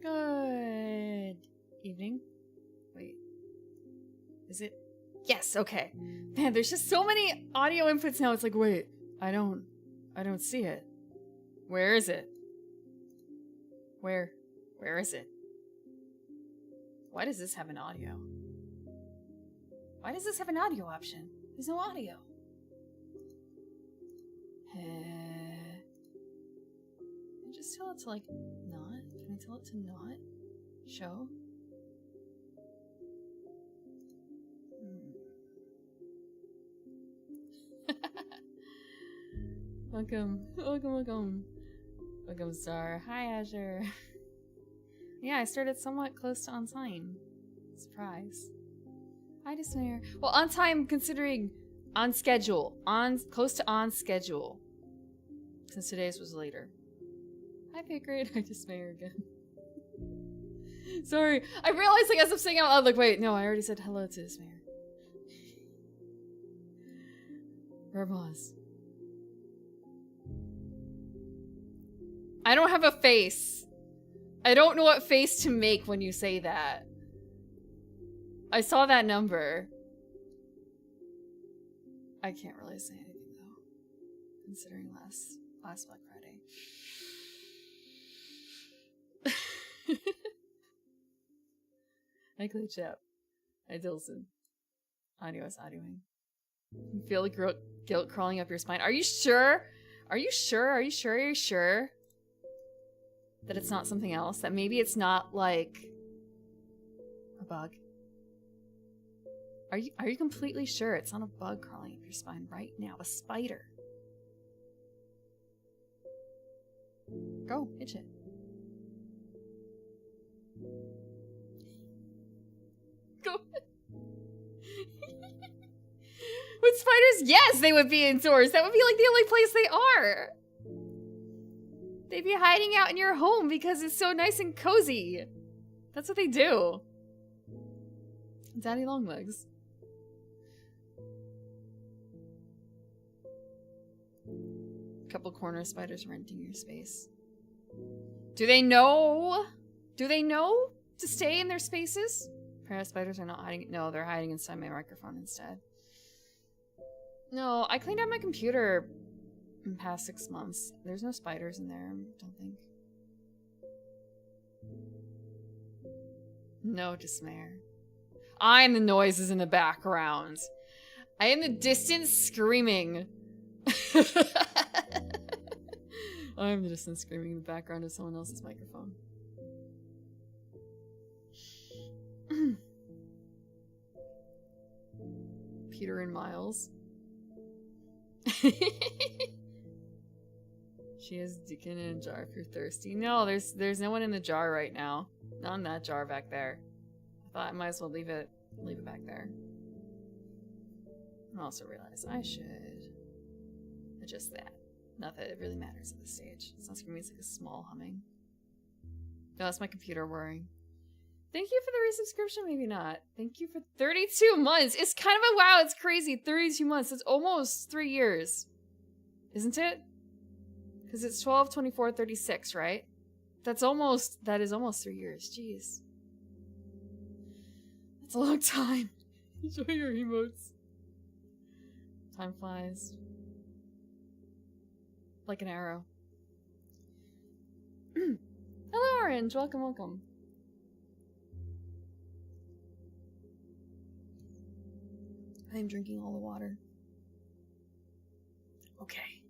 Good evening. Wait. Is it? Yes, okay. Man, there's just so many audio inputs now. It's like, wait, I don't see it. Where is it? Where is it? Why does this have an audio? Why does this have an audio option? There's no audio. Just tell it to like not? Can I tell it to not show? Welcome, Star. Hi, Azure. Yeah, I started somewhat close to on time. Surprise. Hi, Dismayer. Well, on time considering on schedule. Close to on schedule. Since today's was later. Hi, Pickrate. Hi, Dismayer again. Sorry. I realized, like, as I'm saying out loud, like, wait, no, I already said hello to Dismayer. Verbals. I don't have a face. I don't know what face to make when you say that. I saw that number. I can't really say anything though, considering last Black Friday. Hi, Clay Chap. Hi, Dilson. Audio is audioing. You feel like guilt crawling up your spine. Are you sure? Are you sure? Are you sure? Are you sure? That it's not something else? That maybe it's not like a bug? Are you completely sure it's not a bug crawling up your spine right now? A spider? Go, itch it. Go. With spiders, yes, they would be indoors. That would be like the only place they are. They'd be hiding out in your home because it's so nice and cozy. That's what they do. Daddy Longlegs. Couple corner spiders renting your space. Do they know? Do they know to stay in their spaces? Parasite spiders are not hiding. No, they're hiding inside my microphone instead. No, I cleaned out my computer in the past 6 months. There's no spiders in there, I don't think. No dismay. I am the noises in the background. I am the distant screaming. I am the distant screaming in the background of someone else's microphone. Peter and Miles. She has Deacon in a jar if you're thirsty. No, there's no one in the jar right now. Not in that jar back there. I thought I might as well leave it back there. I also realized I should adjust that. Not that it really matters at this stage. It sounds to me it's like a small humming. No, that's my computer whirring. Thank you for the resubscription, maybe not. Thank you for 32 months. It's kind of a wow, it's crazy. 32 months. It's almost 3 years. Isn't it? Because it's 12, 24, 36, right? That is almost 3 years. Jeez. That's a long time. Enjoy your emotes. Time flies. Like an arrow. Hello, Orange. Welcome, welcome. I'm drinking all the water. Okay.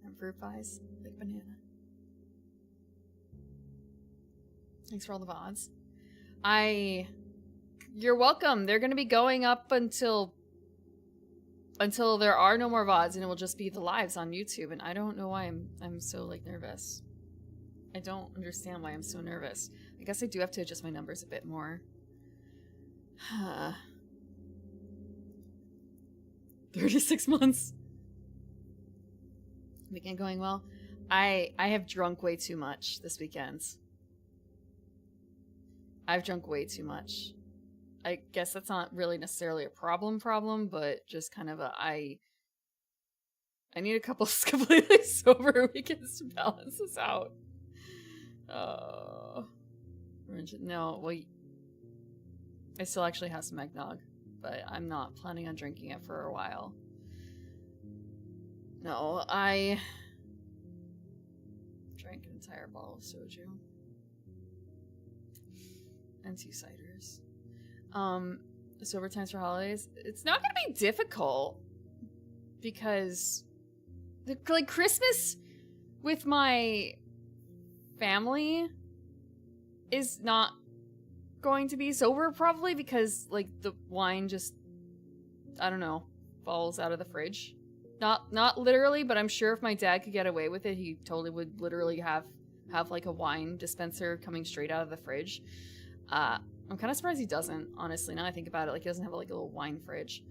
And fruit pies. Like banana. Thanks for all the VODs. You're welcome. They're gonna be going up until there are no more VODs, and it will just be the lives on YouTube, and I don't know why I'm so, like, nervous. I don't understand why I'm so nervous. I guess I do have to adjust my numbers a bit more. 36 months. Weekend going well. I have drunk way too much this weekend. I've drunk way too much. I guess that's not really necessarily a problem, but just kind of a I need a couple of completely sober weekends to balance this out. No, well, I still actually have some eggnog, but I'm not planning on drinking it for a while. No, I drank an entire bottle of soju. And 2 ciders. Sober times for holidays. It's not gonna be difficult because like Christmas with my family is not going to be sober probably because like the wine just, I don't know, falls out of the fridge. Not literally, but I'm sure if my dad could get away with it, he totally would literally have like a wine dispenser coming straight out of the fridge. I'm kind of surprised he doesn't, honestly, now I think about it. Like, he doesn't have, like, a little wine fridge.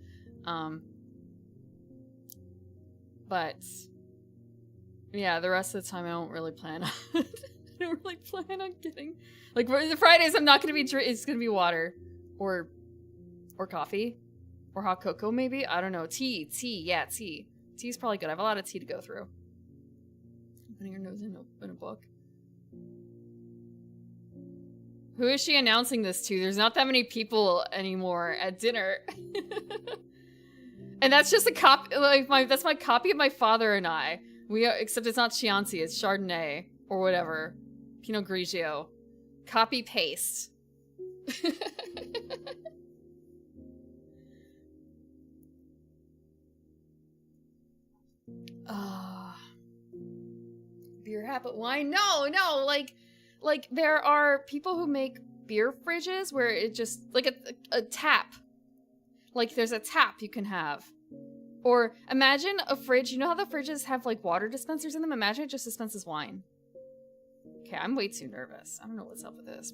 But, yeah, the rest of the time I don't really plan on... I don't really plan on getting... Like, the Fridays I'm not gonna be... It's gonna be water. Or coffee. Or hot cocoa, maybe? I don't know. Tea. Yeah, tea. Tea's probably good. I have a lot of tea to go through. Putting your nose in a book. Who is she announcing this to? There's not that many people anymore at dinner. And that's just a copy, like, that's my copy of my father and I. Except it's not Chianti, it's Chardonnay. Or whatever. Pinot Grigio. Copy paste. Beer habit wine? No, like, there are people who make beer fridges where it just, like a tap. Like, there's a tap you can have. Or, imagine a fridge, you know how the fridges have, like, water dispensers in them? Imagine it just dispenses wine. Okay, I'm way too nervous. I don't know what's up with this.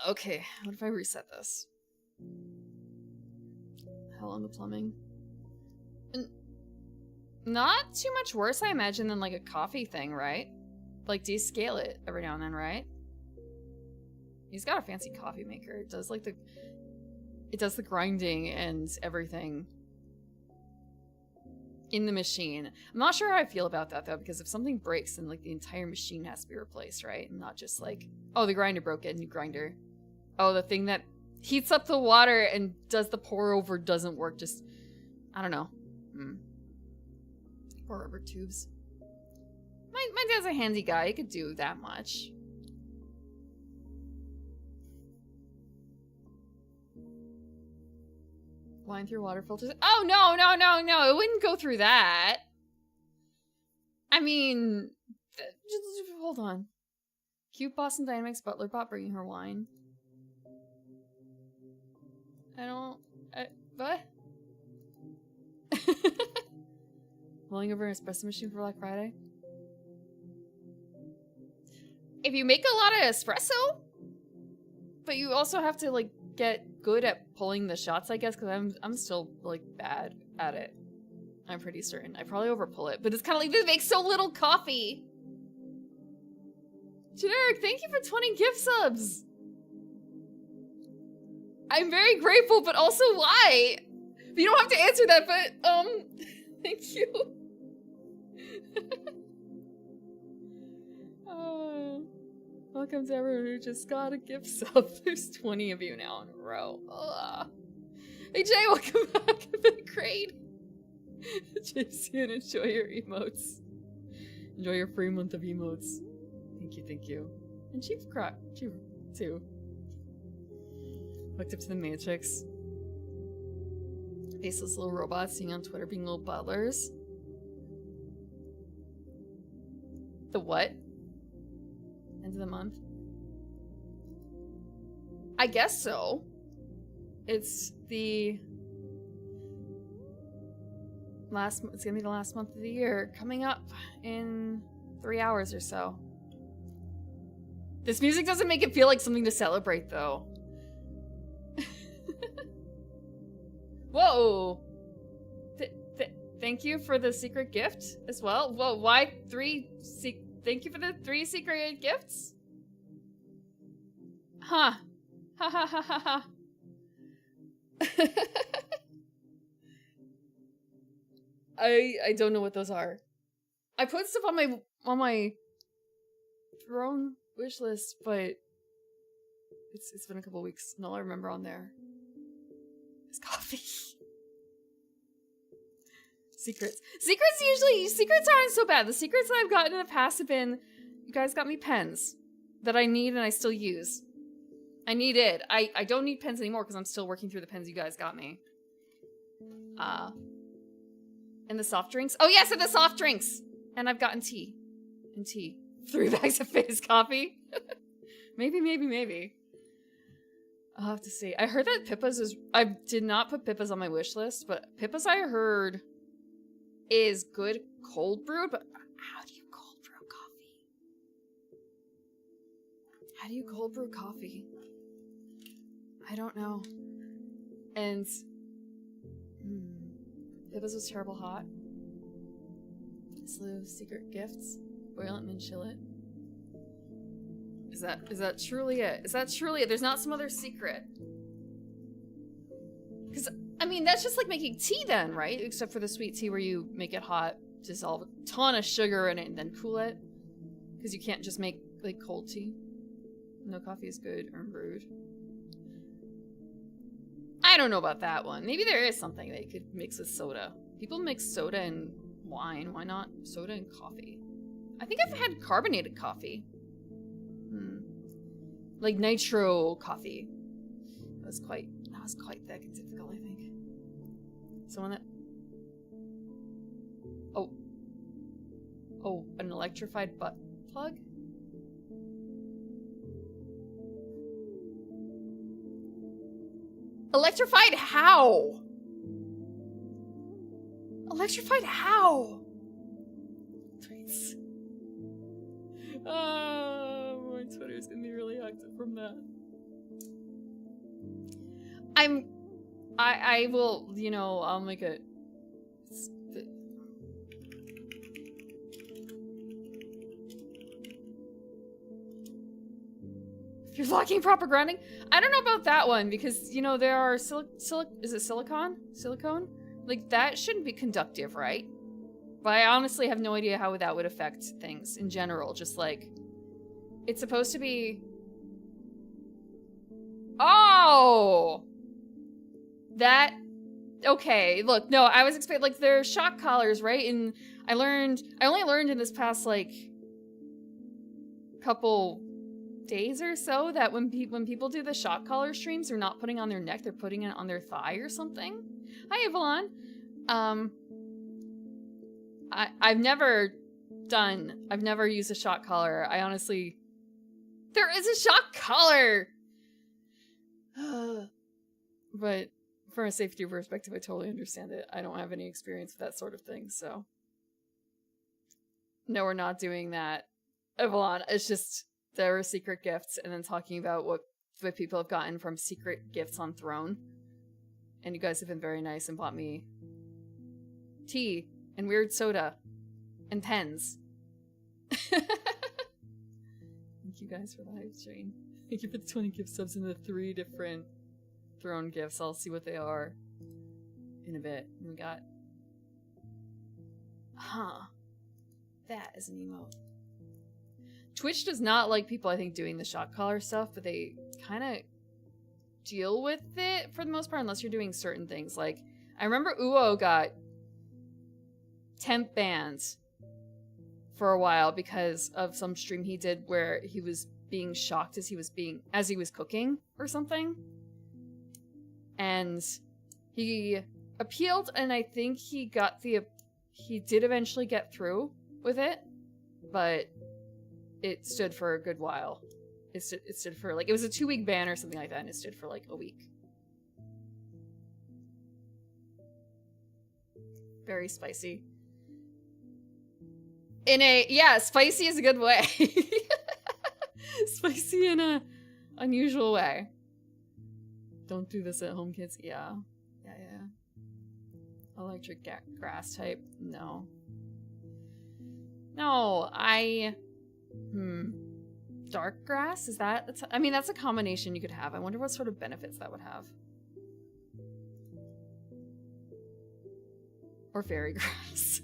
Okay, what if I reset this? Hell on the plumbing. Not too much worse, I imagine, than like a coffee thing, right? Like, descale it every now and then, right? He's got a fancy coffee maker. It does like it does the grinding and everything. in the machine. I'm not sure how I feel about that though, because if something breaks, then like the entire machine has to be replaced, right? And not just like, oh, the grinder broke, get a new grinder. Oh, the thing that heats up the water and does the pour over doesn't work. Just, I don't know. Pour over tubes. My dad's a handy guy. He could do that much. Line through water filters. Oh, no, no, no, no. It wouldn't go through that. I mean, just hold on. Cute Boston Dynamics Butler Bot bringing her wine. What? Mulling over an espresso machine for Black Friday. If you make a lot of espresso, but you also have to, like, get good at pulling the shots, I guess, because I'm still, like, bad at it. I'm pretty certain. I probably overpull it, but it's kind of like, this makes so little coffee. Generic, thank you for 20 gift subs. I'm very grateful, but also why? You don't have to answer that, but, thank you. Welcome to everyone who just got a gift sub. There's 20 of you now in a row. Hey Jay, welcome back. It's been great. Jason, enjoy your emotes. Enjoy your free month of emotes. Thank you, thank you. And Chief Croc, Chief too. Hooked up to the Matrix. Faceless little robots seeing on Twitter being little butlers. The what? End of the month? I guess so. It's the last, it's gonna be the last month of the year, coming up in 3 hours or so. This music doesn't make it feel like something to celebrate though. Whoa! Thank you for the secret gift as well. Whoa, why 3 thank you for the 3 secret gifts? Huh. Ha ha ha ha ha. I don't know what those are. I put stuff on my throne wish list, but it's been a couple weeks, and all I remember on there is coffee. Secrets. Secrets aren't so bad. The secrets that I've gotten in the past have been, you guys got me pens that I need and I still use. I need it. I don't need pens anymore because I'm still working through the pens you guys got me. And the soft drinks. Oh yes, and the soft drinks! And I've gotten tea. And tea. 3 bags of Fizz coffee. Maybe. I'll have to see. I heard that Pippa's is... I did not put Pippa's on my wish list, but Pippa's I heard is good cold brewed, but how do you cold brew coffee? How do you cold brew coffee? I don't know. And Pippa's was terrible hot. Slew of secret gifts. Boil it and then chill it. Is that truly it? Is that truly it? There's not some other secret. Because, I mean, that's just like making tea then, right? Except for the sweet tea where you make it hot, dissolve a ton of sugar in it, and then cool it. Because you can't just make, like, cold tea. No coffee is good or brewed. I don't know about that one. Maybe there is something that you could mix with soda. People mix soda and wine. Why not soda and coffee? I think I've had carbonated coffee. Like nitro coffee. That was quite thick and difficult, I think. Someone that... Oh, an electrified butt plug? Electrified how? Electrified how? Please. My Twitter's gonna be really active from that. I will, you know, I'll make it. If you're locking proper grounding, I don't know about that one because, you know, there are is it silicone? Silicone? Like that shouldn't be conductive, right? But I honestly have no idea how that would affect things in general. Just like, it's supposed to be... Oh! That... Okay, look, no, I was expecting, like, they're shock collars, right? And I only learned in this past, like, couple days or so that when people do the shock collar streams, they're not putting it on their neck, they're putting it on their thigh or something. Hi, Evelyn. I've never used a shock collar. I honestly... There is a shock collar! But from a safety perspective, I totally understand it. I don't have any experience with that sort of thing, so... No, we're not doing that. Evelyn, it's just, there were secret gifts, and then talking about what people have gotten from secret gifts on Throne. And you guys have been very nice and bought me tea and weird soda and pens. Thank you guys for the hype train. Thank you for the 20 gift subs and the 3 different Throne gifts. I'll see what they are in a bit. We got... Huh. That is an emote. Twitch does not like people, I think, doing the shock collar stuff, but they kind of deal with it for the most part, unless you're doing certain things. Like, I remember Uo got temp banned for a while because of some stream he did where he was being shocked as he was cooking or something. And he appealed, and I think he did eventually get through with it, but it stood for a good while. It stood for, like, it was a 2-week ban or something like that, and it stood for, like, a week. Very spicy. Spicy is a good way. Spicy in a unusual way. Don't do this at home, kids. Yeah. Electric grass type. No. Dark grass? Is that... I mean, that's a combination you could have. I wonder what sort of benefits that would have. Or fairy grass.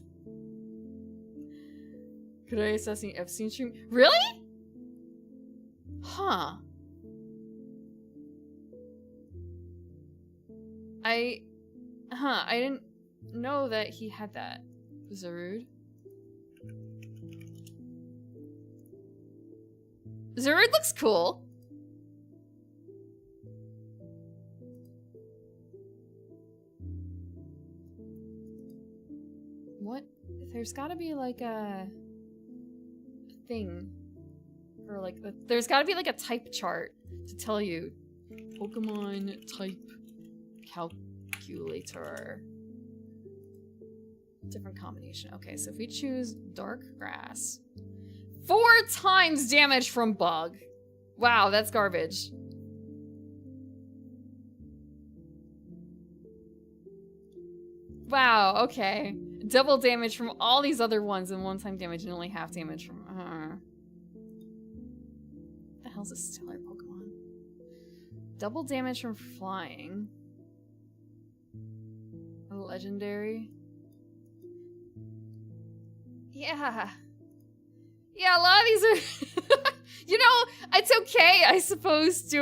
Could I assess the Epstein stream? Really? Huh. I didn't know that he had that. Zarud? Zarud looks cool. What? There's gotta be like a thing. Or like, there's gotta be like a type chart to tell you. Pokemon type calculator. Different combination. Okay, so if we choose dark grass. 4 times damage from bug. Wow, that's garbage. Wow, okay. Double damage from all these other ones and 1-time damage and only half damage from... What the hell's a stellar Pokemon? Double damage from flying. A legendary. Yeah. Yeah, a lot of these are... You know, it's okay, I suppose,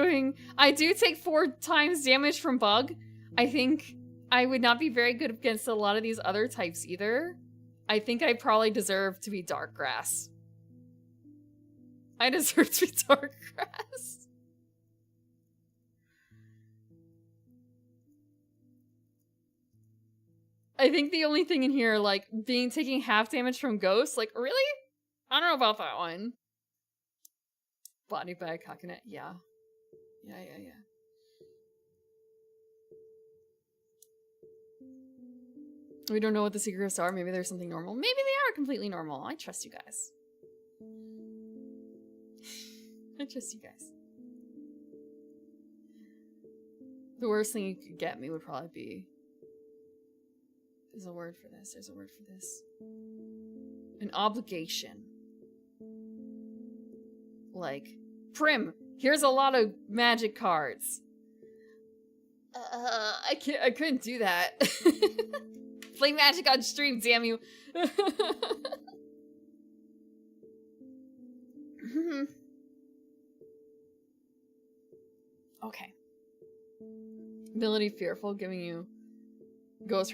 I do take 4 times damage from bug. I think I would not be very good against a lot of these other types either. I think I probably deserve to be dark grass. I deserve to be dark grass. I think the only thing in here, like, taking half damage from ghosts, like, really? I don't know about that one. Botany bag, coconut, yeah. Yeah. We don't know what the secrets are. Maybe there's something normal. Maybe they are completely normal. I trust you guys. I trust you guys. The worst thing you could get me would probably be... There's a word for this. There's a word for this. An obligation. Like, Prim, here's a lot of magic cards. I couldn't do that. Play Magic on stream, damn you. Okay. Ability Fearful, giving you ghost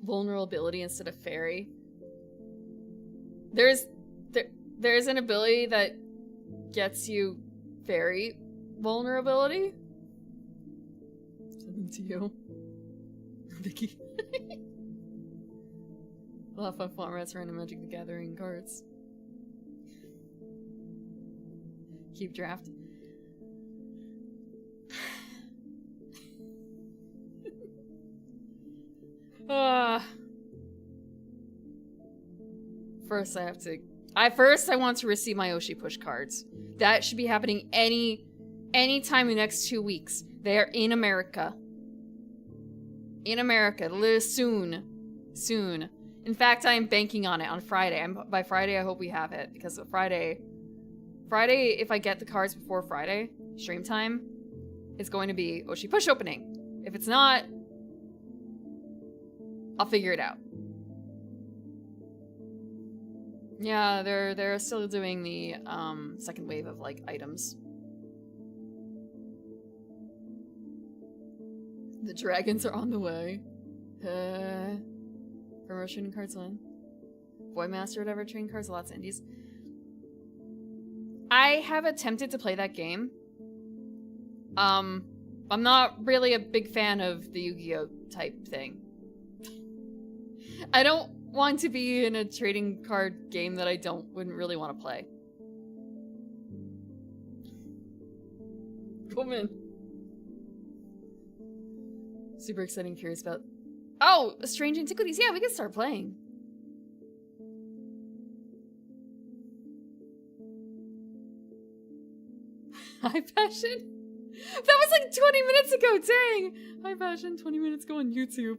vulnerability instead of fairy. There's an ability that gets you fairy vulnerability. Send them to you. Vicky. We'll have fun formats, random Magic the Gathering cards. Keep draft. First I want to receive my Oshi push cards. That should be happening any time in the next 2 weeks. They are in America. In America, soon. In fact, I am banking on it on Friday. By Friday, I hope we have it, because Friday, if I get the cards before Friday, stream time, it's going to be Oshi push opening. If it's not, I'll figure it out. Yeah, they're still doing the second wave of like items. The dragons are on the way. Promotion cards on. Voidmaster, whatever, trading cards, lots of indies. I have attempted to play that game. I'm not really a big fan of the Yu-Gi-Oh type thing. I don't want to be in a trading card game that I wouldn't really want to play. Woman. Super exciting, curious about. Oh, Strange Antiquities. Yeah, we can start playing. High Passion? That was like 20 minutes ago, dang! High Passion, 20 minutes ago on YouTube.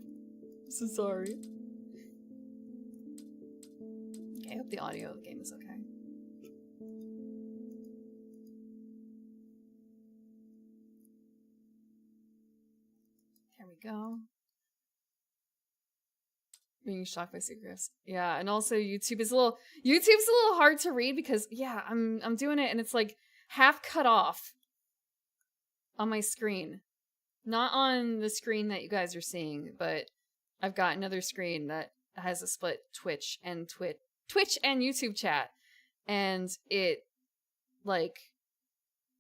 I'm so sorry. Okay, I hope the audio of the game is okay. There we go. Being shocked by secrets. Yeah, and also YouTube's a little hard to read because yeah, I'm doing it and it's like half cut off on my screen. Not on the screen that you guys are seeing, but I've got another screen that has a split Twitch and YouTube chat, and it like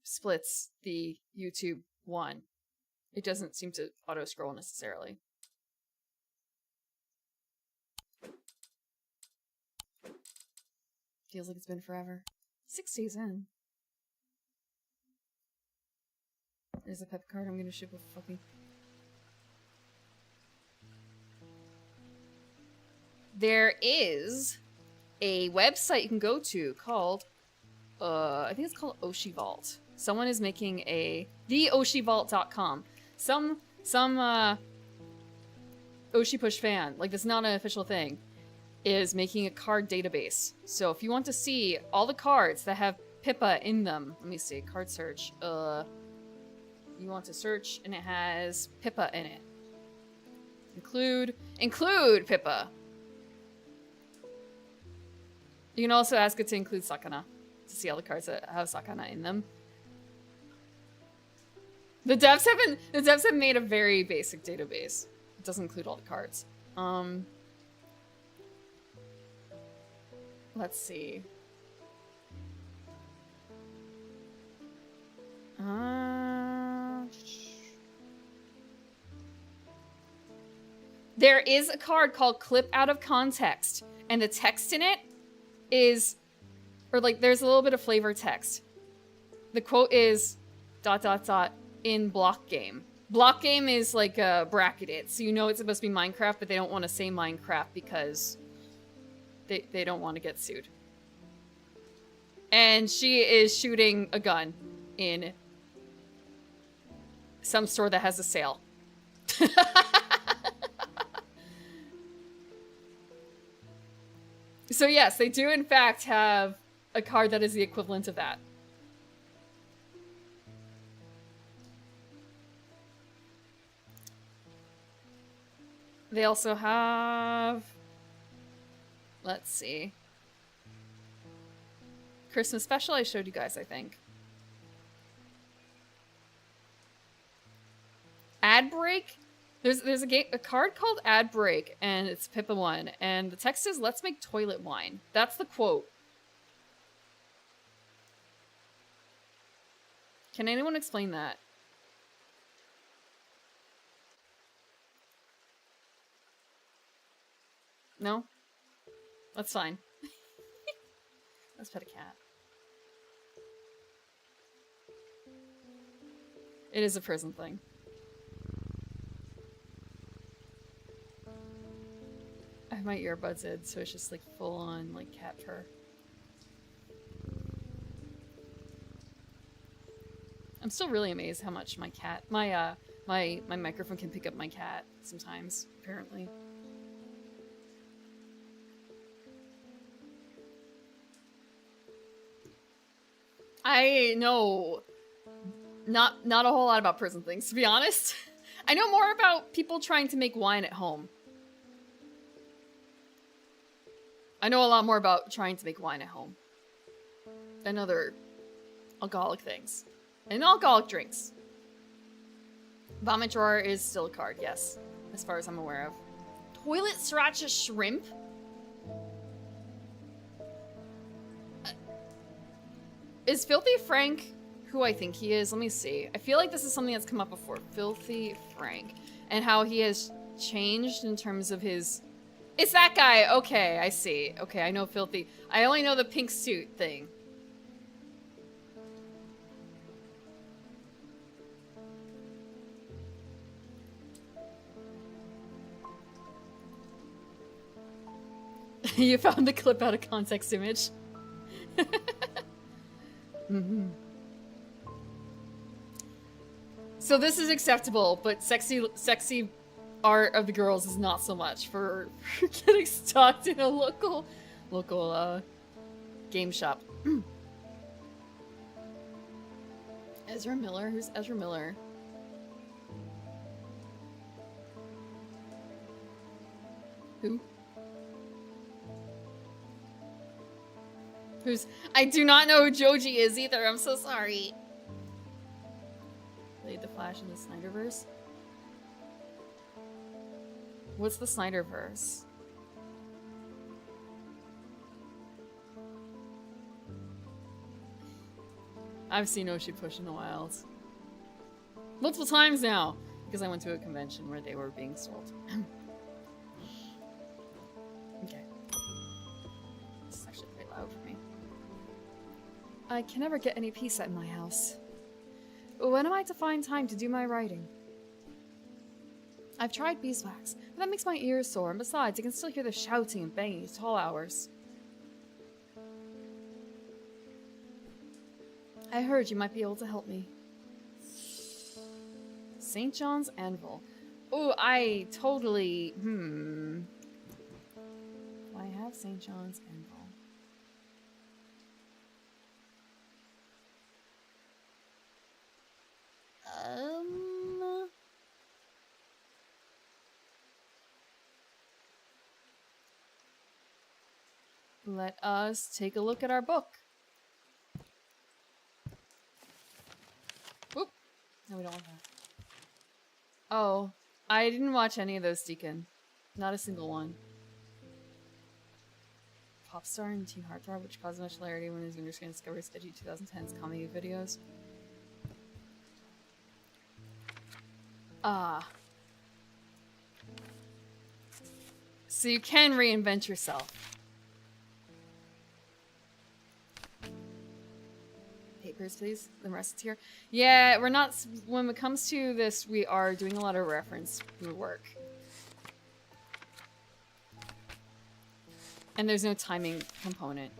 splits the YouTube one. It doesn't seem to auto scroll necessarily. Feels like it's been forever. 6 days in. There's a pep card I'm gonna ship with fucking. There is a website you can go to called, I think it's called Oshi Vault. Someone is making theoshivault.com. Some Oshi Push fan, like this is not an official thing, is making a card database. So if you want to see all the cards that have Pippa in them, let me see, card search. You want to search and it has Pippa in it. Include Pippa. You can also ask it to include Sakana to see all the cards that have Sakana in them. The devs have made a very basic database. It doesn't include all the cards. Let's see. There is a card called Clip Out of Context, and the text in it is, or like there's a little bit of flavor text. The quote is ... in block game. Block game is like bracketed, so you know it's supposed to be Minecraft, but they don't want to say Minecraft because they don't want to get sued. And she is shooting a gun in some store that has a sale. So yes, they do in fact have a card that is the equivalent of that. They also have... Let's see. Christmas special I showed you guys, I think. Ad break? There's a card called Ad Break, and it's Pippa 1, and the text is, "Let's make toilet wine." That's the quote. Can anyone explain that? No? That's fine. Let's pet a cat. It is a prison thing. I have my earbuds in, so it's just like full on like cat fur. I'm still really amazed how much my cat, my microphone can pick up my cat sometimes, apparently. I know not a whole lot about prison things, to be honest. I know more about people trying to make wine at home. I know a lot more about trying to make wine at home than other alcoholic things. And alcoholic drinks. Vomit drawer is still a card, yes. As far as I'm aware of. Toilet sriracha shrimp? Is Filthy Frank who I think he is? Let me see. I feel like this is something that's come up before. Filthy Frank. And how he has changed in terms of his... It's that guy! Okay, I see. Okay, I know Filthy. I only know the pink suit thing. You found the clip out of context image. Mm-hmm. So this is acceptable, but sexy art of the girls is not so much for getting stalked in a local game shop. Ezra Miller? Who's Ezra Miller? Who? I do not know who Joji is either. I'm so sorry. Played the Flash in the Snyderverse. What's the Snyderverse? I've seen Oshi Push in the wild. Multiple times now, because I went to a convention where they were being sold. Okay. This is actually pretty loud for me. I can never get any peace at my house. When am I to find time to do my writing? I've tried beeswax, but that makes my ears sore, and besides, I can still hear the shouting and banging at tall hours. I heard you might be able to help me. St. John's Anvil. Oh, I totally... I have St. John's Anvil. Let us take a look at our book. Whoop. No, we don't want that. Oh, I didn't watch any of those, Deacon. Not a single one. Popstar and Teen Heartthrob, which caused much hilarity when his younger skin discovered sketchy 2010s comedy videos. Ah. So you can reinvent yourself. Papers, please. The rest is here. Yeah, we're not... When it comes to this, we are doing a lot of reference work. And there's no timing component.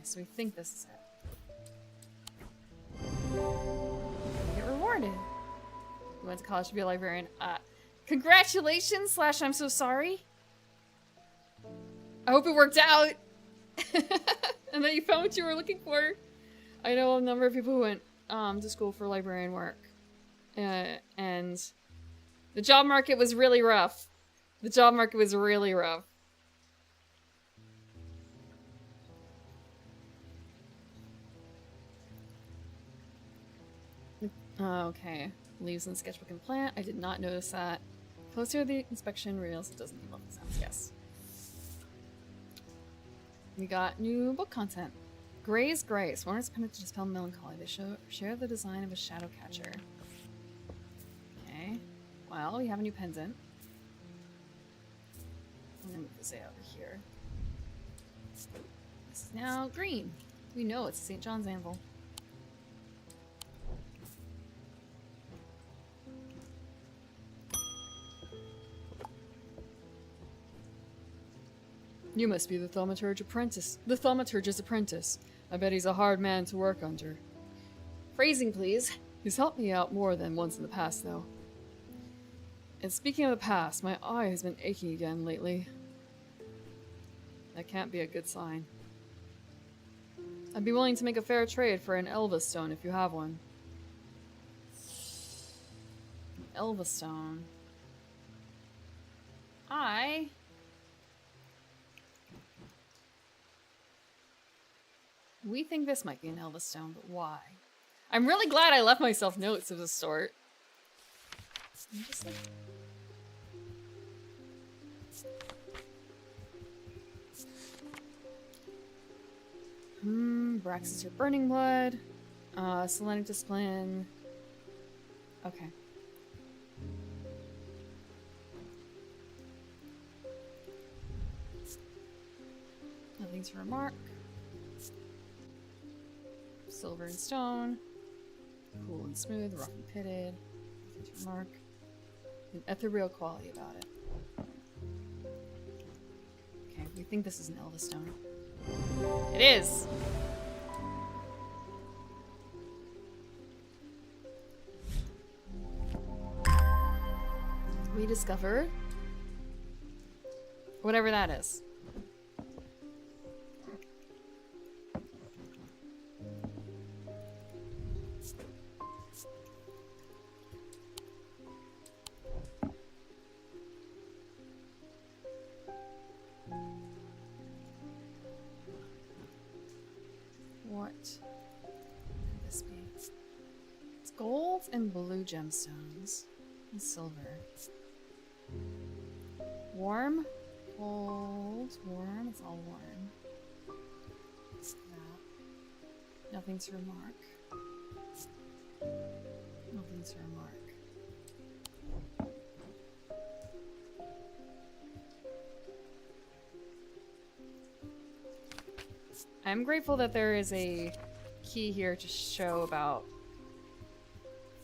so we think this is it. Get rewarded. You went to college to be a librarian. Congratulations slash I'm so sorry. I hope it worked out. And that you found what you were looking for. I know a number of people who went to school for librarian work. And the job market was really rough. The job market was really rough. Okay. Leaves in the sketchbook and plant. I did not notice that. Closer to the inspection reveals it doesn't need local sounds. Yes. We got new book content. Gray's Grace. Warner's pen to dispel melancholy. They share the design of a shadow catcher. Okay. Well, we have a new pendant. I'm gonna move this over here. This is now green. We know it's St. John's anvil. You must be the thaumaturge apprentice. The thaumaturge's apprentice. I bet he's a hard man to work under. Phrasing, please. He's helped me out more than once in the past, though. And speaking of the past, my eye has been aching again lately. That can't be a good sign. I'd be willing to make a fair trade for an Elva stone if you have one. Elva stone. We think this might be an Elva stone, but why? I'm really glad I left myself notes of the sort. Braxis your burning blood. Selenic discipline. Okay. Nothing to remark. Silver and stone. Cool and smooth, rough and pitted. Nothing to remark. An ethereal quality about it. Okay, we think this is an Elva stone. It is! We discover whatever that is. What could this be? It's gold and blue gemstones and silver. Warm, cold, warm. It's all warm. What's that? Nothing to remark. Nothing to remark. I'm grateful that there is a key here to show about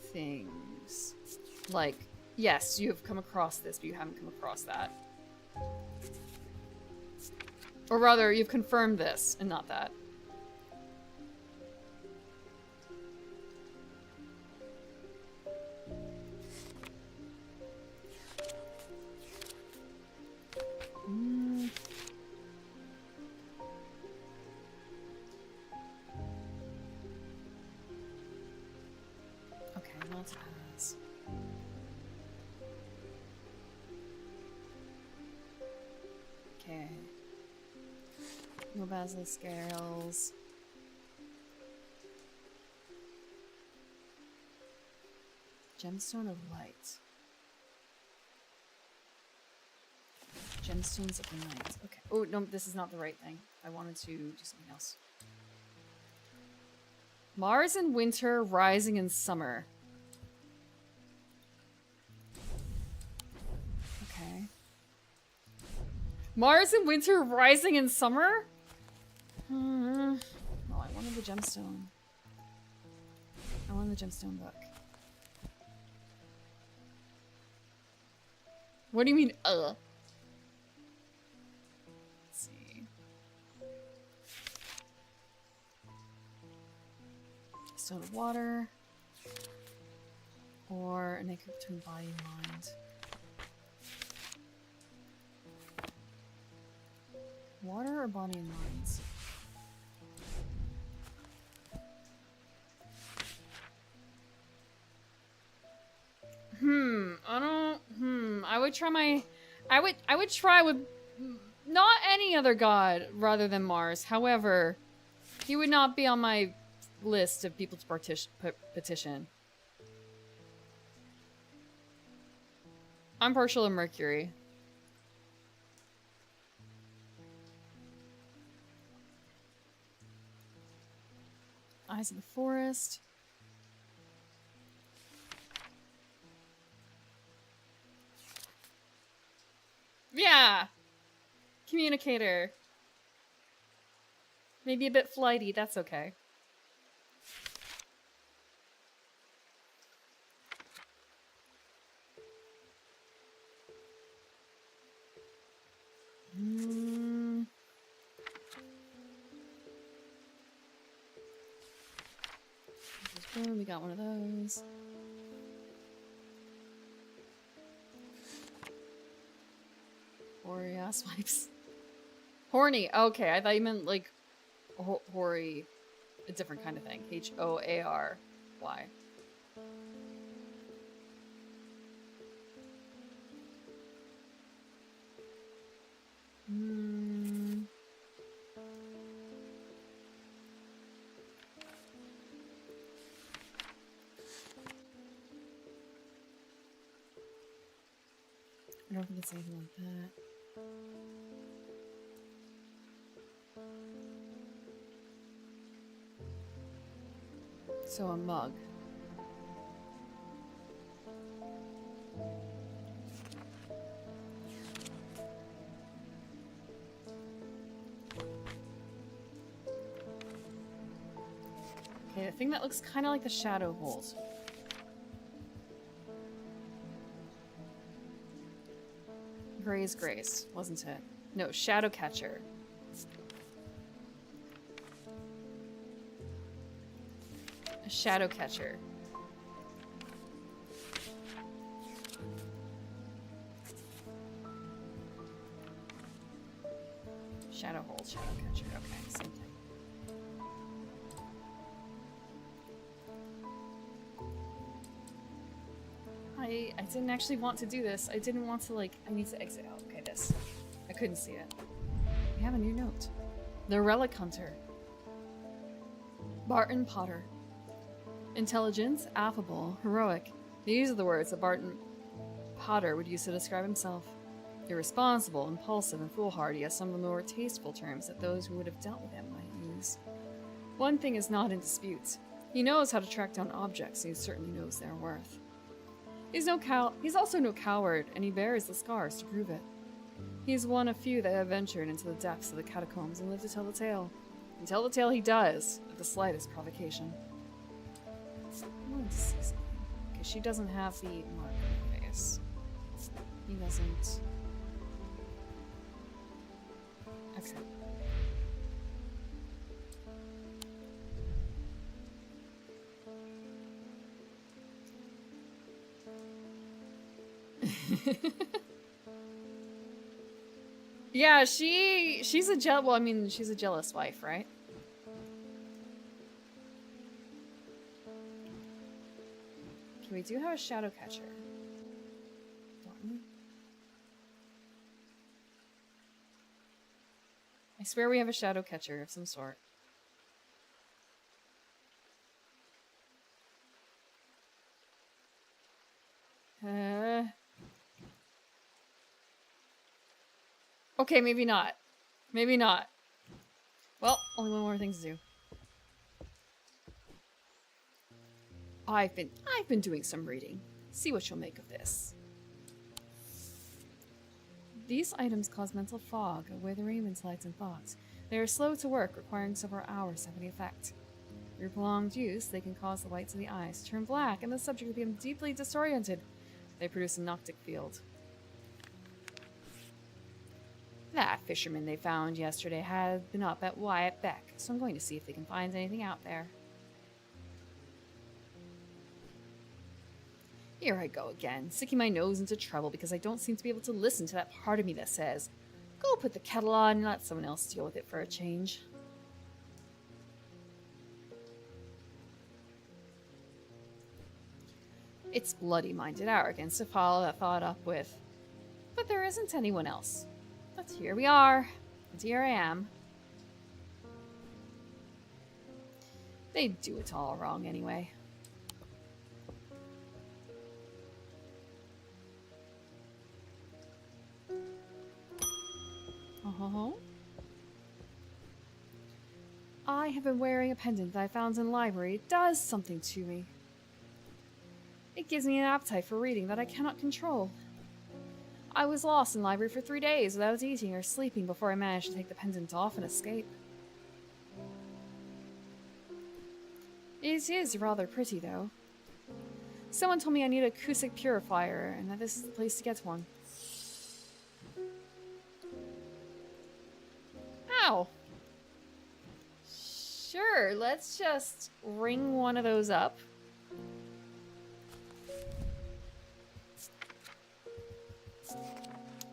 things. Like, yes, you have come across this, but you haven't come across that. Or rather, you've confirmed this, and not that. Okay, let's pass. Okay. No basilisk scales. Gemstone of light. Gemstones of the night. Okay. Oh, no, this is not the right thing. I wanted to do something else. Mars in winter, rising in summer. Okay. Mars in winter, rising in summer? Oh, I wanted the gemstone. I wanted the gemstone book. What do you mean, Let's see. Stone of water. Or an anchor between body and mind. Water or body and mind? I would try my... I would try with not any other god rather than Mars. However, he would not be on my list of people to petition. I'm partial to Mercury. Eyes of the Forest. Yeah! Communicator. Maybe a bit flighty, that's okay. We got one of those. Hoary ass wipes. Horny. Okay, I thought you meant like hoary, a different kind of thing. H-O-A-R-Y. I don't think it's anything like that. So a mug. Okay, the thing that looks kind of like the shadow holes. Grace, wasn't it? No, shadow catcher. A shadow catcher. Shadow hole, shadow catcher. Okay, same thing. I didn't actually want to do this. I didn't want to, like, I need to exit out. Okay, this. I couldn't see it. We have a new note. The Relic Hunter. Barton Potter. Intelligent, affable, heroic. These are the words that Barton Potter would use to describe himself. Irresponsible, impulsive, and foolhardy are some of the more tasteful terms that those who would have dealt with him might use. One thing is not in dispute. He knows how to track down objects, and he certainly knows their worth. He's also no coward, and he bears the scars to prove it. He is one of few that have ventured into the depths of the catacombs and lived to tell the tale. And tell the tale he does, at the slightest provocation. I wanted to see something. Okay, she doesn't have the mark on her face. He doesn't. Okay. Yeah, she's a she's a jealous wife, right? Okay, we do have a shadow catcher. Don't we? I swear we have a shadow catcher of some sort. Okay, maybe not. Maybe not. Well, only one more thing to do. I've been doing some reading. See what you'll make of this. These items cause mental fog, a withering of intellect and thoughts. They are slow to work, requiring several hours to have any effect. Through prolonged use, they can cause the whites of the eyes to turn black, and the subject will become deeply disoriented. They produce a noctic field. That fisherman they found yesterday had been up at Wyatt Beck, so I'm going to see if they can find anything out there. Here I go again, sticking my nose into trouble because I don't seem to be able to listen to that part of me that says, go put the kettle on and let someone else deal with it for a change. It's bloody-minded arrogance to follow that thought up with, but there isn't anyone else. But here we are, and here I am. They do it all wrong anyway. Oh. I have been wearing a pendant that I found in the library. It does something to me. It gives me an appetite for reading that I cannot control. I was lost in the library for 3 days without eating or sleeping before I managed to take the pendant off and escape. It is rather pretty, though. Someone told me I need an acoustic purifier, and that this is the place to get one. Ow! Sure, let's just ring one of those up.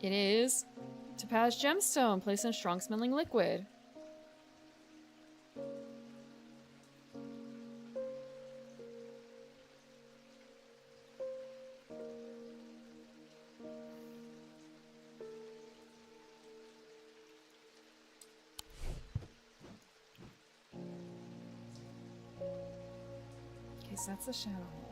It is Topaz Gemstone, placed in a strong-smelling liquid. Okay, so that's the shadow hold.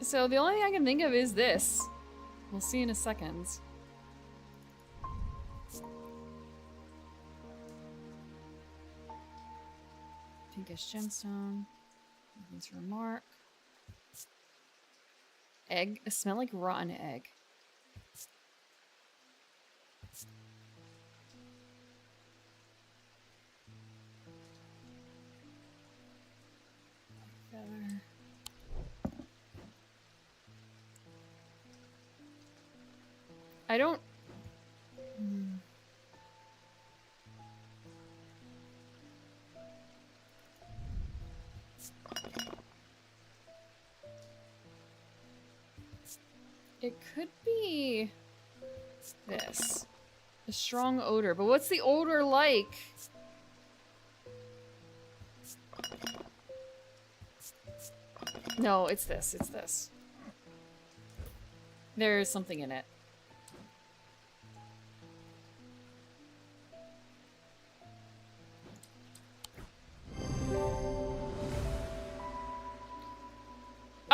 So the only thing I can think of is this. We'll see in a second. Pinkish gemstone. Nothing to remark. Egg. It smell like rotten egg. Feather. I don't... It could be this. A strong odor. But what's the odor like? No, it's this. It's this. There's something in it.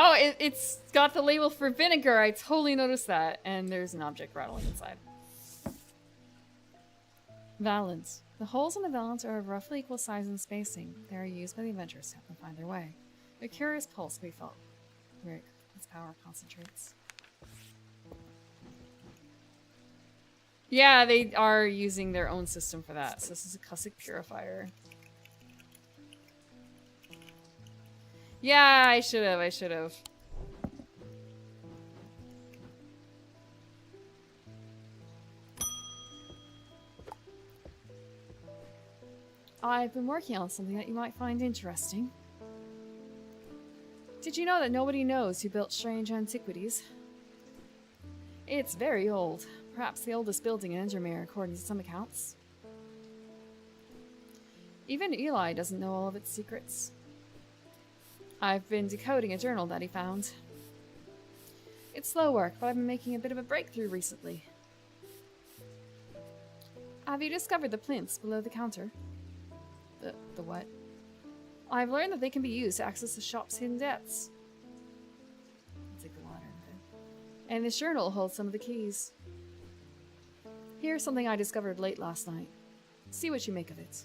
Oh, it's got the label for vinegar. I totally noticed that. And there's an object rattling inside. Valance. The holes in the valance are of roughly equal size and spacing. They are used by the adventurers to help them find their way. A curious pulse we felt where its power concentrates. Yeah, they are using their own system for that. So this is a acoustic purifier. Yeah, I should have. I should have. I've been working on something that you might find interesting. Did you know that nobody knows who built strange Antiquities? It's very old. Perhaps the oldest building in Endermere, according to some accounts. Even Eli doesn't know all of its secrets. I've been decoding a journal that he found. It's slow work, but I've been making a bit of a breakthrough recently. Have you discovered the plinths below the counter? The what? I've learned that they can be used to access the shop's hidden depths. I'll take the water in it. And this journal holds some of the keys. Here's something I discovered late last night. See what you make of it.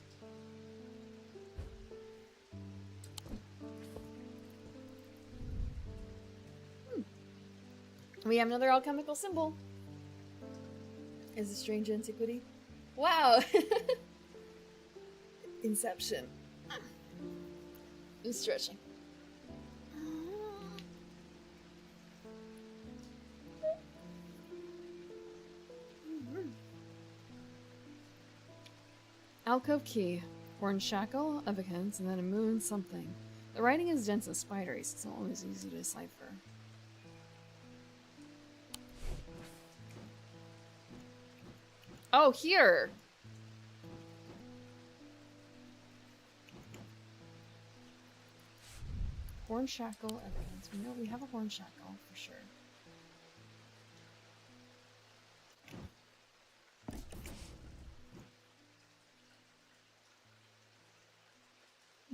We have another alchemical symbol. Is a strange antiquity. Wow! Inception. I'm stretching. Alcove key. Horn shackle, evocans, and then a moon something. The writing is dense and spidery, so it's not always easy to decipher. Oh, here! Horn shackle, evocans. We know we have a horn shackle, for sure.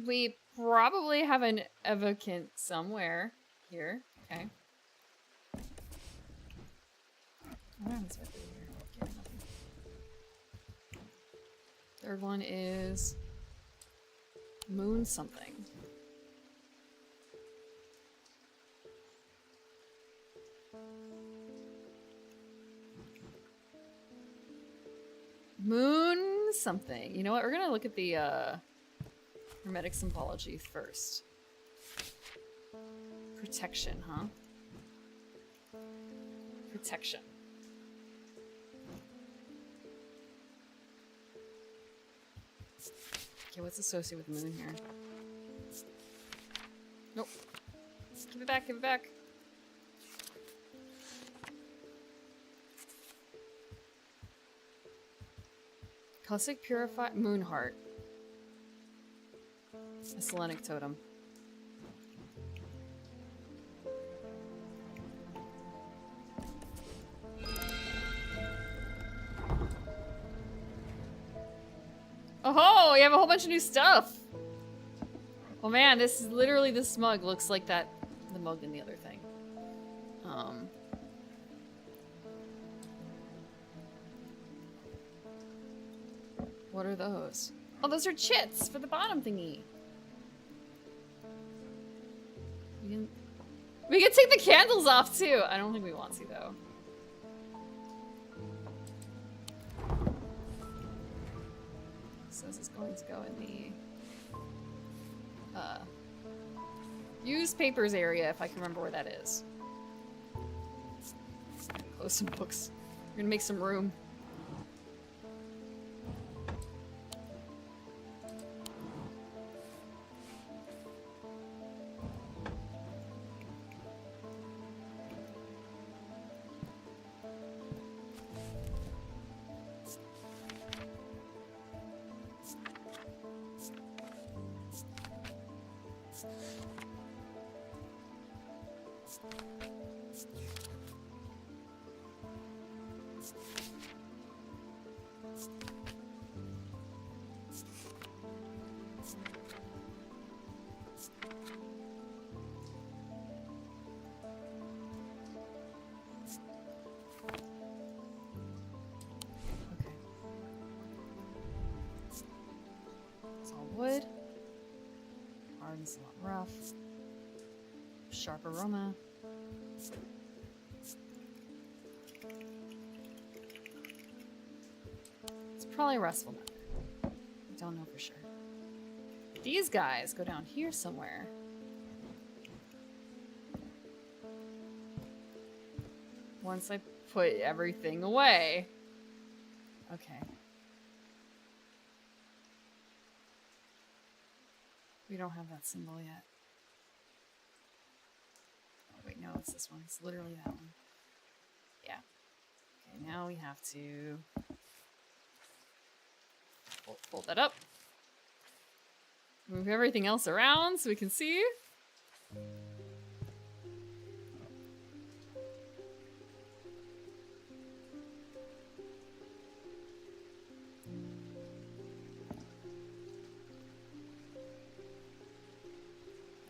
We probably have an evocant somewhere here. Okay. What happens right here? Okay, nothing. Third one is moon something. Moon something. You know what? We're gonna look at the hermetic symbology first. Protection, huh? Protection. Okay, what's associated with the moon here? Nope. Give it back, give it back. Caustic purify moon heart. A Selenic totem. Oh, you have a whole bunch of new stuff. Oh man, this is literally, this mug looks like that, the mug in the other thing. What are those? Oh, those are chits for the bottom thingy. We can take the candles off too. I don't think we want to though. So this is going to go in the used papers area, if I can remember where that is. Close some books. We're gonna make some room. Wood. Hard and somewhat rough. Sharp aroma. It's probably a restful nether. I don't know for sure. These guys go down here somewhere. Once I put everything away. Okay. We don't have that symbol yet. Oh, wait, no, it's this one. It's literally that one. Yeah. Okay, now we have to fold that up. Move everything else around so we can see.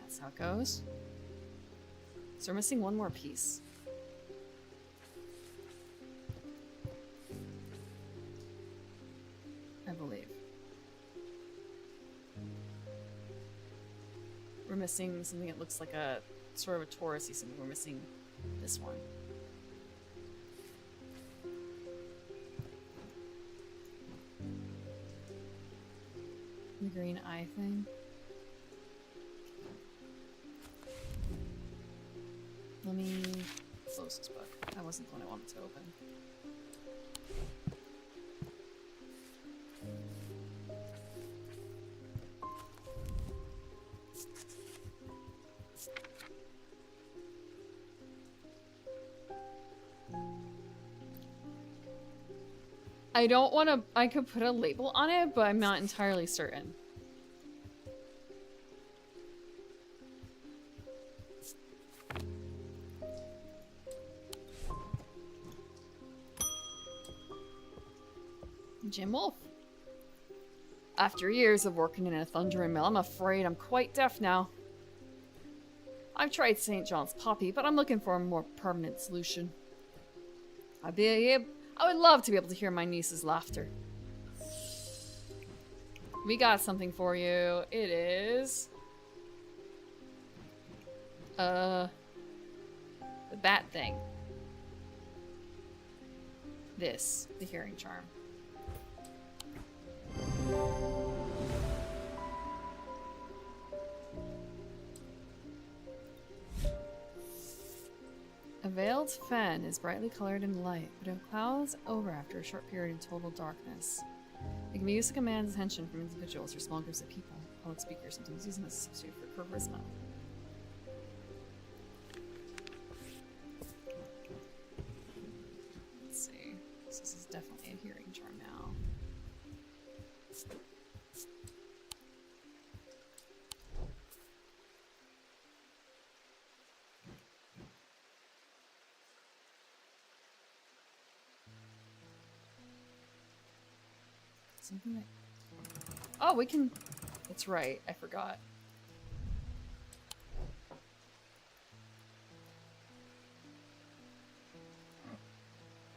That's how it goes. So we're missing one more piece. I believe. We're missing something that looks like a sort of a Taurus-y symbol. We're missing this one. green eye thing. Let me close this book. That wasn't the one I wanted to open. I don't want to... I could put a label on it, but I'm not entirely certain. Jim Wolf. After years of working in a thundering mill, I'm afraid I'm quite deaf now. I've tried St. John's Poppy, but I'm looking for a more permanent solution. I would love to be able to hear my niece's laughter. We got something for you. It is... the bat thing. This. The hearing charm. A veiled fen is brightly colored in light, but it clouds over after a short period in total darkness. It can be used to command attention from individuals or small groups of people. Public speakers sometimes use them as a substitute for charisma. Let's see. This is definitely a hearing charm now. Something that... Oh, we can... That's right, I forgot.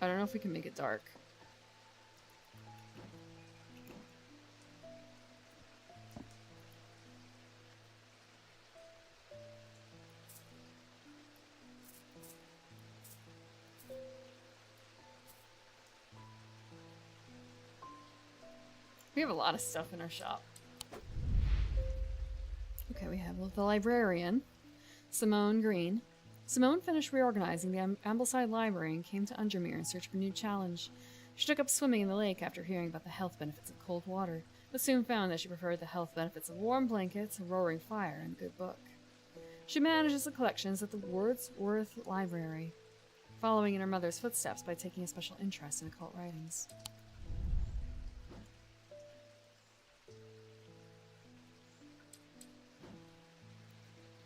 I don't know if we can make it dark. We have a lot of stuff in our shop. Okay, we have the librarian, Simone Green. Simone finished reorganizing the Ambleside Library and came to Undermere in search of a new challenge. She took up swimming in the lake after hearing about the health benefits of cold water, but soon found that she preferred the health benefits of warm blankets, a roaring fire, and a good book. She manages the collections at the Wordsworth Library, following in her mother's footsteps by taking a special interest in occult writings.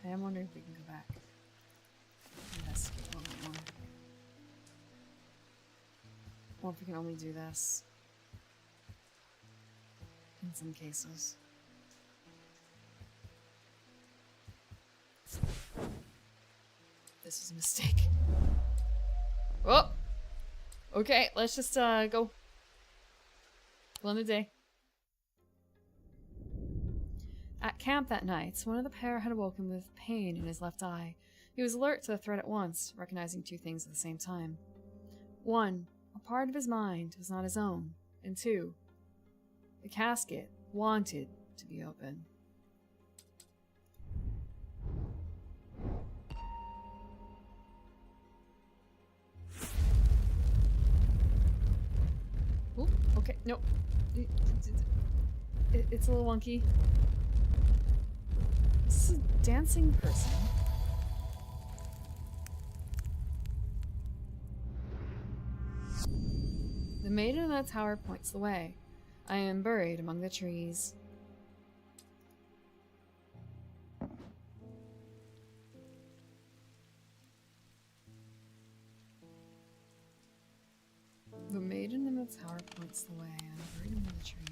I'm wondering if we can go back. Investigate a little bit more. Or if we can only do this. In some cases. This is a mistake. Oh! Okay, let's just go. Well in the day. At camp that night, one of the pair had awoken with pain in his left eye. He was alert to the threat at once, recognizing two things at the same time. One, a part of his mind was not his own, and two, the casket wanted to be open. Oop, okay, nope. It's a little wonky. This is a dancing person. The maiden in the tower points the way. I am buried among the trees. The maiden in the tower points the way. I am buried among the trees.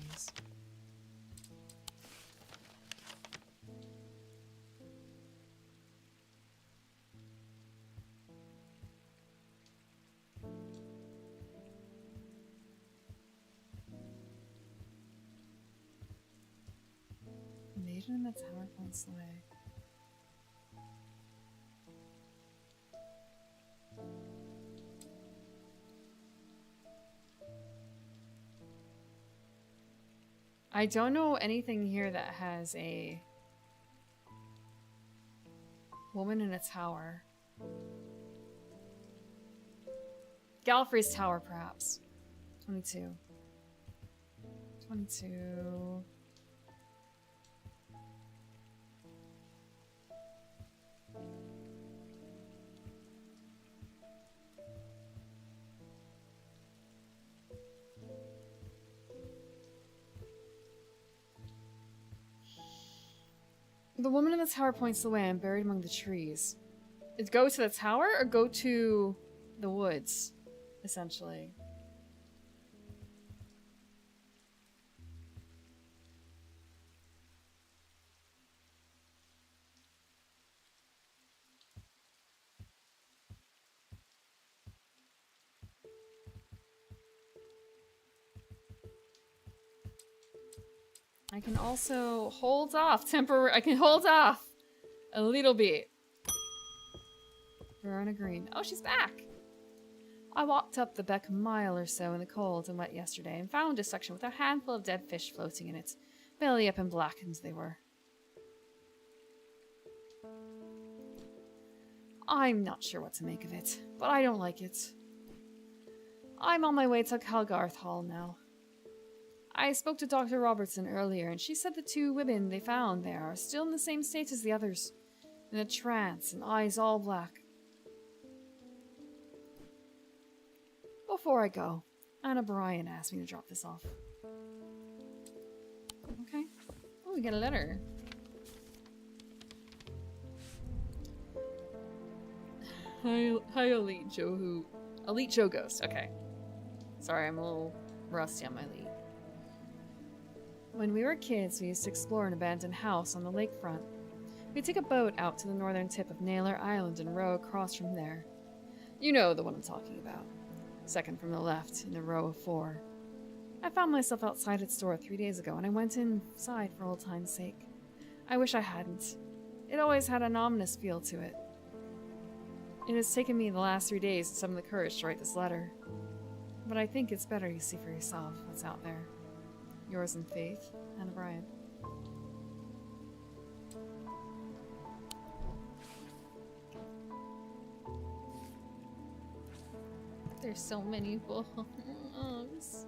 Maiden in the tower points the way. I don't know anything here that has a woman in a tower. Gallifrey's Tower, perhaps. 22. 22. The woman in the tower points the way. I'm buried among the trees. Is go to the tower or go to the woods, essentially? I can also hold off I can hold off a little bit. Verona Green. Oh, she's back. I walked up the beck a mile or so in the cold and wet yesterday and found a section with a handful of dead fish floating in it. Belly up and blackened they were. I'm not sure what to make of it, but I don't like it. I'm on my way to Calgarth Hall now. I spoke to Dr. Robertson earlier, and she said the 2 women they found there are still in the same state as the others, in a trance and eyes all black. Before I go, Anna Bryan asked me to drop this off. Okay. Oh, we got a letter. Hi, Elite Joe Elite Joe Ghost. Okay. Sorry, I'm a little rusty on my elite. When we were kids, we used to explore an abandoned house on the lakefront. We'd take a boat out to the northern tip of Naylor Island and row across from there. You know the one I'm talking about. Second from the left, in the row of 4. I found myself outside its door 3 days ago, and I went inside for old time's sake. I wish I hadn't. It always had an ominous feel to it. It has taken me the last 3 days to summon the courage to write this letter. But I think it's better you see for yourself what's out there. Yours in faith, Anna Bryan. There's so many books.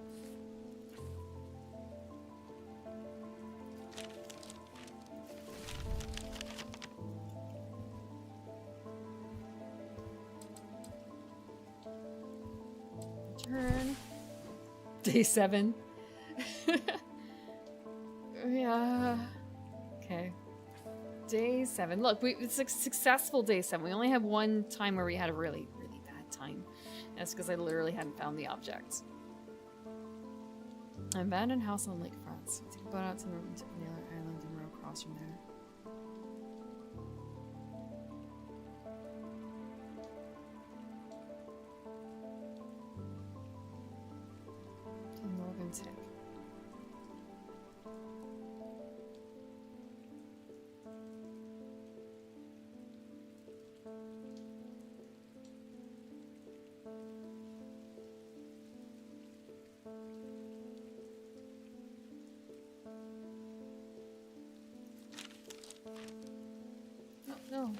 Turn. Day 7. Yeah. Okay. Day 7. Look, it's a successful day 7. We only have one time where we had a really, really bad time. That's because I literally hadn't found the object. An abandoned house on lakefront. So we take a boat out to the northern tip of Naylor Island and row across from there. The northern tip. No.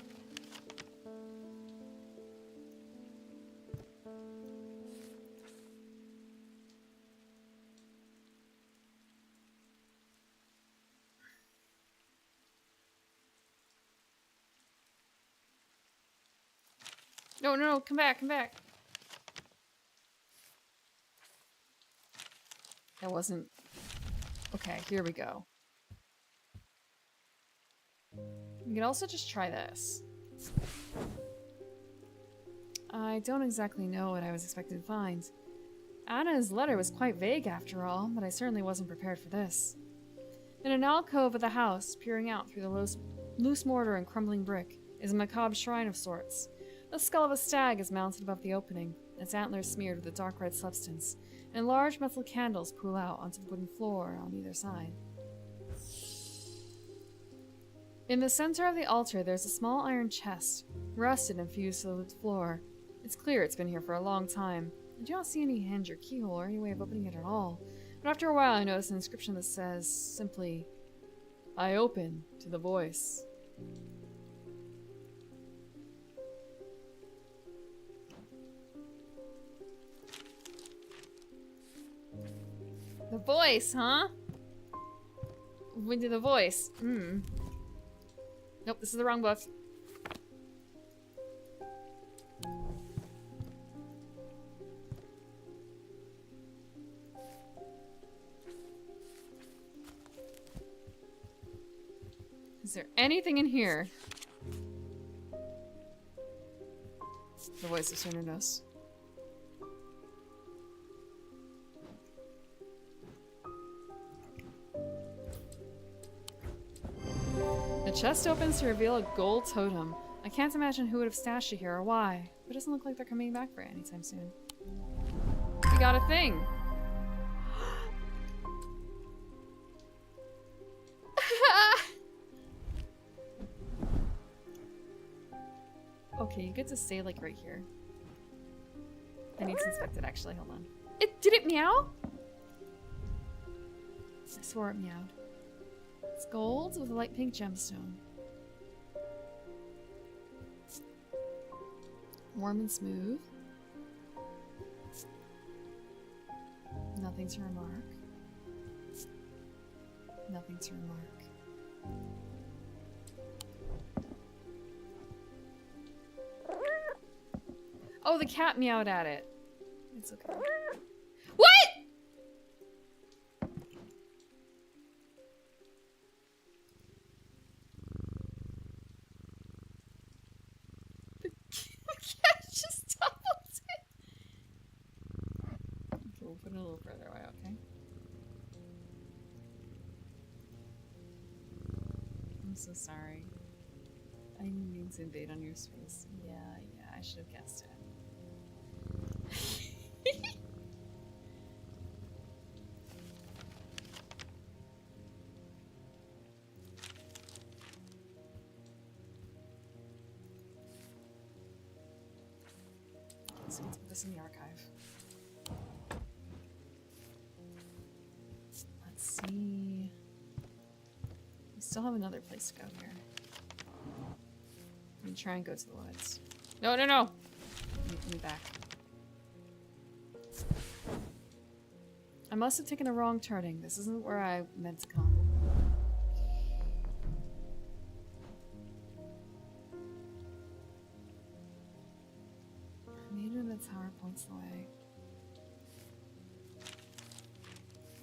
No, come back. That wasn't... Okay, here we go. You can also just try this. I don't exactly know what I was expected to find. Anna's letter was quite vague after all, but I certainly wasn't prepared for this. In an alcove of the house, peering out through the loose mortar and crumbling brick, is a macabre shrine of sorts. The skull of a stag is mounted above the opening, its antlers smeared with a dark red substance, and large metal candles pool out onto the wooden floor on either side. In the center of the altar, there's a small iron chest, rusted and fused to the floor. It's clear it's been here for a long time. I do not see any hinge or keyhole or any way of opening it at all, but But after a while, I noticed an inscription that says simply, I open to the voice. The voice, huh? When did the voice? Hmm. Nope, this is the wrong book. Is there anything in here? The voice of Cernunnos. The chest opens to reveal a gold totem. I can't imagine who would have stashed it here or why, but it doesn't look like they're coming back for it anytime soon. We got a thing! Okay, you get to stay like right here. I need to inspect it actually, hold on. Did it meow? I swore it meowed. It's gold with a light pink gemstone. Warm and smooth. Nothing to remark. Nothing to remark. Oh, the cat meowed at it. It's okay. What?! The cat just doubled it. Okay, we'll put it a little further away, okay? I'm so sorry. I didn't mean to invade on your space. Yeah, I should have guessed it. So let's put this in the archive. Let's see. We still have another place to go here. I'm gonna try and go to the woods. No, no, no! Give me back. I must have taken a wrong turning. This isn't where I meant to come. Maybe the tower points the way.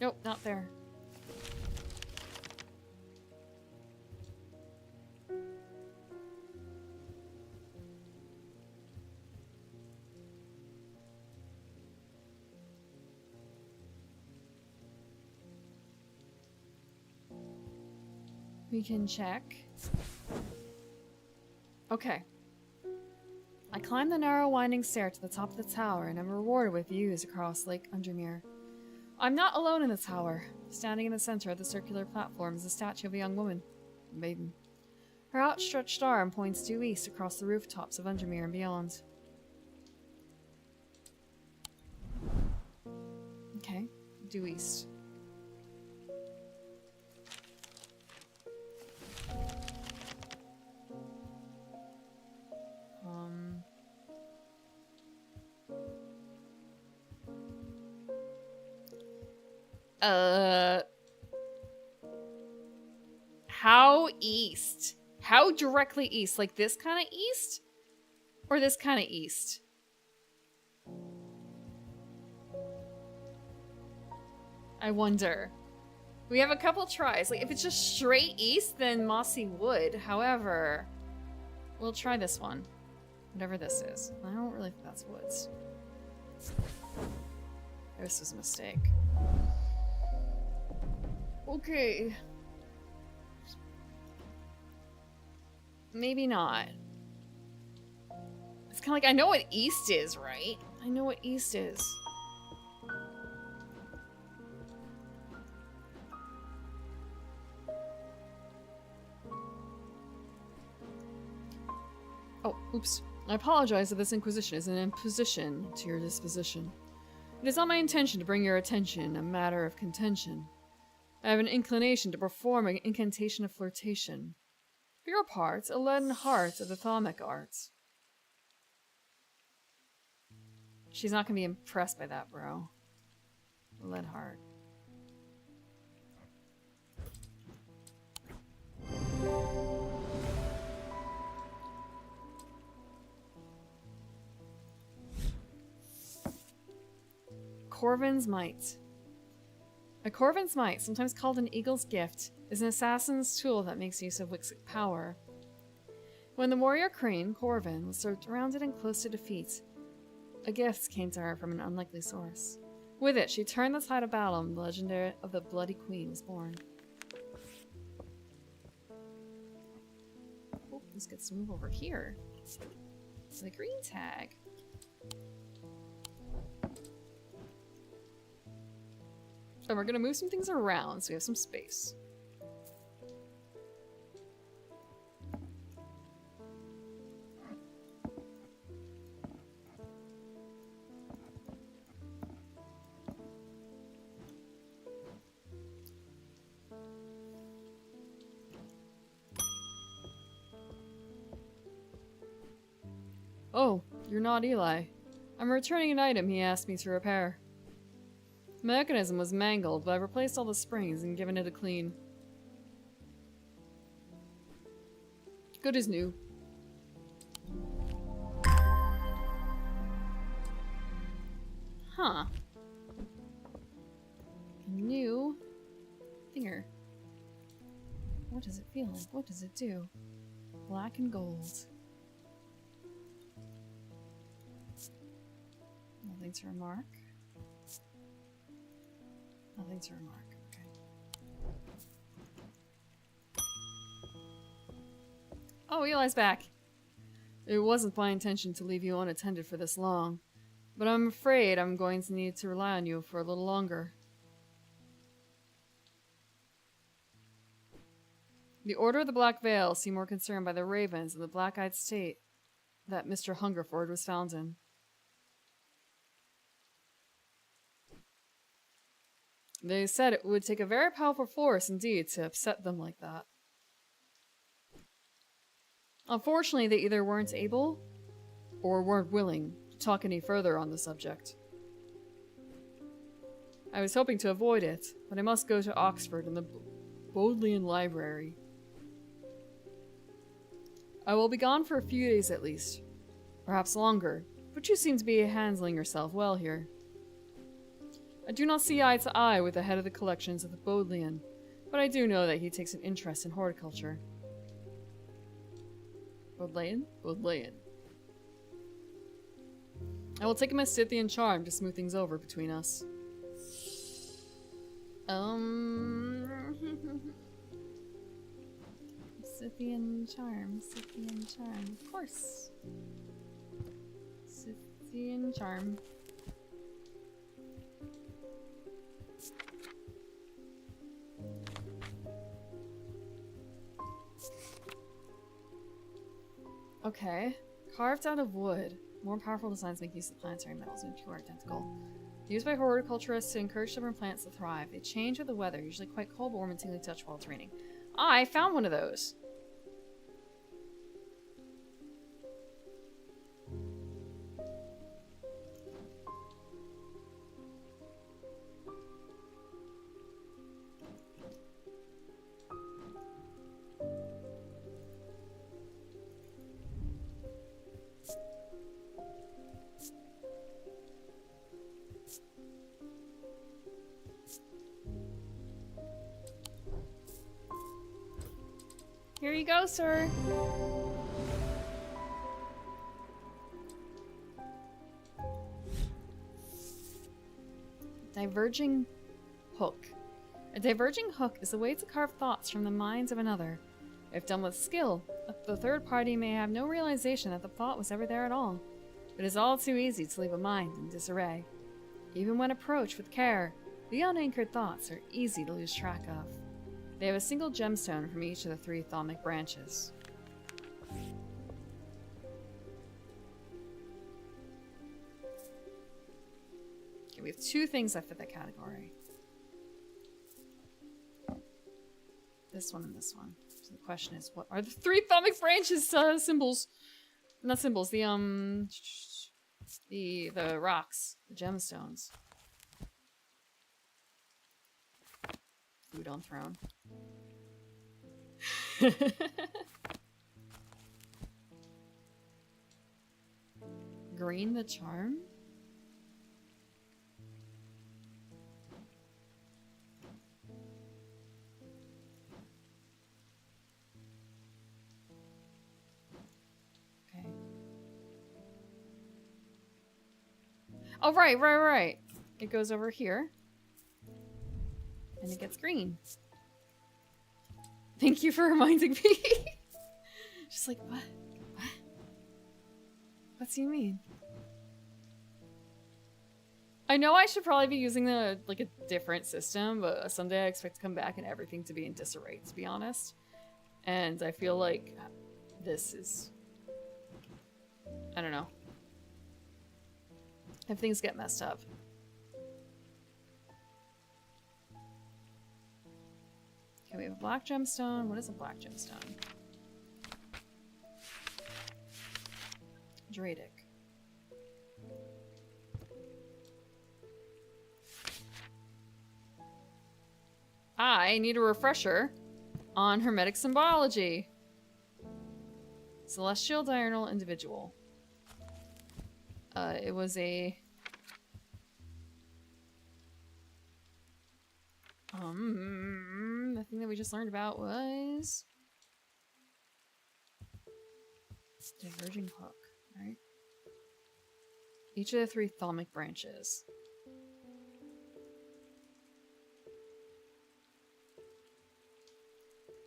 Nope, not there. We can check. Okay. I climbed the narrow winding stair to the top of the tower and am rewarded with views across Lake Undermere. I'm not alone in the tower. Standing in the center of the circular platform is a statue of a young woman, a maiden. Her outstretched arm points due east across the rooftops of Undermere and beyond. Okay, due east. How east? How directly east? Like this kind of east? Or this kind of east? I wonder. We have a couple tries. Like, if it's just straight east, then Mossy Wood. However, we'll try this one. Whatever this is. I don't really think that's woods. This was a mistake. Okay. Maybe not. It's kind of like, I know what east is, right? I know what east is. Oh, oops. I apologize if this Inquisition is an imposition to your disposition. It is not my intention to bring your attention a matter of contention. I have an inclination to perform an incantation of flirtation. For your part, a leaden heart of the thaumic arts. She's not gonna be impressed by that, bro. Lead heart. Corvin's Might. A Corvin's Might, sometimes called an Eagle's Gift, is an assassin's tool that makes use of Wixic power. When the warrior Crane, Corvin, was surrounded and close to defeat, a gift came to her from an unlikely source. With it, she turned the tide of battle and the legendary of the Bloody Queen was born. Oh, let's get to move over here. To the green tag. And we're gonna move some things around so we have some space. Oh, you're not Eli. I'm returning an item he asked me to repair. The mechanism was mangled, but I replaced all the springs and given it a clean. Good as new. Huh. New thinger. What does it feel like? What does it do? Black and gold. Nothing to remark. Nothing to remark. Okay. Oh, Eli's back. It wasn't my intention to leave you unattended for this long, but I'm afraid I'm going to need to rely on you for a little longer. The Order of the Black Veil seemed more concerned by the ravens and the black-eyed state that Mr. Hungerford was found in. They said it would take a very powerful force indeed to upset them like that. Unfortunately, they either weren't able or weren't willing to talk any further on the subject. I was hoping to avoid it, but I must go to Oxford and the Bodleian Library. I will be gone for a few days at least, perhaps longer, but you seem to be handling yourself well here. I do not see eye to eye with the head of the collections of the Bodleian, but I do know that he takes an interest in horticulture. Bodleian? Bodleian. I will take him a Scythian charm to smooth things over between us. Scythian charm, of course. Scythian charm. Okay. Carved out of wood. More powerful designs make use of planetary metals and pure identical. Used by horticulturists to encourage different plants to thrive. They change with the weather, usually quite cold but warm and tingly touch while it's raining. I found one of those! Here you go, sir. Diverging hook. A diverging hook is a way to carve thoughts from the minds of another. If done with skill, the third party may have no realization that the thought was ever there at all. It is all too easy to leave a mind in disarray. Even when approached with care, the unanchored thoughts are easy to lose track of. They have a single gemstone from each of the 3 thaumic branches. Okay, we have 2 things that fit that category. This one and this one. So the question is, what are the 3 thalamic branches symbols? Not symbols, the rocks, the gemstones. Food on throne. Green the charm? Okay. Oh, right. It goes over here. And it gets green. Thank you for reminding me. Just like, what? What? What do you mean? I know I should probably be using a different system, but someday I expect to come back and everything to be in disarray, to be honest. And I feel like this is... I don't know. If things get messed up. Okay, we have a black gemstone. What is a black gemstone? Dradic. I need a refresher on hermetic symbology. Celestial diurnal individual. It was a... the thing that we just learned about was... diverging hook, right? Each of the 3 thalamic branches.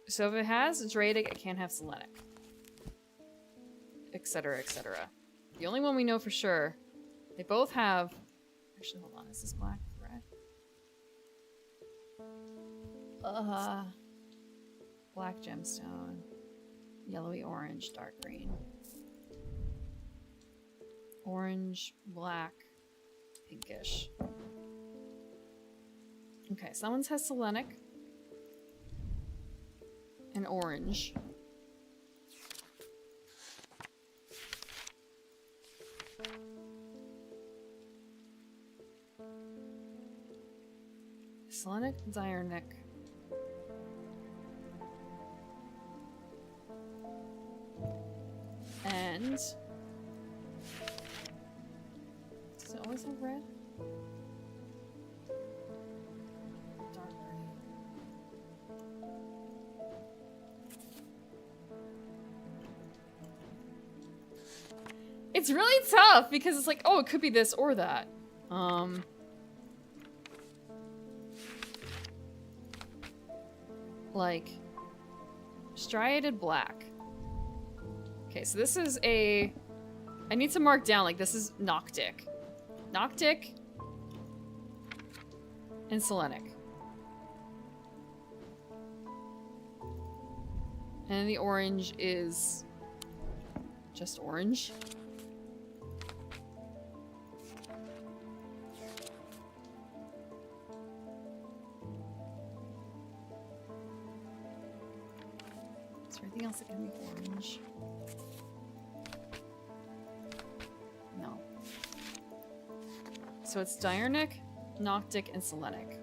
So if it has Dradic, it can't have Selenic. Etc, etc. The only one we know for sure, they both have... Actually, hold on, is this black with red? Black gemstone. Yellowy orange, dark green. Orange, black, pinkish. Okay, so that one has Selenic. And orange. Selenic, diurnic. And... does it always have red? Dark green. It's really tough because it's like, oh, it could be this or that. Like, striated black. Okay, so this is a... I need to mark down, like, this is Noctic. Noctic and Selenic. And the orange is just orange. Is there anything else that can be orange? No. So it's diurnic, Noctic, and Selenic.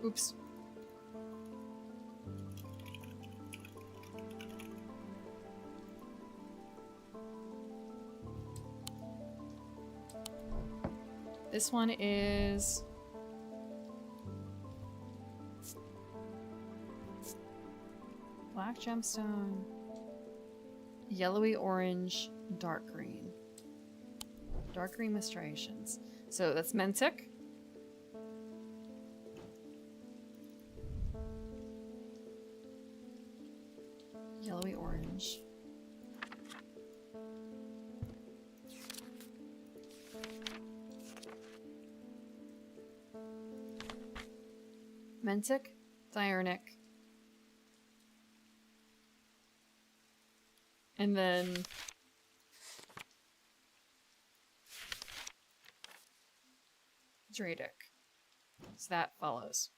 Oops. This one is... black gemstone, yellowy orange, dark green. Dark green with striations. So that's Mentic. Yellowy orange. Mentic, diurnic, And then... Dradic. So that follows.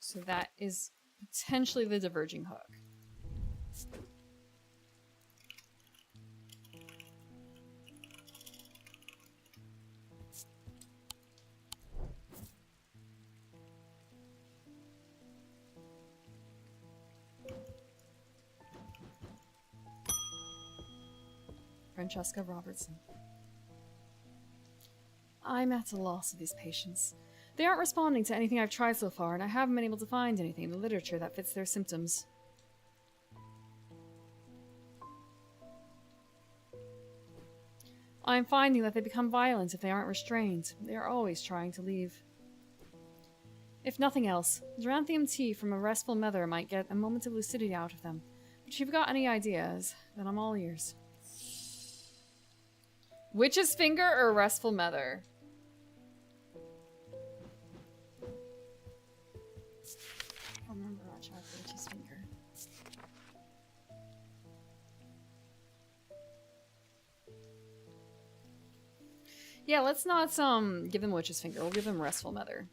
So that is potentially the diverging hook. Francesca Robertson. I'm at a loss of these patients. They aren't responding to anything I've tried so far, and I haven't been able to find anything in the literature that fits their symptoms. I'm finding that they become violent if they aren't restrained. They are always trying to leave. If nothing else, Duranthium tea from a restful mether might get a moment of lucidity out of them. But if you've got any ideas, then I'm all ears. Witch's finger or restful mether? I don't remember much about witch's finger. Yeah, let's not give them witch's finger. We'll give them restful mether.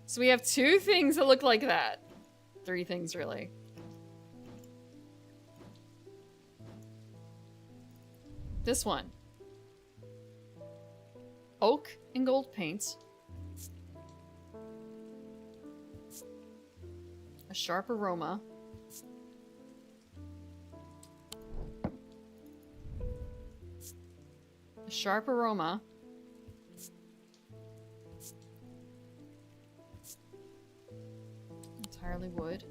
So we have 2 things that look like that. 3 things, really. This one. Oak and gold paint. A sharp aroma. A sharp aroma. Entirely wood.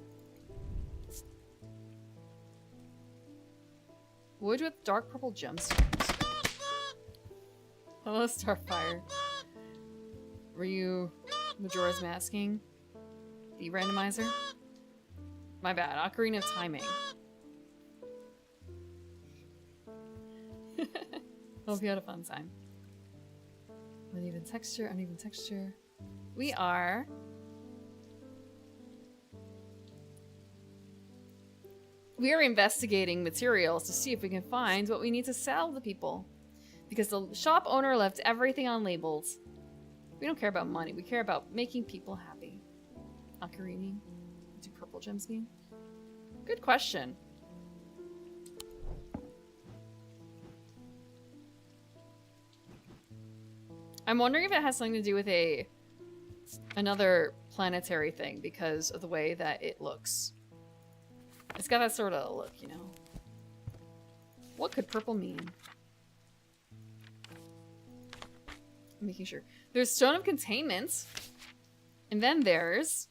Wood with dark purple gemstones. Hello, Starfire. Were you Majora's Masking? The randomizer? My bad. Ocarina of Timing. Hope you had a fun time. Uneven texture, uneven texture. We are... We are investigating materials to see if we can find what we need to sell to people. Because the shop owner left everything unlabeled. We don't care about money. We care about making people happy. Ocarina. Do purple gems mean? Good question. I'm wondering if it has something to do with another planetary thing because of the way that it looks. It's got that sort of look, you know. What could purple mean? I'm making sure. There's Stone of Containment. And then there's...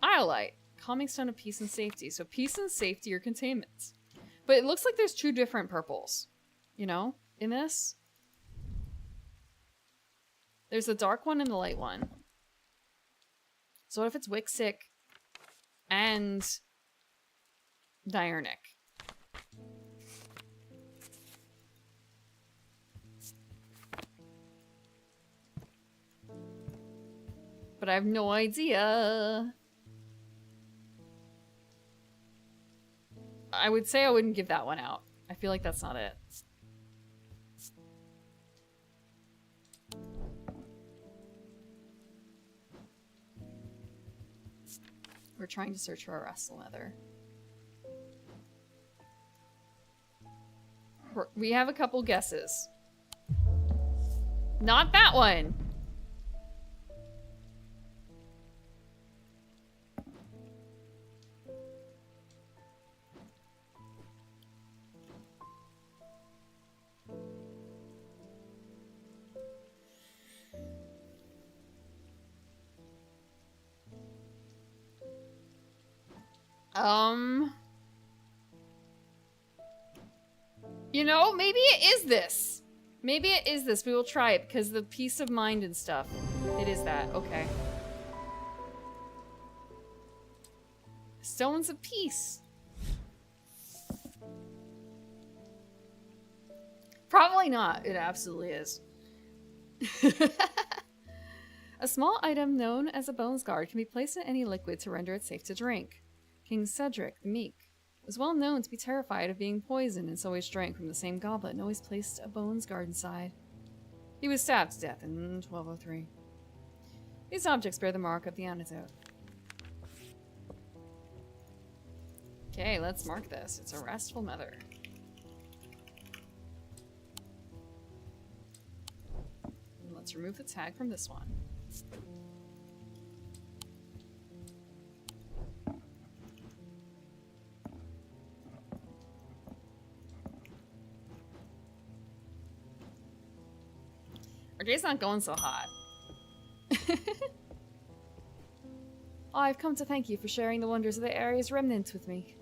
Iolite. Calming Stone of Peace and Safety. So peace and safety or containment. But it looks like there's 2 different purples. You know? In this. There's the dark one and the light one. So what if it's Wixic and Diurnic? But I have no idea. I would say I wouldn't give that one out. I feel like that's not it. We're trying to search for a wrestle nether. We have a couple guesses. Not that one! You know, maybe it is this. Maybe it is this. We will try it because the peace of mind and stuff. It is that. Okay. Stones of peace. Probably not. It absolutely is. A small item known as a bones guard can be placed in any liquid to render it safe to drink. King Cedric the Meek was well known to be terrified of being poisoned and so always drank from the same goblet and always placed a bones guard inside. He was stabbed to death in 1203. These objects bear the mark of the antidote. Okay, let's mark this. It's a restful mother. And let's remove the tag from this one. Our day's not going so hot. Oh, I've come to thank you for sharing the wonders of the area's remnants with me.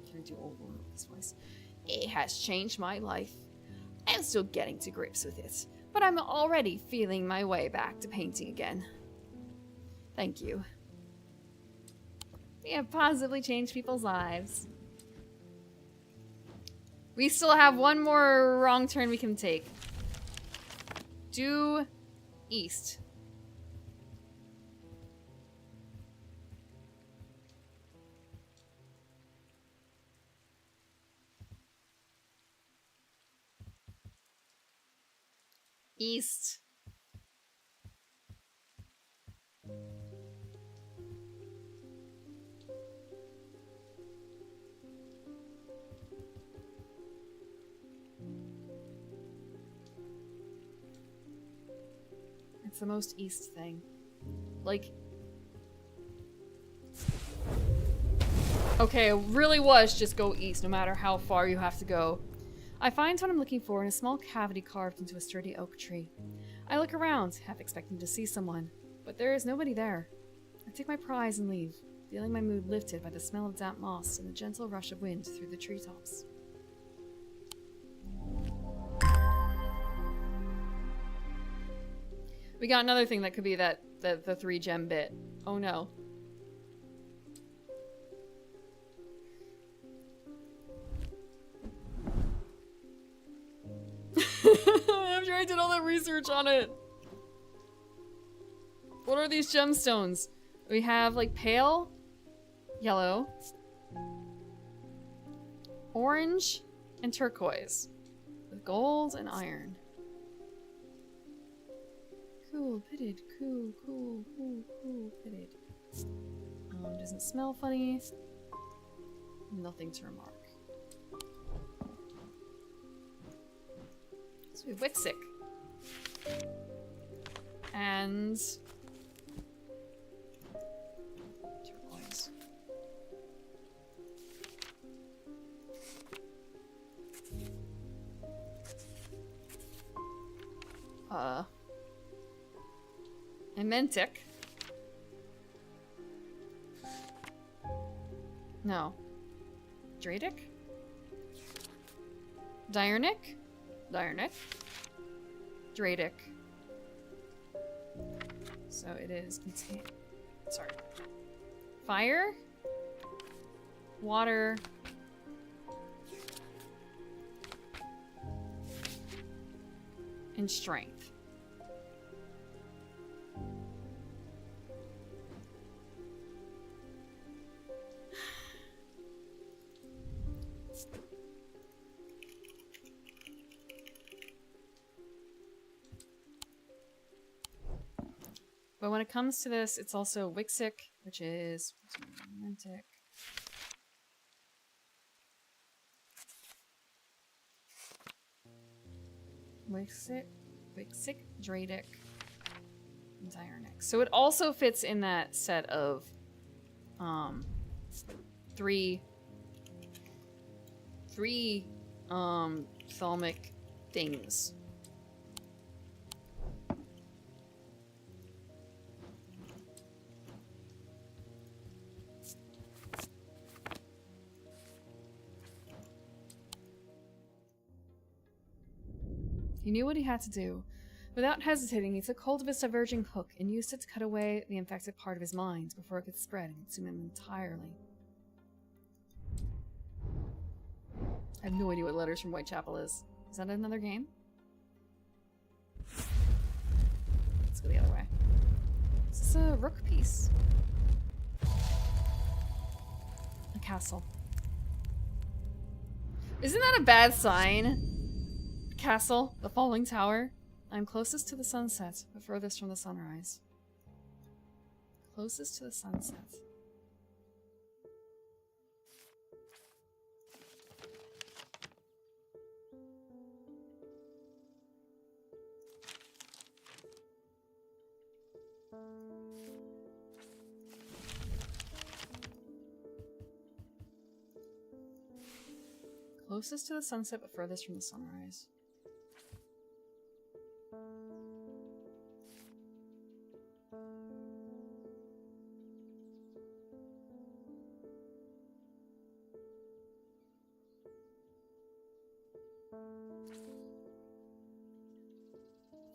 Can I do old one with this voice? It has changed my life. I'm still getting to grips with it, but I'm already feeling my way back to painting again. Thank you. We have positively changed people's lives. We still have one more wrong turn we can take. Due east. East. It's the most east thing. Like... Okay, it really was just go east, no matter how far you have to go. I find what I'm looking for in a small cavity carved into a sturdy oak tree. I look around, half expecting to see someone, but there is nobody there. I take my prize and leave, feeling my mood lifted by the smell of damp moss and the gentle rush of wind through the treetops. We got another thing that could be the 3-gem bit. Oh no. After I did all that research on it. What are these gemstones? We have like pale, yellow, orange, and turquoise. With gold and iron. Cool, pitted, cool, pitted. Doesn't smell funny. Nothing to remark. So we have Wixic. And... turquoise. Ementic. No. Dradic? Diurnic? Diurnic. Dradic. So it is sorry. Fire, water, and strength. But when it comes to this, it's also Wixic, which is romantic. Wixic, Dradic, and Diurnic. So it also fits in that set of three thalmic things. He knew what he had to do, Without hesitating, he took hold of his diverging hook and used it to cut away the infected part of his mind before it could spread and consume him entirely. I have no idea what Letters from Whitechapel is. Is that another game? Let's go the other way. Is this a rook piece? A castle. Isn't that a bad sign? Castle, the falling tower. I'm closest to the sunset, but furthest from the sunrise. Closest to the sunset. Closest to the sunset, but furthest from the sunrise.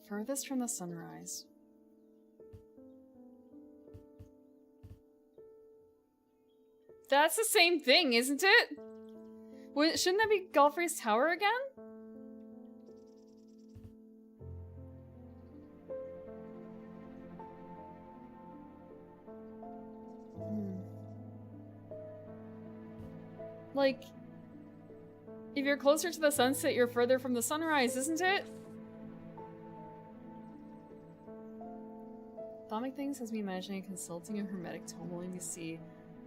Furthest from the sunrise. That's the same thing, isn't it? Shouldn't that be Galfrey's Tower again? Like, if you're closer to the sunset, you're further from the sunrise, isn't it? Thaumic Things has me imagining consulting a hermetic tome only to see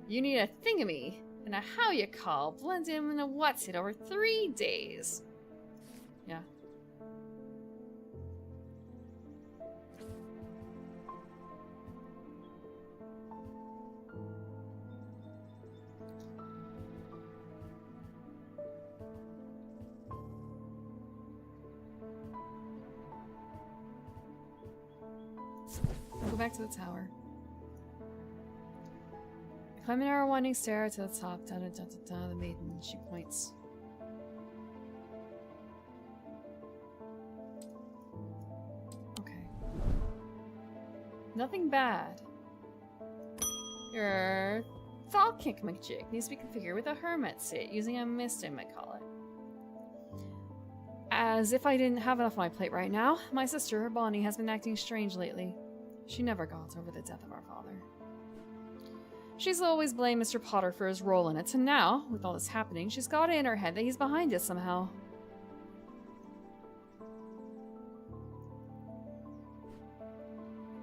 you need a thingamy and a how you call blend in and a what's it over 3 days. Yeah. Go back to the tower. Climb an arrow winding stair to the top. Da da da da da. The maiden. She points. Okay. Nothing bad. Your Thalkink McJig needs to be configured with a hermit sit using a mist, I might call it. As if I didn't have enough on my plate right now, my sister, Bonnie, has been acting strange lately. She never got over the death of our father. She's always blamed Mr. Potter for his role in it, and now, with all this happening, she's got it in her head that he's behind it somehow.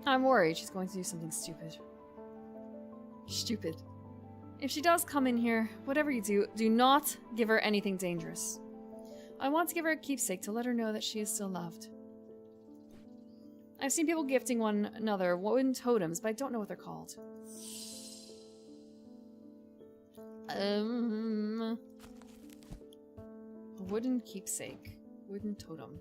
I'm worried she's going to do something stupid. Stupid. If she does come in here, whatever you do, do not give her anything dangerous. I want to give her a keepsake to let her know that she is still loved. I've seen people gifting one another wooden totems, but I don't know what they're called. A wooden keepsake. Wooden totem.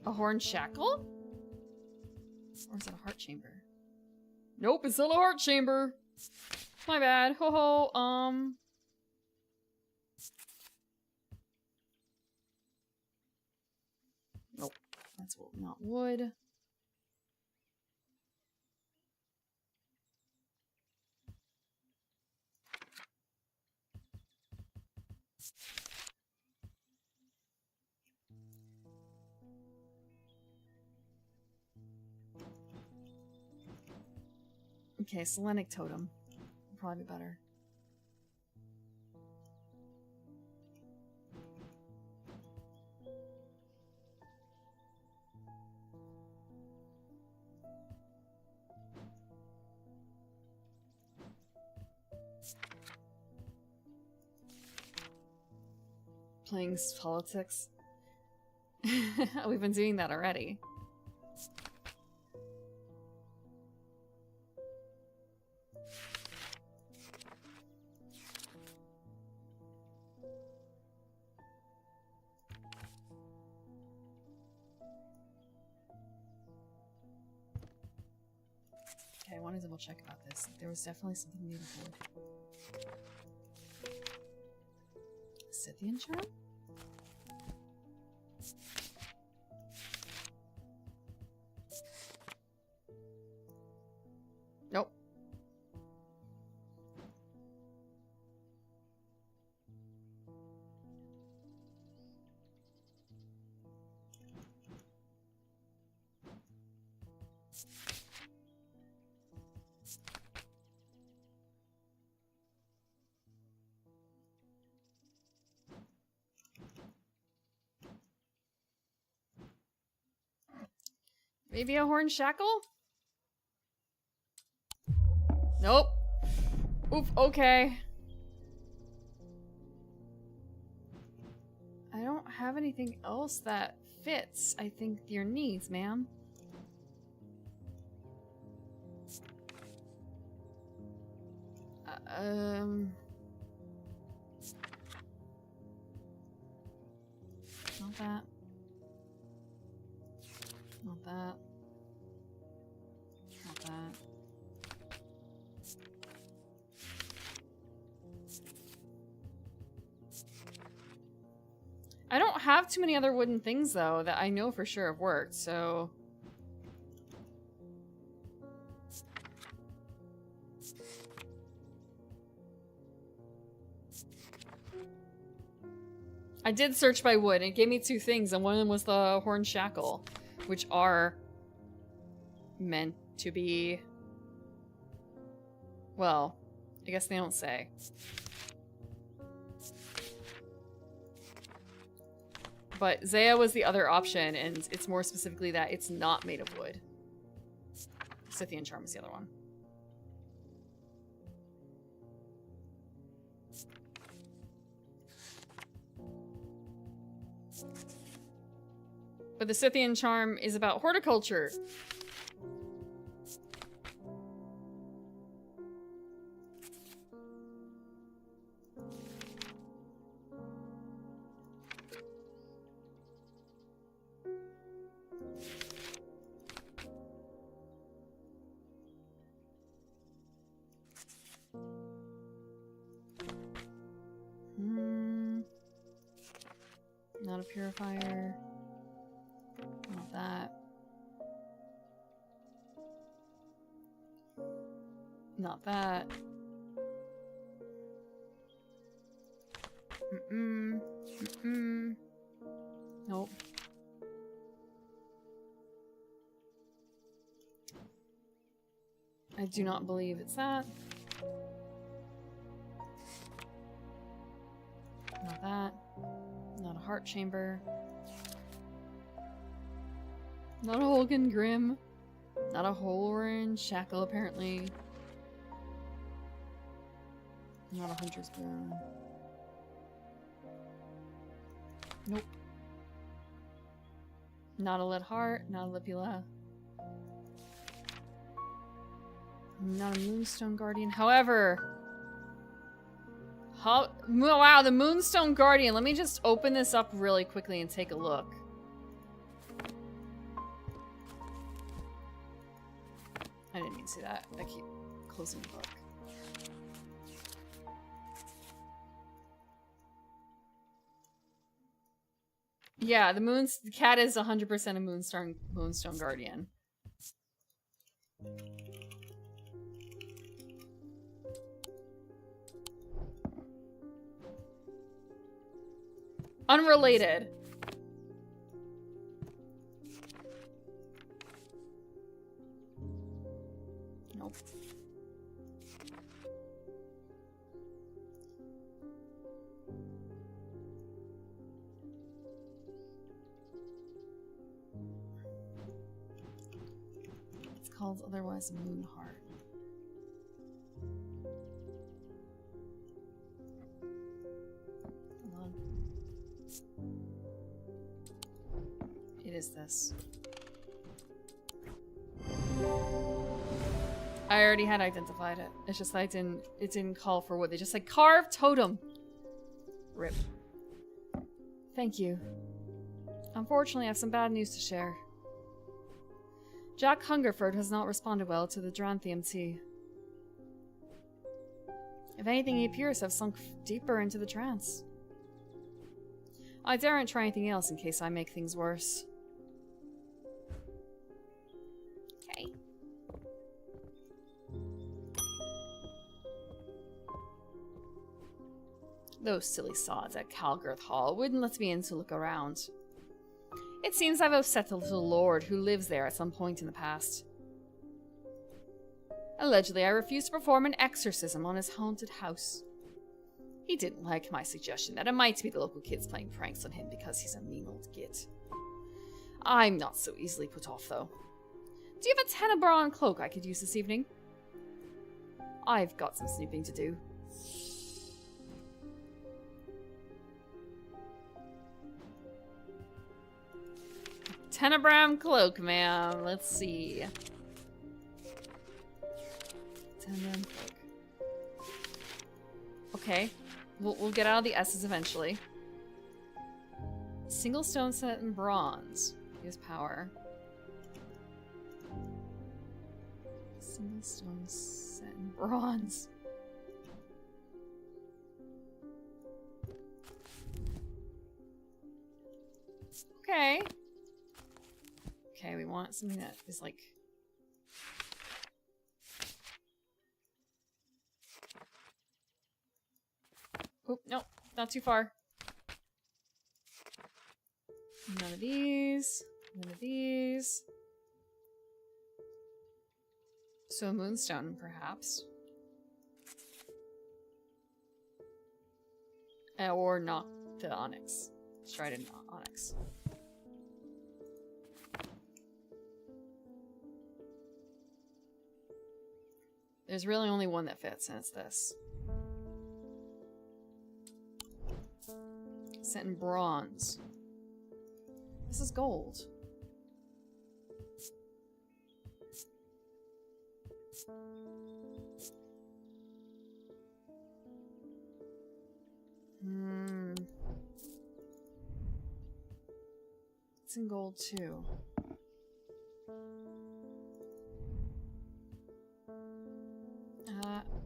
A horn shackle? Or is it a heart chamber? Nope, it's not a heart chamber. My bad. Ho ho, Nope. That's not wood. Okay, Selenic totem. Would probably be better. Playing politics. We've been doing that already. Okay, I want to double check about this. There was definitely something new before. Scythian charm? Nope. Maybe a horn shackle? Nope. Oof, okay. I don't have anything else that fits, I think, your needs, ma'am. Not that. Not that. Not that. I don't have too many other wooden things, though, that I know for sure have worked, so... I did search by wood, and it gave me 2 things, and one of them was the horn shackle, which are meant to be... Well, I guess they don't say. But Zaya was the other option, and it's more specifically that it's not made of wood. Scythian charm is the other one. But the Scythian charm is about horticulture. Not a purifier. Not that. Not that. Nope. I do not believe it's that. Not that. Not a heart chamber. Not a Holgan Grim. Not a Horn shackle, apparently. Not a Hunter's Boon. Nope. Not a lead heart. Not a Lipula. Not a Moonstone Guardian. However... Wow, the Moonstone Guardian. Let me just open this up really quickly and take a look. I didn't mean to see that. I keep closing the book. Yeah, the cat is 100% a Moonstone Guardian. Unrelated. Nope. It's called otherwise Moon Heart. It is this. I already had identified it. It's just that it didn't call for wood. They just said carved totem. Rip. Thank you. Unfortunately, I have some bad news to share. Jack Hungerford has not responded well to the Duranthium tea. If anything, he appears to have sunk deeper into the trance. I daren't try anything else in case I make things worse. Okay. Those silly sods at Calgirth Hall wouldn't let me in to look around. It seems I've upset the little lord who lives there at some point in the past. Allegedly, I refused to perform an exorcism on his haunted house. He didn't like my suggestion that it might be the local kids playing pranks on him because he's a mean old git. I'm not so easily put off, though. Do you have a Tenebron cloak I could use this evening? I've got some snooping to do. Tenebron cloak, ma'am. Let's see. Tenebron cloak. Okay. We'll get out of the S's eventually. Single stone set in bronze. Use power. Single stone set in bronze. Okay. Okay, we want something that is like... Oh, no, not too far. None of these. None of these. So moonstone, perhaps. Or not the onyx. Strident onyx. There's really only one that fits, and it's this. Set in bronze. This is gold. It's in gold too.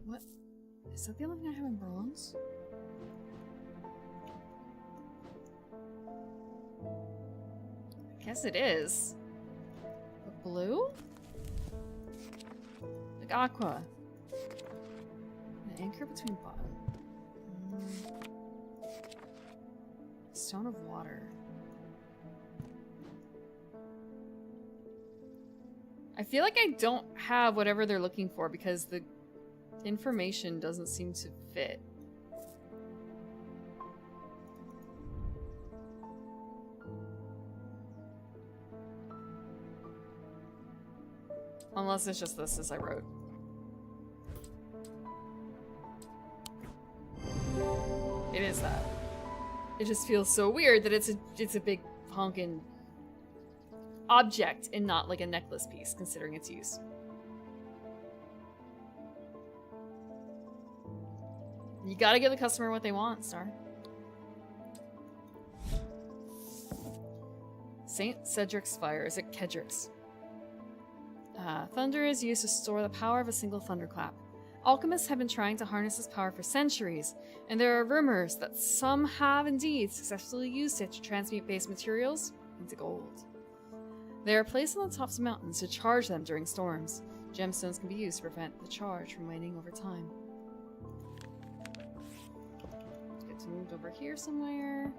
What? Is that the only thing I have in bronze? I guess it is. But blue? Like aqua. An anchor between bottom. Stone of water. I feel like I don't have whatever they're looking for because the information doesn't seem to fit. Unless it's just this as I wrote. It is that. It just feels so weird that it's a big honkin' object and not like a necklace piece, considering its use. You gotta give the customer what they want, Star. St. Cedric's Fire. Is it Kedric's? Thunder is used to store the power of a single thunderclap. Alchemists have been trying to harness this power for centuries, and there are rumors that some have indeed successfully used it to transmute base materials into gold. They are placed on the tops of mountains to charge them during storms. Gemstones can be used to prevent the charge from waning over time. Get to move over here somewhere.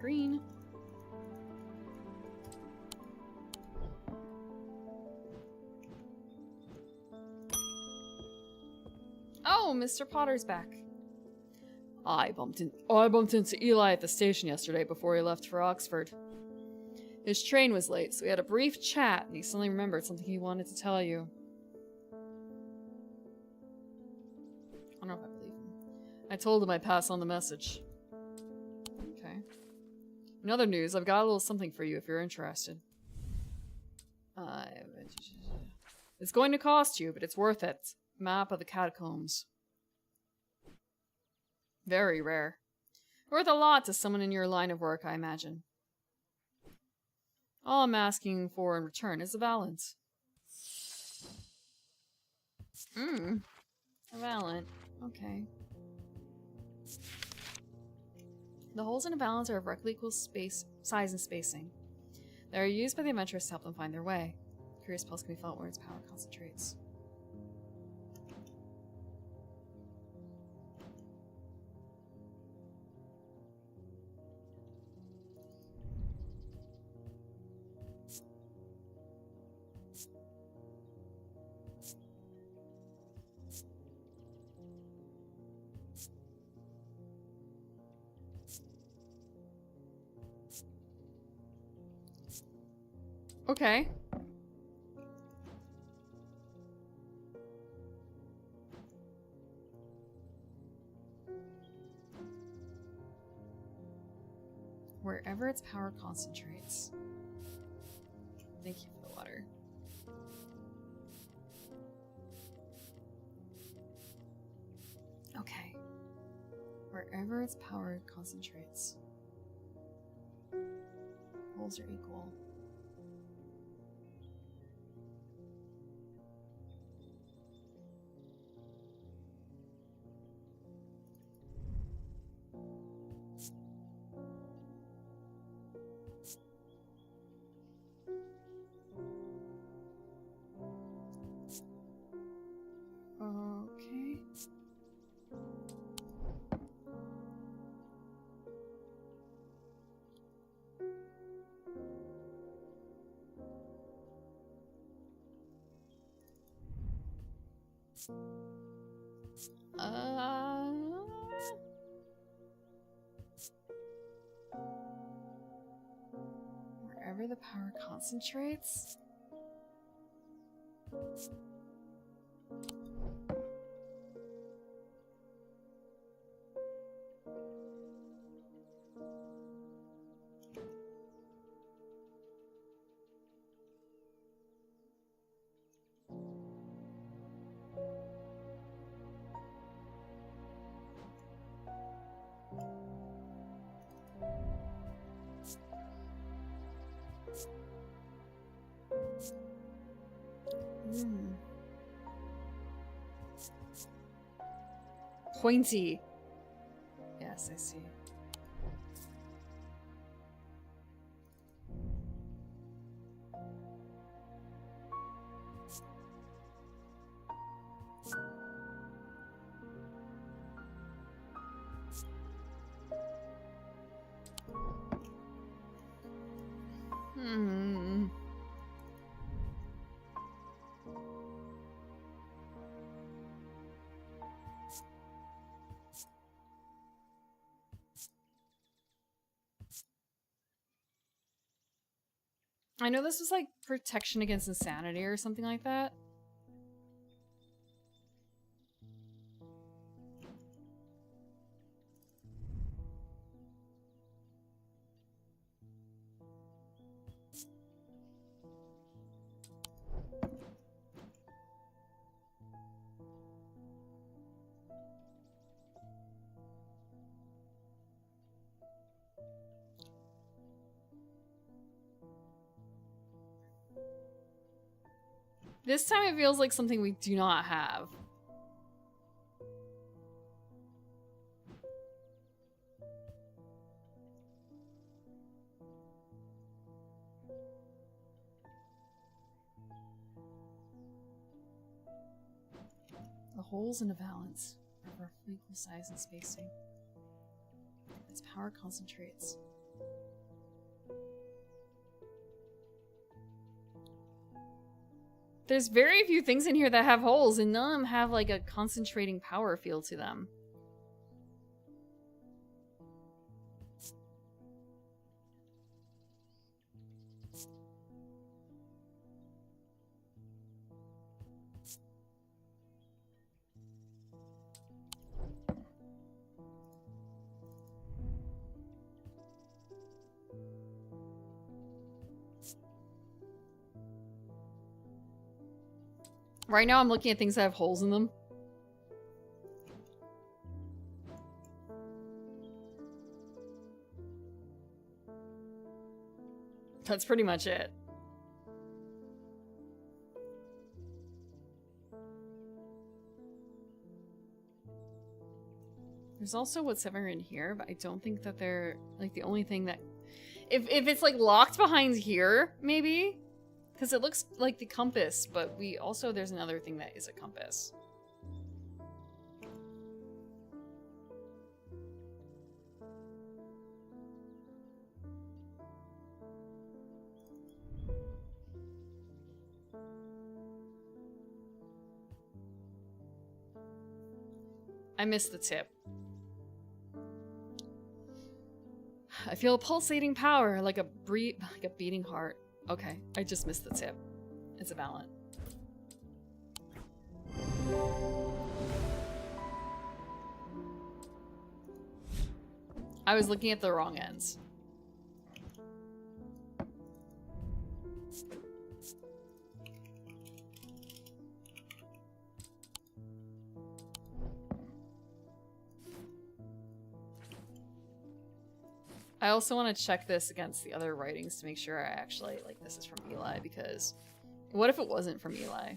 Green. Oh, Mr. Potter's back. I bumped into Eli at the station yesterday before he left for Oxford. His train was late, so we had a brief chat, and he suddenly remembered something he wanted to tell you. I don't know if I believe him. I told him I'd pass on the message. Okay. In other news, I've got a little something for you if you're interested. It's going to cost you, but it's worth it. Map of the catacombs. Very rare. Worth a lot to someone in your line of work, I imagine. All I'm asking for in return is a balance. A valent. Okay. The holes in a balance are of roughly equal size and spacing. They are used by the adventurers to help them find their way. Curious pulse can be felt where its power concentrates. Okay. Wherever its power concentrates. Thank you for the water. Okay. Wherever its power concentrates. Holes are equal. Okay. Wherever the power concentrates. Pointy. Yes, I see. I know this was like protection against insanity or something like that. This time it feels like something we do not have. The holes in a balance are roughly equal size and spacing. Its power concentrates. There's very few things in here that have holes, and none of them have like a concentrating power feel to them. Right now I'm looking at things that have holes in them. That's pretty much it. There's also whatever in here, but I don't think that they're like the only thing that... If it's like locked behind here, maybe? Because it looks like the compass, but we also... There's another thing that is a compass. I missed the tip. I feel a pulsating power, like a beating heart. Okay, I just missed the tip. It's a balance. I was looking at the wrong ends. I also want to check this against the other writings to make sure I actually, like, this is from Eli, because what if it wasn't from Eli?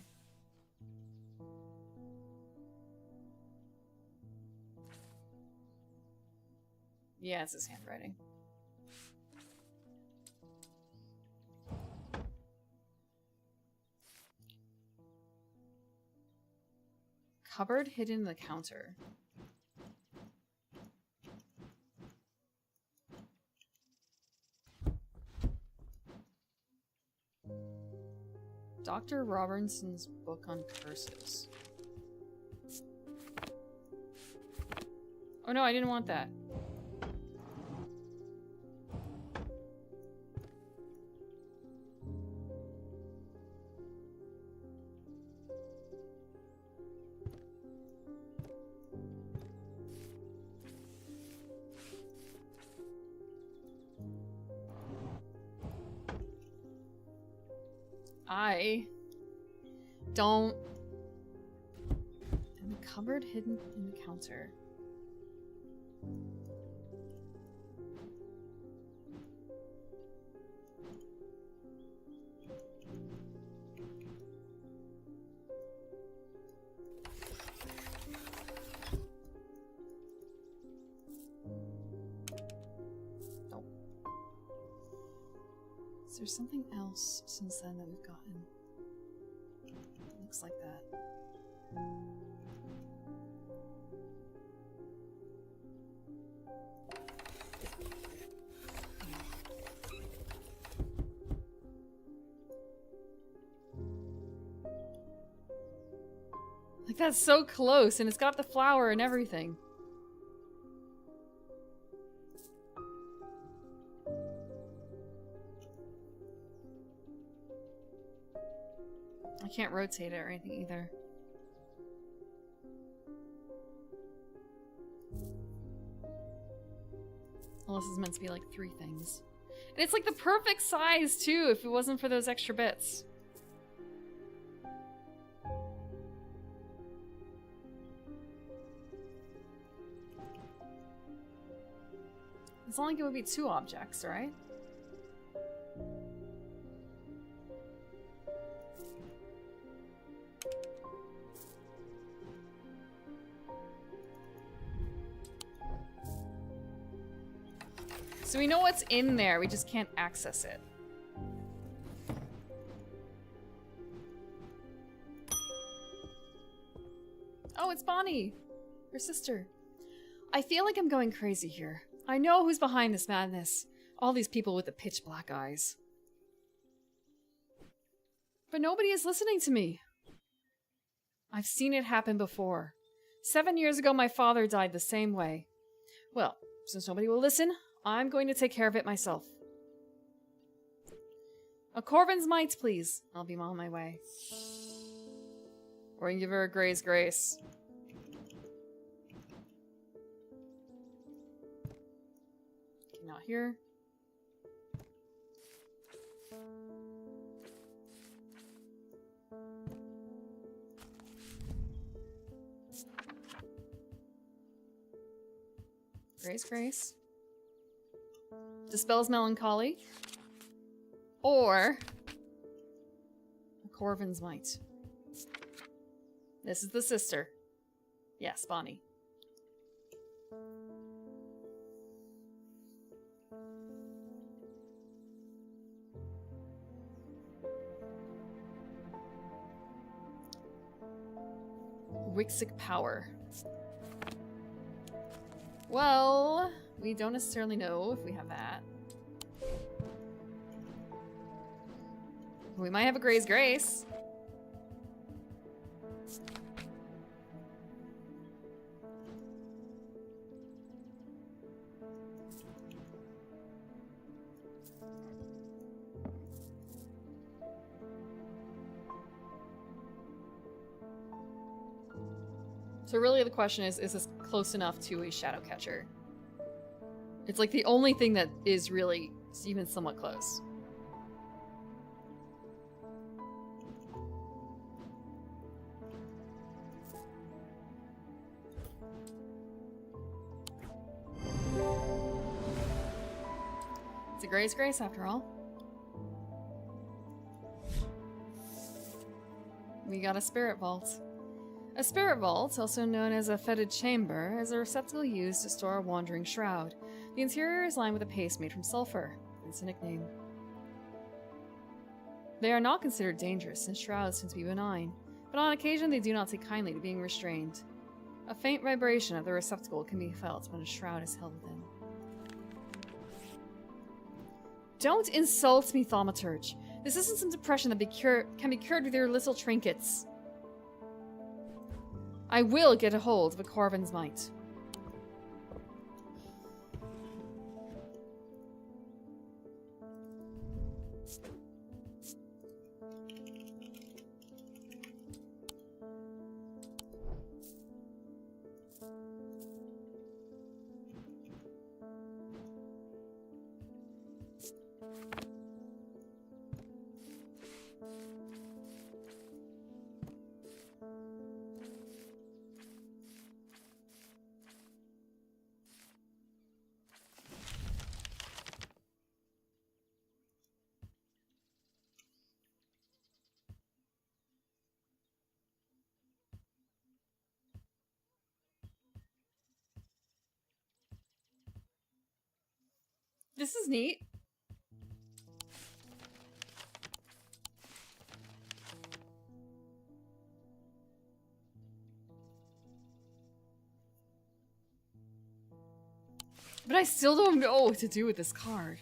Yeah, it's his handwriting. Cupboard hidden in the counter. Dr. Robinson's book on curses. Oh no, I didn't want that. I don't... In the cupboard hidden in the counter. Nope. Is there something else since then that we've gotten? Looks like that. Like, that's so close, and it's got the flower and everything. I can't rotate it or anything either. Unless it's meant to be like 3 things. And it's like the perfect size too, if it wasn't for those extra bits. It's not like it would be 2 objects, right? So we know what's in there, we just can't access it. Oh, it's Bonnie! Her sister. I feel like I'm going crazy here. I know who's behind this madness. All these people with the pitch black eyes. But nobody is listening to me. I've seen it happen before. 7 years ago, my father died the same way. Well, since nobody will listen, I'm going to take care of it myself. A Corvin's might, please. I'll be on my way. We're gonna give her a Gray's Grace. Okay, not here. Gray's Grace. Dispels melancholy. Or a Corvin's might. This is the sister. Yes, Bonnie. Wixic power. Well, we don't necessarily know if we have that. We might have a Gray's Grace. So really the question is this close enough to a shadow catcher? It's like the only thing that is really even somewhat close. It's a Gray's Grace after all. We got a spirit vault. A spirit vault, also known as a fetid chamber, is a receptacle used to store a wandering shroud. The interior is lined with a paste made from sulfur. It's a nickname. They are not considered dangerous, since shrouds tend to be benign, but on occasion they do not take kindly to being restrained. A faint vibration of the receptacle can be felt when a shroud is held within. Don't insult me, Thaumaturge. This isn't some depression that can be cured with your little trinkets. I will get a hold of a Corvin's mite. This is neat. But I still don't know what to do with this card.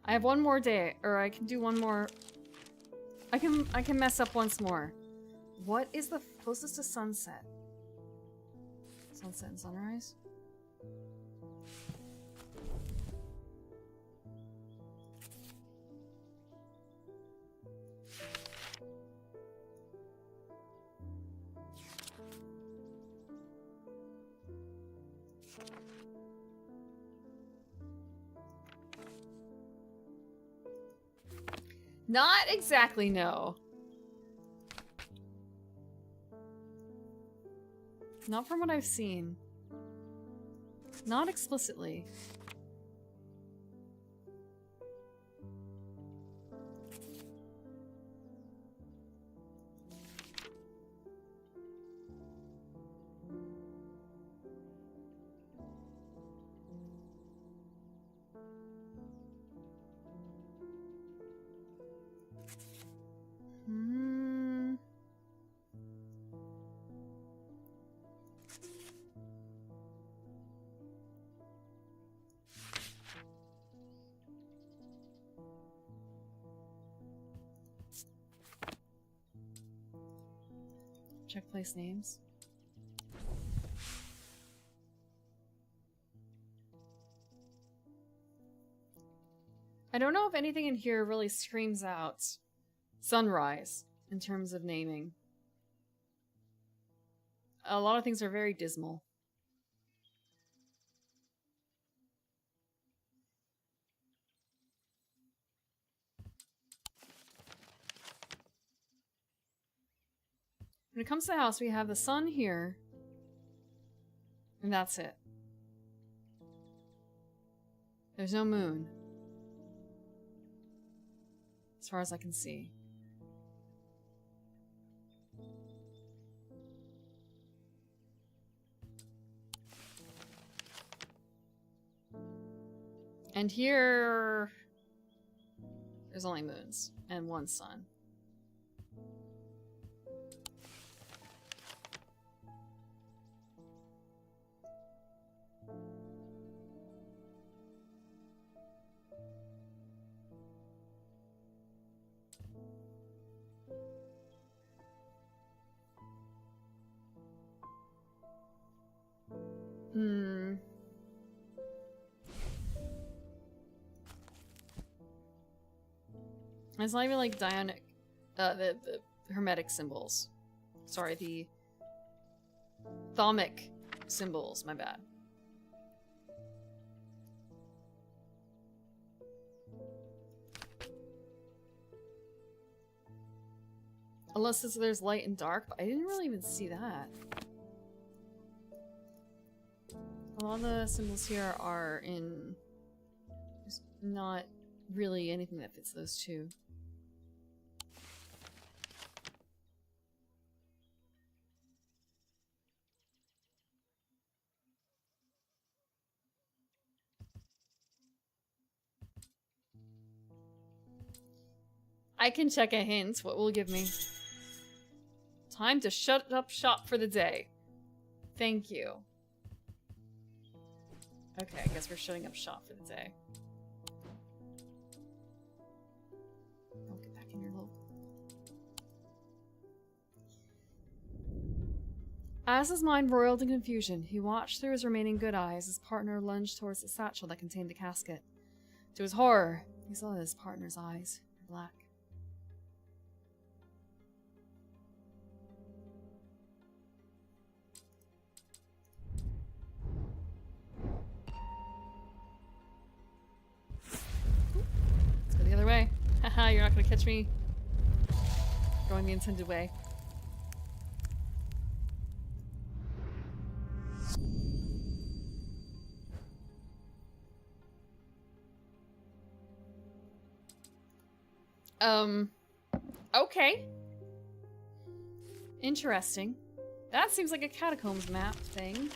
I have one more day, or I can do one more. I can mess up once more. What is the closest to sunset? Sunset and sunrise? Not exactly, no. Not from what I've seen. Not explicitly. Check place names. I don't know if anything in here really screams out sunrise in terms of naming. A lot of things are very dismal. When it comes to the house, we have the sun here. And that's it. There's no moon. As far as I can see. And here... there's only moons. And one sun. It's not even like Dionic, the hermetic symbols. Sorry, the Thaumic symbols, my bad. Unless there's light and dark, but I didn't really even see that. A lot of the symbols here are in... there's not really anything that fits those two. I can check a hint. What will it give me? Time to shut up shop for the day. Thank you. Okay, I guess we're shutting up shop for the day. Oh, get back in your little... As his mind roiled in confusion, he watched through his remaining good eye as his partner lunged towards the satchel that contained the casket. To his horror, he saw that his partner's eyes were black. The other way. Haha, you're not gonna catch me going the intended way. Okay. Interesting. That seems like a catacombs map thing.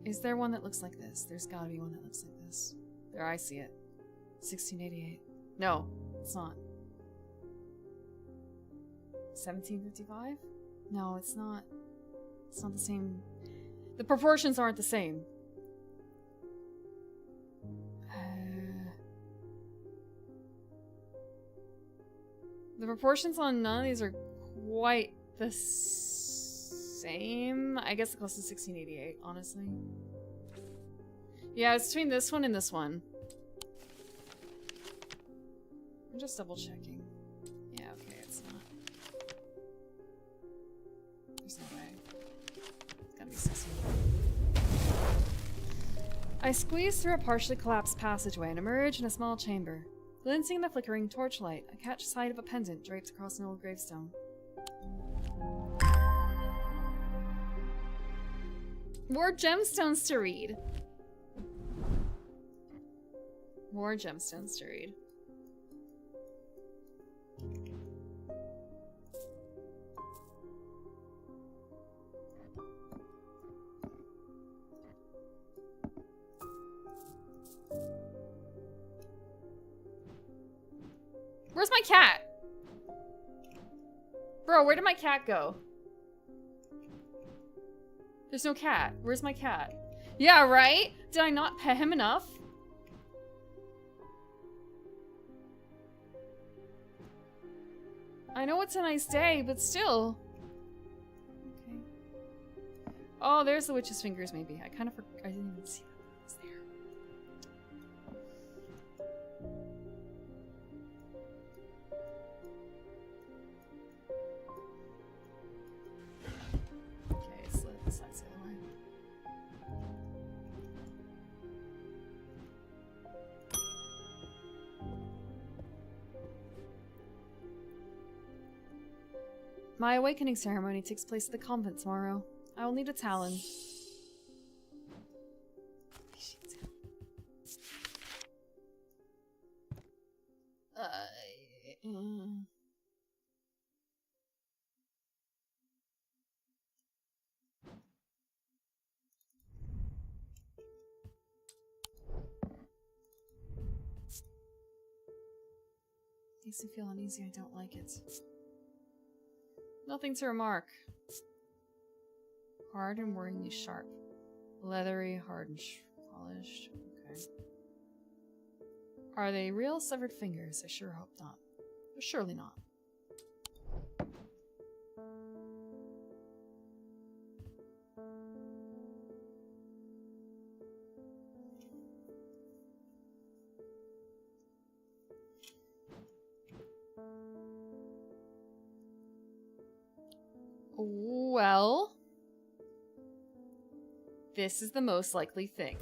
Is there one that looks like this? There's gotta be one that looks like this. There, I see it. 1688. No, it's not. 1755? No, it's not. It's not the same. The proportions aren't the same. The proportions on none of these are quite the same. I guess the closest is 1688, honestly. Yeah, it's between this one and this one. I'm just double checking. Yeah, okay, it's not. There's no way. It's gotta be 16. I squeeze through a partially collapsed passageway and emerge in a small chamber. Glancing in the flickering torchlight, I catch sight of a pendant draped across an old gravestone. More gemstones to read. More gemstones to read. Where's my cat? Bro, where did my cat go? There's no cat. Where's my cat? Yeah, right? Did I not pet him enough? I know it's a nice day, but still. Okay. Oh, there's the witch's fingers, maybe. I kind of forgot. I didn't even see that it was there. Okay, so this side's the other way. My awakening ceremony takes place at the convent tomorrow. I will need a talon. Makes me feel uneasy. I don't like it. Nothing to remark. Hard and worryingly sharp. Leathery, hard and polished. Okay. Are they real severed fingers? I sure hope not. But surely not. Well, this is the most likely thing.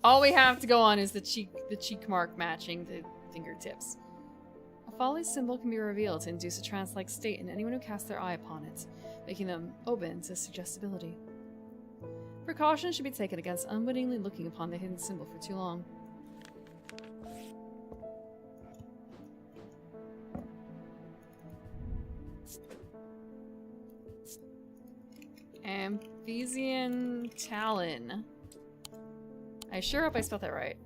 All we have to go on is the cheek mark matching the fingertips. A folly symbol can be revealed to induce a trance-like state in anyone who casts their eye upon it, making them open to suggestibility. Precaution should be taken against unwittingly looking upon the hidden symbol for too long. Amphesian Talon. I sure hope I spelled that right.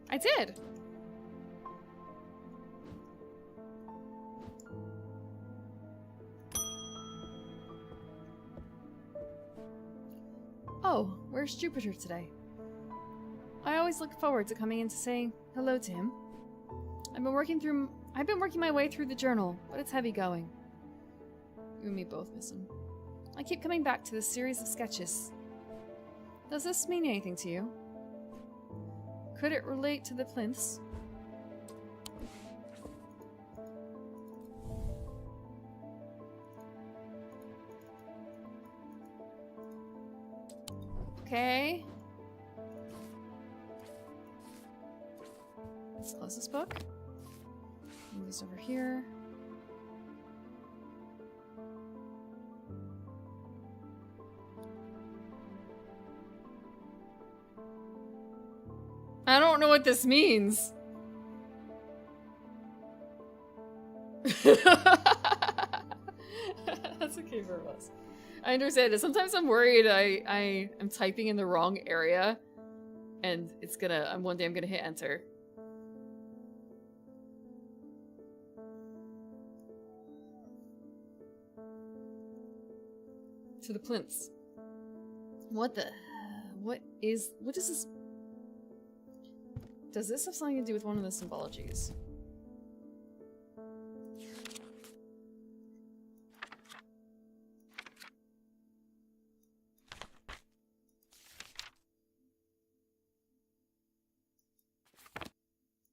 I did! Oh, where's Jupiter today? I always look forward to coming in to say hello to him. I've been working my way through the journal, but it's heavy going. You and me both miss him. I keep coming back to this series of sketches. Does this mean anything to you? Could it relate to the plinths? Okay. Let's close this book. Move this over here. I don't know what this means. That's okay for us. I understand it. Sometimes I'm worried I am typing in the wrong area and it's gonna, one day I'm gonna hit enter. To the plinths. What is this? Does this have something to do with one of the symbologies?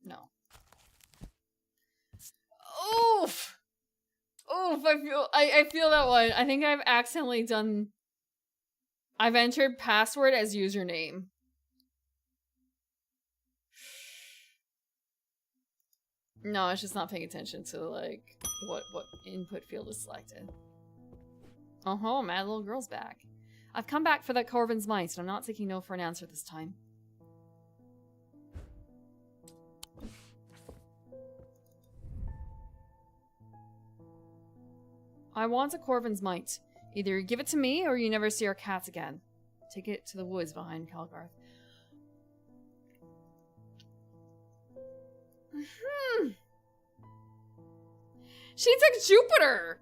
No. Oof! Oof, I feel that one. I think I've accidentally done... I've entered password as username. No, it's just not paying attention to, like, what input field is selected. Oh-ho, mad little girl's back. I've come back for that Corvin's mice, and I'm not taking no for an answer this time. I want a Corvin's mite. Either you give it to me, or you never see our cats again. Take it to the woods behind Calgarth. She took Jupiter!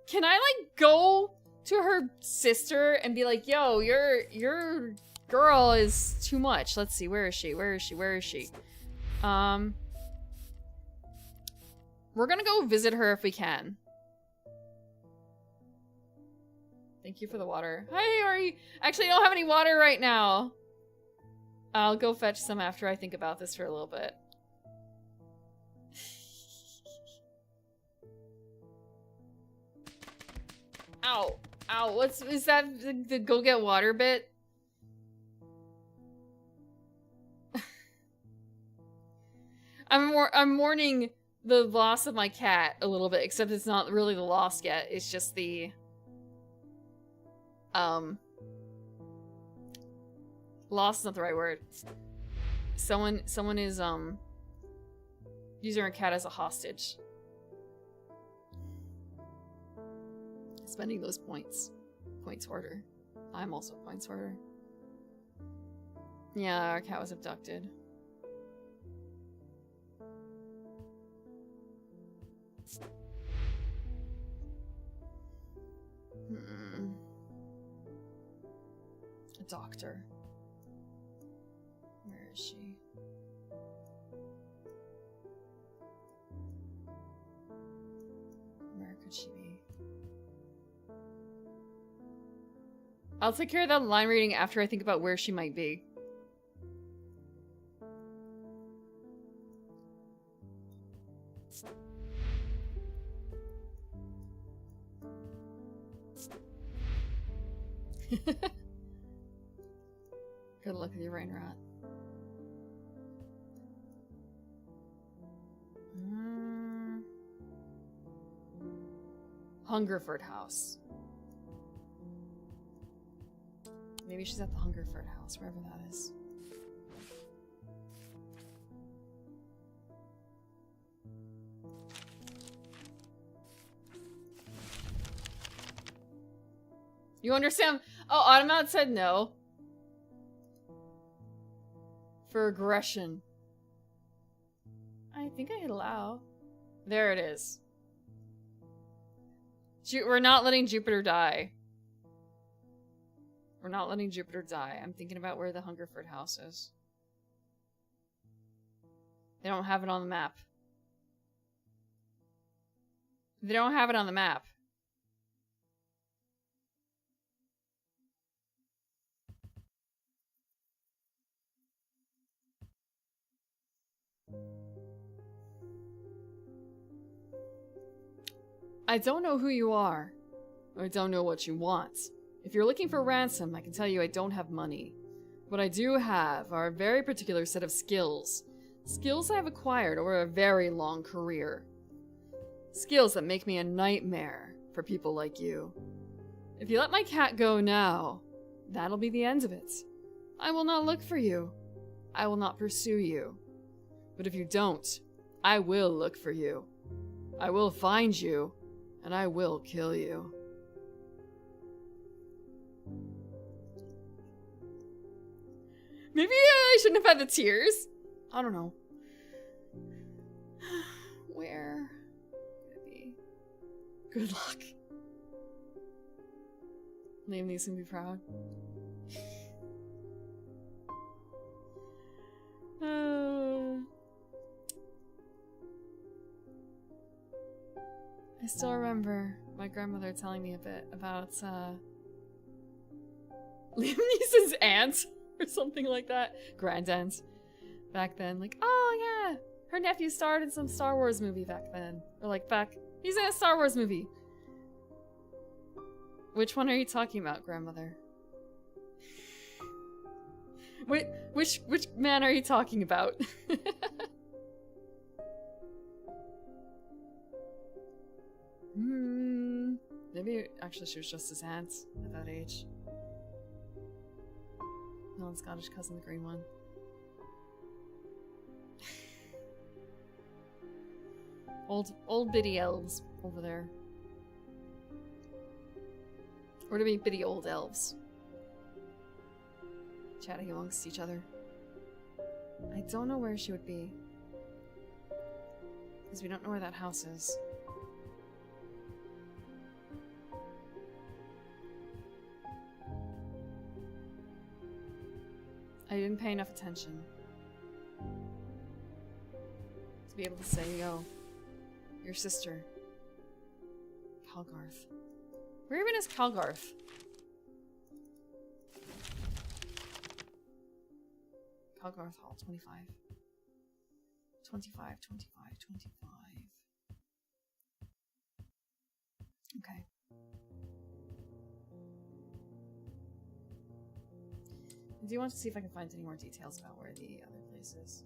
Can I, like, go to her sister and be like, yo, your girl is too much. Let's see, where is she? Where is she? Where is she? We're gonna go visit her if we can. Thank you for the water. Hi, Ori! Actually, I don't have any water right now. I'll go fetch some after I think about this for a little bit. Ow. Ow. Is that the go get water bit? I'm mourning the loss of my cat a little bit, except it's not really the loss yet. It's just the loss is not the right word. Someone is using her cat as a hostage. Spending those points. Points hoarder. I'm also a points hoarder. Yeah, our cat was abducted. A doctor. Where is she? Where could she be? I'll take care of that line reading after I think about where she might be. Good luck with your rain rat. Hungerford House. Maybe she's at the Hungerford House, wherever that is. You understand? Oh, Automat said no. For aggression. I think I hit allow. There it is. We're not letting Jupiter die. We're not letting Jupiter die. I'm thinking about where the Hungerford House is. They don't have it on the map. They don't have it on the map. I don't know who you are. I don't know what you want. If you're looking for ransom, I can tell you I don't have money. What I do have are a very particular set of skills. Skills I have acquired over a very long career. Skills that make me a nightmare for people like you. If you let my cat go now, that'll be the end of it. I will not look for you. I will not pursue you. But if you don't, I will look for you. I will find you, and I will kill you. Maybe I shouldn't have had the tears. I don't know. Where could it be? Good luck. Liam Neeson can be proud. I still remember my grandmother telling me a bit about Liam Neeson's aunt or something like that. Grandaunt. Back then. Like, oh yeah, her nephew starred in some Star Wars movie back then. Or like he's in a Star Wars movie. Which one are you talking about, grandmother? Which man are you talking about? Maybe actually she was just his aunt at that age. No, Scottish cousin, the green one. Old bitty elves over there. Or to be bitty old elves. Chatting amongst each other. I don't know where she would be. Because we don't know where that house is. I didn't pay enough attention to be able to say, yo, your sister, Calgarth. Where even is Calgarth? Calgarth Hall, 25. 25. Okay. I do want to see if I can find any more details about where the other place is.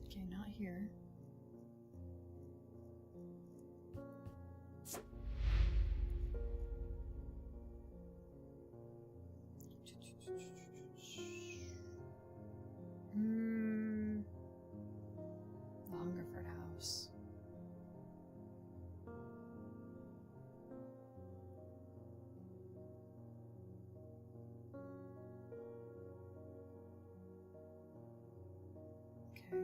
Okay, not here. The Hungerford House. Okay.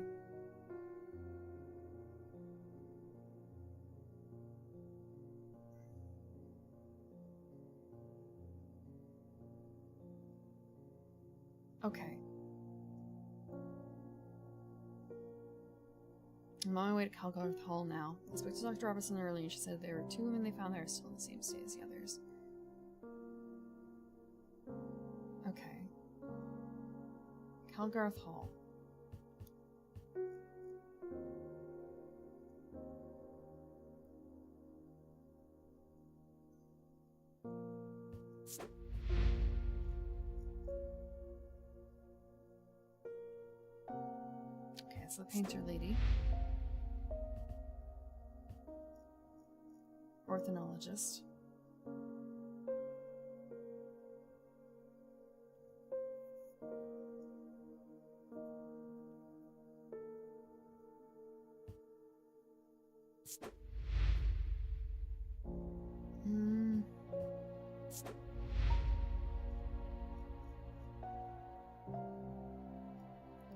Okay. I'm on my way to Calgarth Hall now. I spoke to Dr. Robertson earlier and she said there were 2 women they found there still in the same state as the others. Okay. Calgarth Hall. Okay, it's the painter lady. Ornithologist.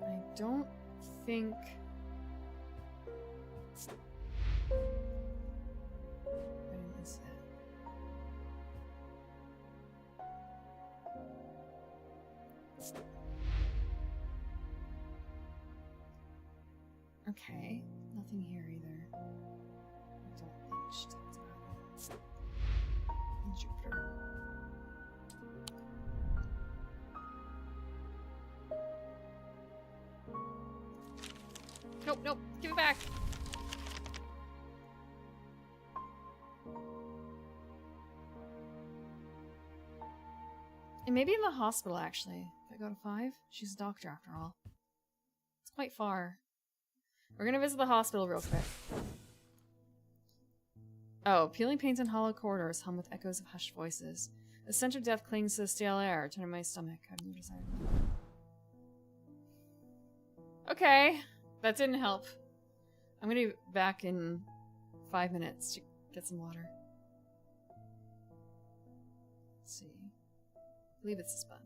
I don't think... I didn't miss that. Okay, nothing here either. I don't think she talks about it. Jupiter. Nope, nope, give it back! And maybe in the hospital, actually. If I go to 5? She's a doctor, after all. It's quite far. We're gonna visit the hospital real quick. Oh, peeling paint and hollow corridors hum with echoes of hushed voices. The scent of death clings to the stale air, turning my stomach. I've no desire. Okay, that didn't help. I'm gonna be back in 5 minutes to get some water. Let's see. I believe it's this button.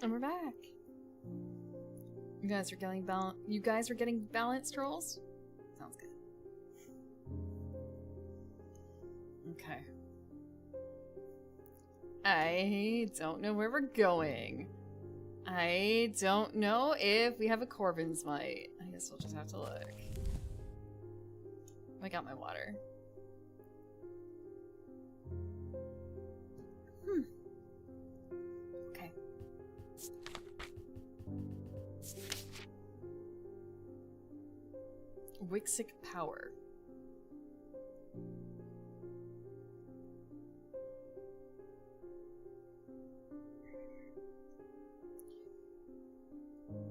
And we're back. You guys are getting balanced rolls? Sounds good. Okay. I don't know where we're going. I don't know if we have a Corbin's Might. I guess we'll just have to look. I got my water. Okay. Wixic power.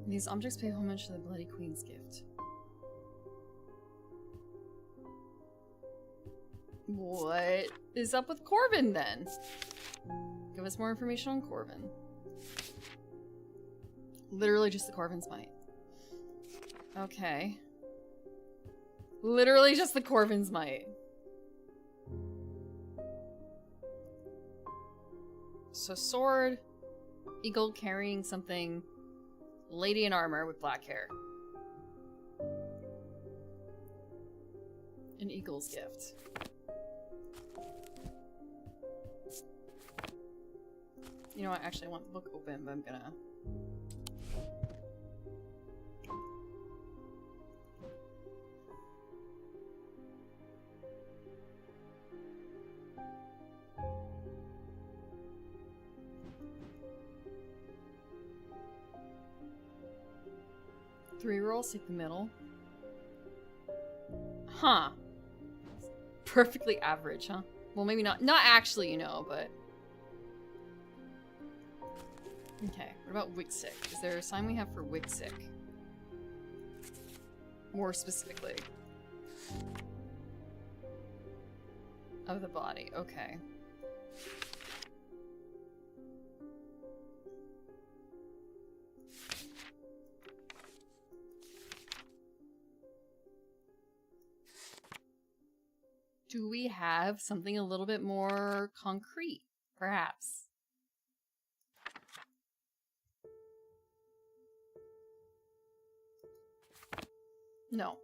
These objects pay homage to the Bloody Queen's gift. What is up with Corbin then? Give us more information on Corbin. Literally just the Corbin's Might. Okay. Literally just the Corbin's Might. So sword, eagle carrying something, lady in armor with black hair. An eagle's gift. You know what, actually I want the book open, but I'm gonna... Three rolls, take the middle. Huh. Perfectly average, huh? Well, maybe not. Not actually, you know, but... Okay, what about Wixic? Is there a sign we have for Wixic? More specifically. Of the body, okay. Do we have something a little bit more concrete, perhaps? No.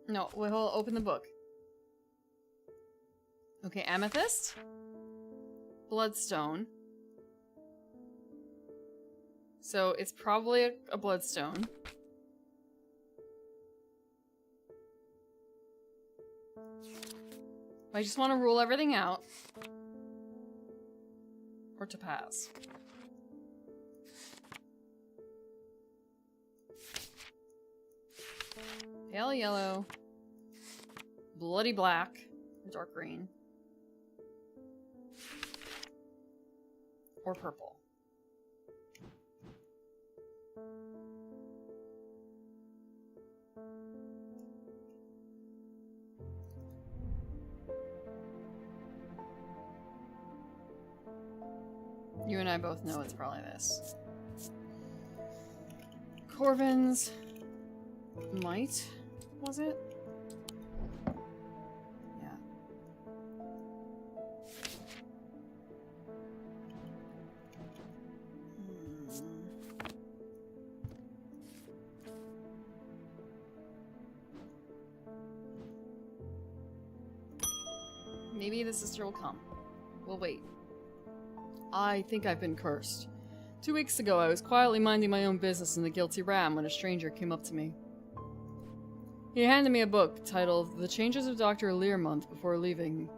No, we'll open the book. Okay, amethyst. Bloodstone. So it's probably a bloodstone. I just want to rule everything out. Or topaz. Pale yellow. Bloody black. Dark green. Or purple. You and I both know it's probably this. Corbin's Might, was it? Yeah. Maybe the sister will come. We'll wait. I think I've been cursed. 2 weeks ago, I was quietly minding my own business in the Guilty Ram when a stranger came up to me. He handed me a book titled The Changes of Dr. Learmonth before leaving.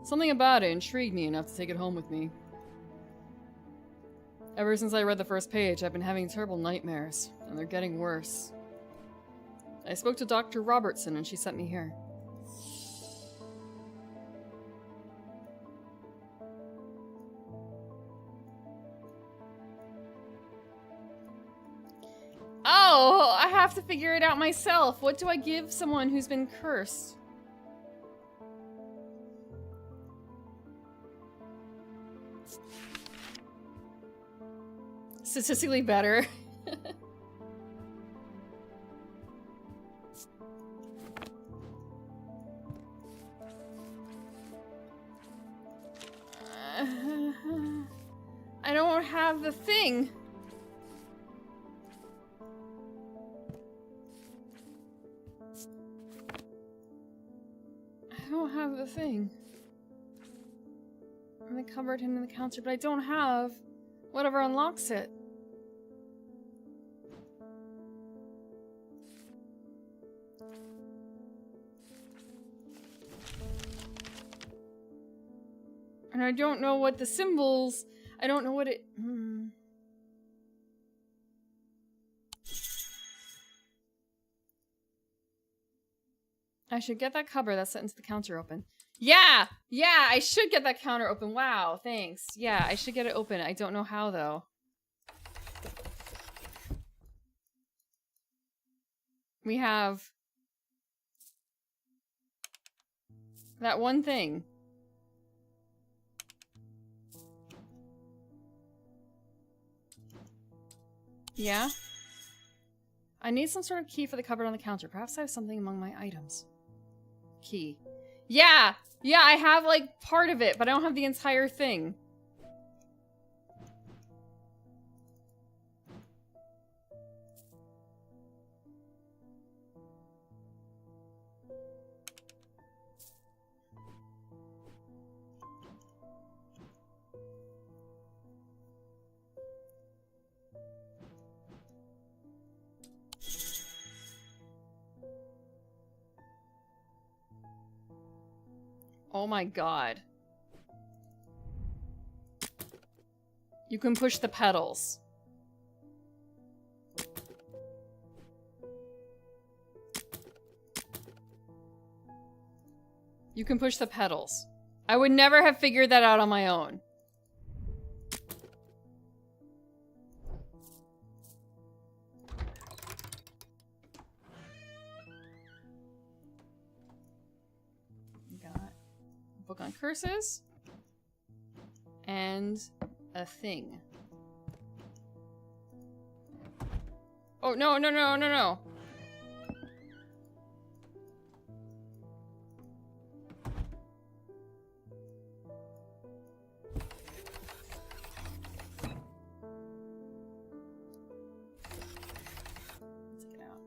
Something about it intrigued me enough to take it home with me. Ever since I read the first page, I've been having terrible nightmares, and they're getting worse. I spoke to Dr. Robertson and she sent me here. Oh, I have to figure it out myself. What do I give someone who's been cursed? Statistically better. I don't have the thing. I don't have the thing. I'm in the cupboard and in the counter, but I don't have whatever unlocks it. And I don't know what the symbols... I don't know what it... I should get that cupboard that's set into the counter open. Yeah! Yeah, I should get that counter open. Wow, thanks. Yeah, I should get it open. I don't know how, though. We have... that one thing. Yeah? I need some sort of key for the cupboard on the counter. Perhaps I have something among my items. Key. Yeah! Yeah, I have, like, part of it, but I don't have the entire thing. Oh my god. You can push the pedals. You can push the pedals. I would never have figured that out on my own. Book on curses and a thing. Oh, no, no, no, no, no. Take it out.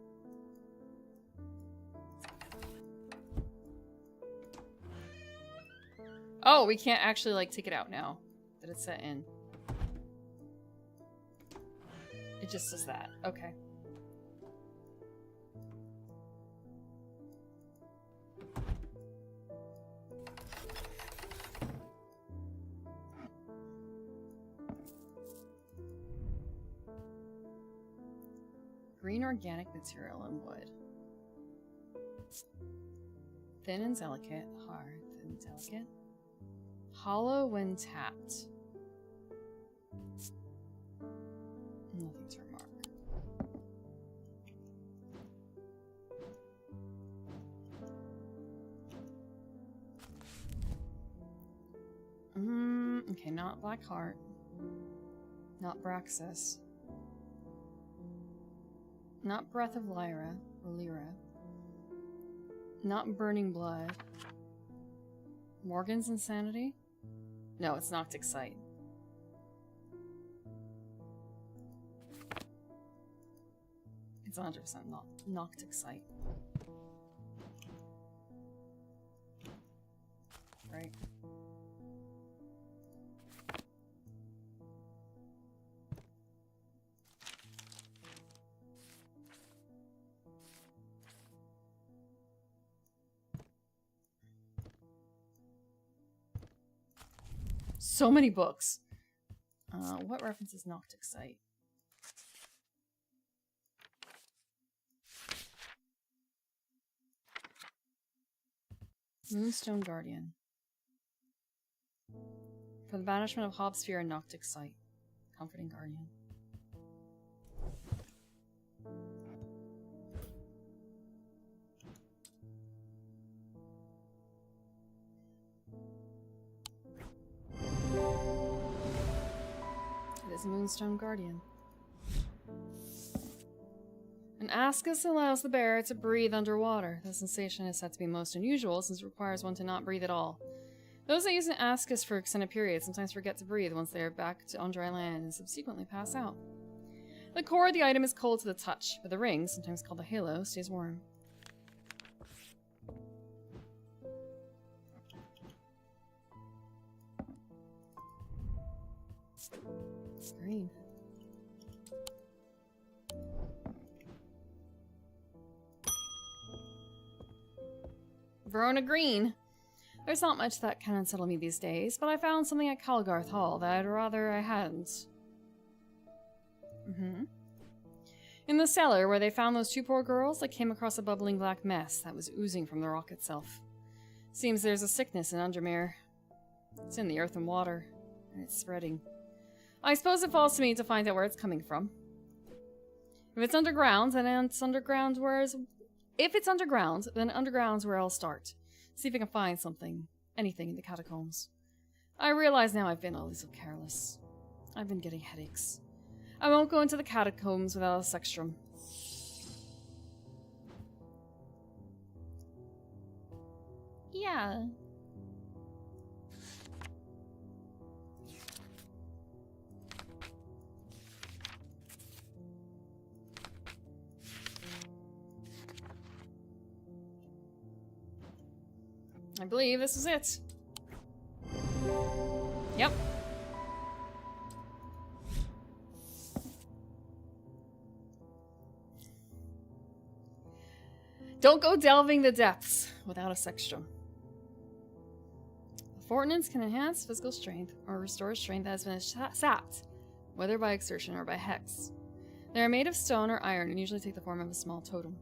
Oh, we can't actually, like, take it out now that it's set in. It just does that. Okay. Green organic material and wood. Thin and delicate. Hard, thin and delicate. Hollow when tapped. Nothing to remark. Okay, not Black Heart. Not Braxis. Not Breath of Lyra or Lyra. Not Burning Blood. Morgan's Insanity? No, it's Noctic Sight. It's 100% Noctic Sight. Right. So many books. What references Noctic Sight? Moonstone Guardian. For the banishment of Hobsphere and Noctic Sight. Comforting Guardian. is a Moonstone Guardian. An ascus allows the bearer to breathe underwater. The sensation is said to be most unusual since it requires one to not breathe at all. Those that use an ascus for extended periods sometimes forget to breathe once they are back on dry land and subsequently pass out. The core of the item is cold to the touch, but the ring, sometimes called a halo, stays warm. Green. Verona Green. There's not much that can unsettle me these days, but I found something at Calgarth Hall that I'd rather I hadn't. In the cellar where they found those two poor girls, I came across a bubbling black mess that was oozing from the rock itself. Seems there's a sickness in Undermere. It's in the earth and water, and it's spreading. I suppose it falls to me to find out where it's coming from. If it's underground, then underground's where I'll start. See if I can find anything in the catacombs. I realize now I've been a little careless. I've been getting headaches. I won't go into the catacombs without a sextrum. Yeah. I believe this is it. Yep. Don't go delving the depths without a sextrum. Fortinance can enhance physical strength or restore strength that has been sapped, whether by exertion or by hex. They are made of stone or iron and usually take the form of a small totem.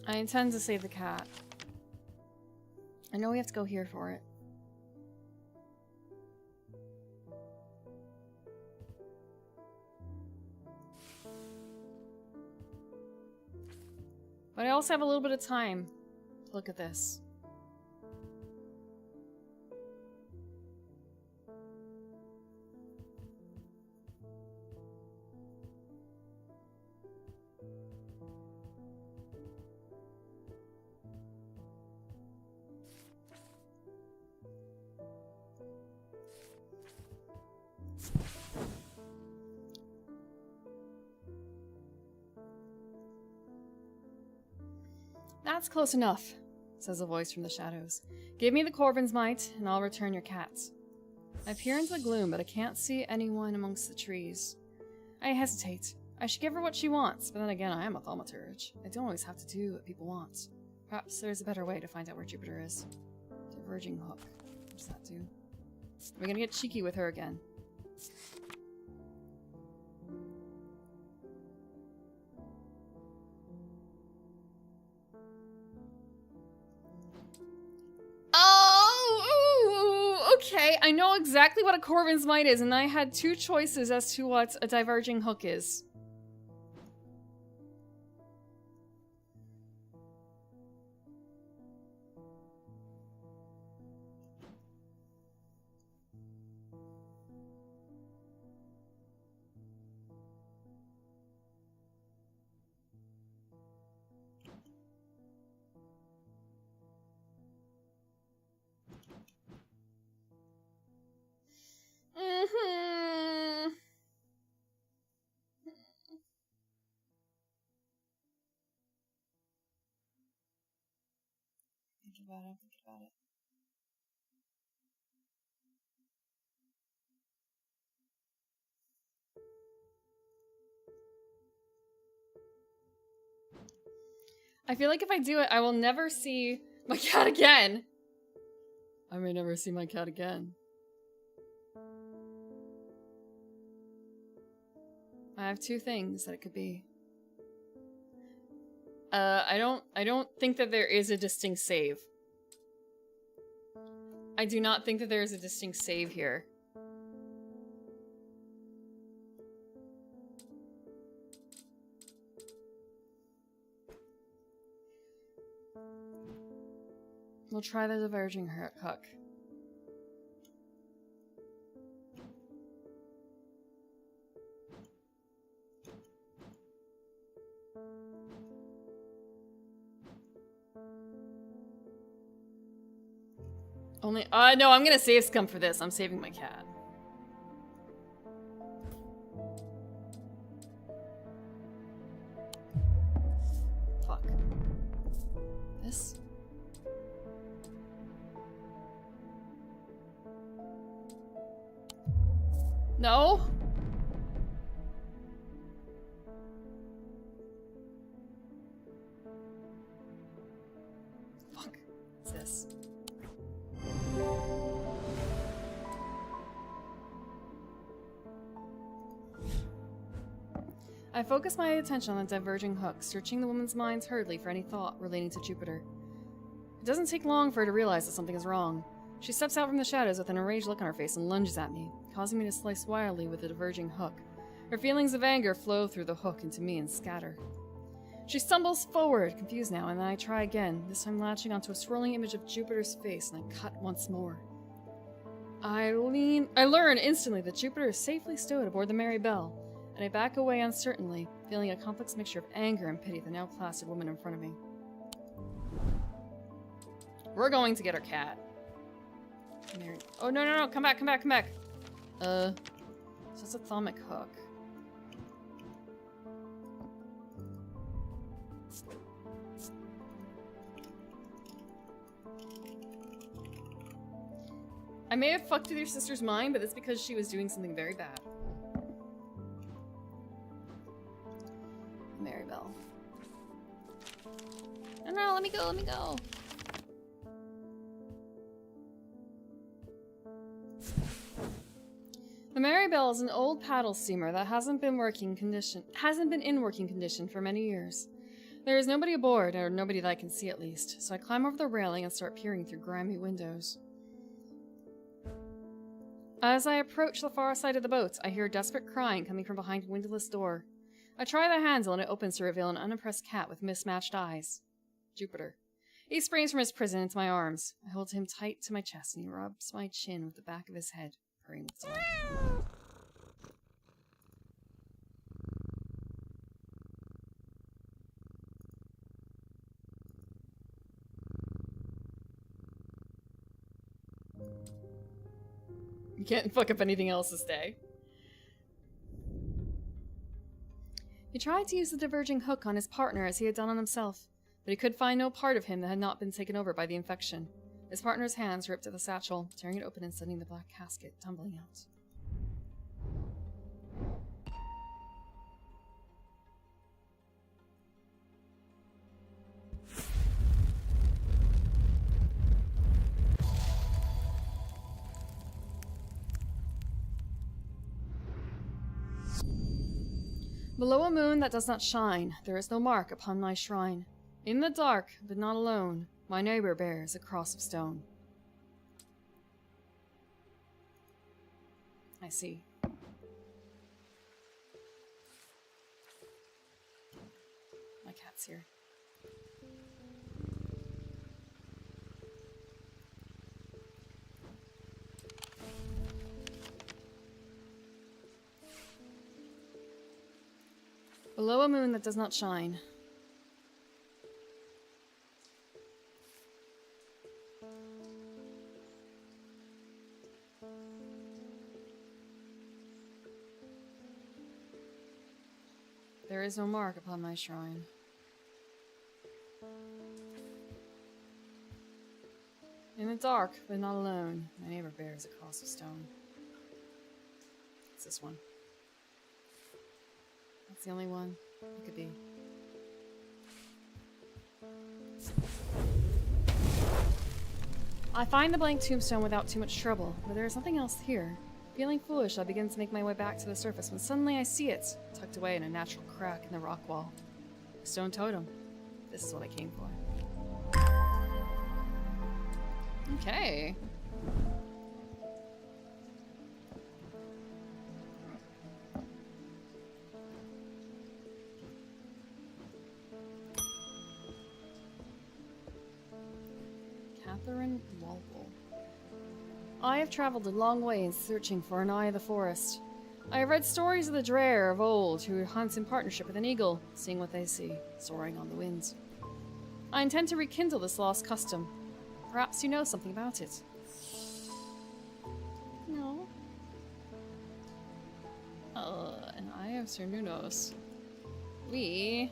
I intend to save the cat. I know we have to go here for it. But I also have a little bit of time to look at this. That's close enough, says a voice from the shadows. Give me the Corvin's Might, and I'll return your cats. I peer into the gloom, but I can't see anyone amongst the trees. I hesitate. I should give her what she wants, but then again, I am a thaumaturge. I don't always have to do what people want. Perhaps there's a better way to find out where Jupiter is. Diverging hook. What does that do? We're gonna get cheeky with her again. Oh, okay. I know exactly what a Corvin's Might is, and I had two choices as to what a diverging hook is. Think about it, think about it. I feel like if I do it, I will never see my cat again. I may never see my cat again. I have two things that it could be. I don't think that there is a distinct save. I do not think that there is a distinct save here. We'll try the diverging hook. Only, no, I'm gonna save scum for this. I'm saving my cat. Fuck. This? No? Fuck. What's this? I focus my attention on the diverging hook, searching the woman's mind hurriedly for any thought relating to Jupiter. It doesn't take long for her to realize that something is wrong. She steps out from the shadows with an enraged look on her face and lunges at me, causing me to slice wildly with the diverging hook. Her feelings of anger flow through the hook into me and scatter. She stumbles forward, confused now, and then I try again, this time latching onto a swirling image of Jupiter's face, and I cut once more. I learn instantly that Jupiter is safely stowed aboard the Mary Bell, and I back away uncertainly, feeling a complex mixture of anger and pity at the now placid woman in front of me. We're going to get our cat. Mary. Oh, no, come back. So it's a thermic hook. I may have fucked with your sister's mind, but that's because she was doing something very bad. Mary Bell. No, let me go. The Mary Bell is an old paddle steamer that hasn't been in working condition for many years. There is nobody aboard, or nobody that I can see at least, so I climb over the railing and start peering through grimy windows. As I approach the far side of the boat, I hear desperate crying coming from behind a windowless door. I try the handle and it opens to reveal an unimpressed cat with mismatched eyes. Jupiter. He springs from his prison into my arms. I hold him tight to my chest and he rubs my chin with the back of his head, purring with delight. You can't fuck up anything else this day. He tried to use the diverging hook on his partner as he had done on himself, but he could find no part of him that had not been taken over by the infection. His partner's hands ripped at the satchel, tearing it open and sending the black casket tumbling out. Below a moon that does not shine, there is no mark upon my shrine. In the dark, but not alone, my neighbor bears a cross of stone. I see. My cat's here. Below a moon that does not shine. There is no mark upon my shrine. In the dark, but not alone, my neighbor bears a cross of stone. It's this one. That's the only one it could be. I find the blank tombstone without too much trouble, but there is something else here. Feeling foolish, I begin to make my way back to the surface when suddenly I see it, tucked away in a natural crack in the rock wall. A stone totem. This is what I came for. Okay. Catherine Walpole. I have traveled a long way in searching for an eye of the forest. I have read stories of the Dreher of old who hunts in partnership with an eagle, seeing what they see, soaring on the winds. I intend to rekindle this lost custom. Perhaps you know something about it. No. An eye of Sir Nunos. We...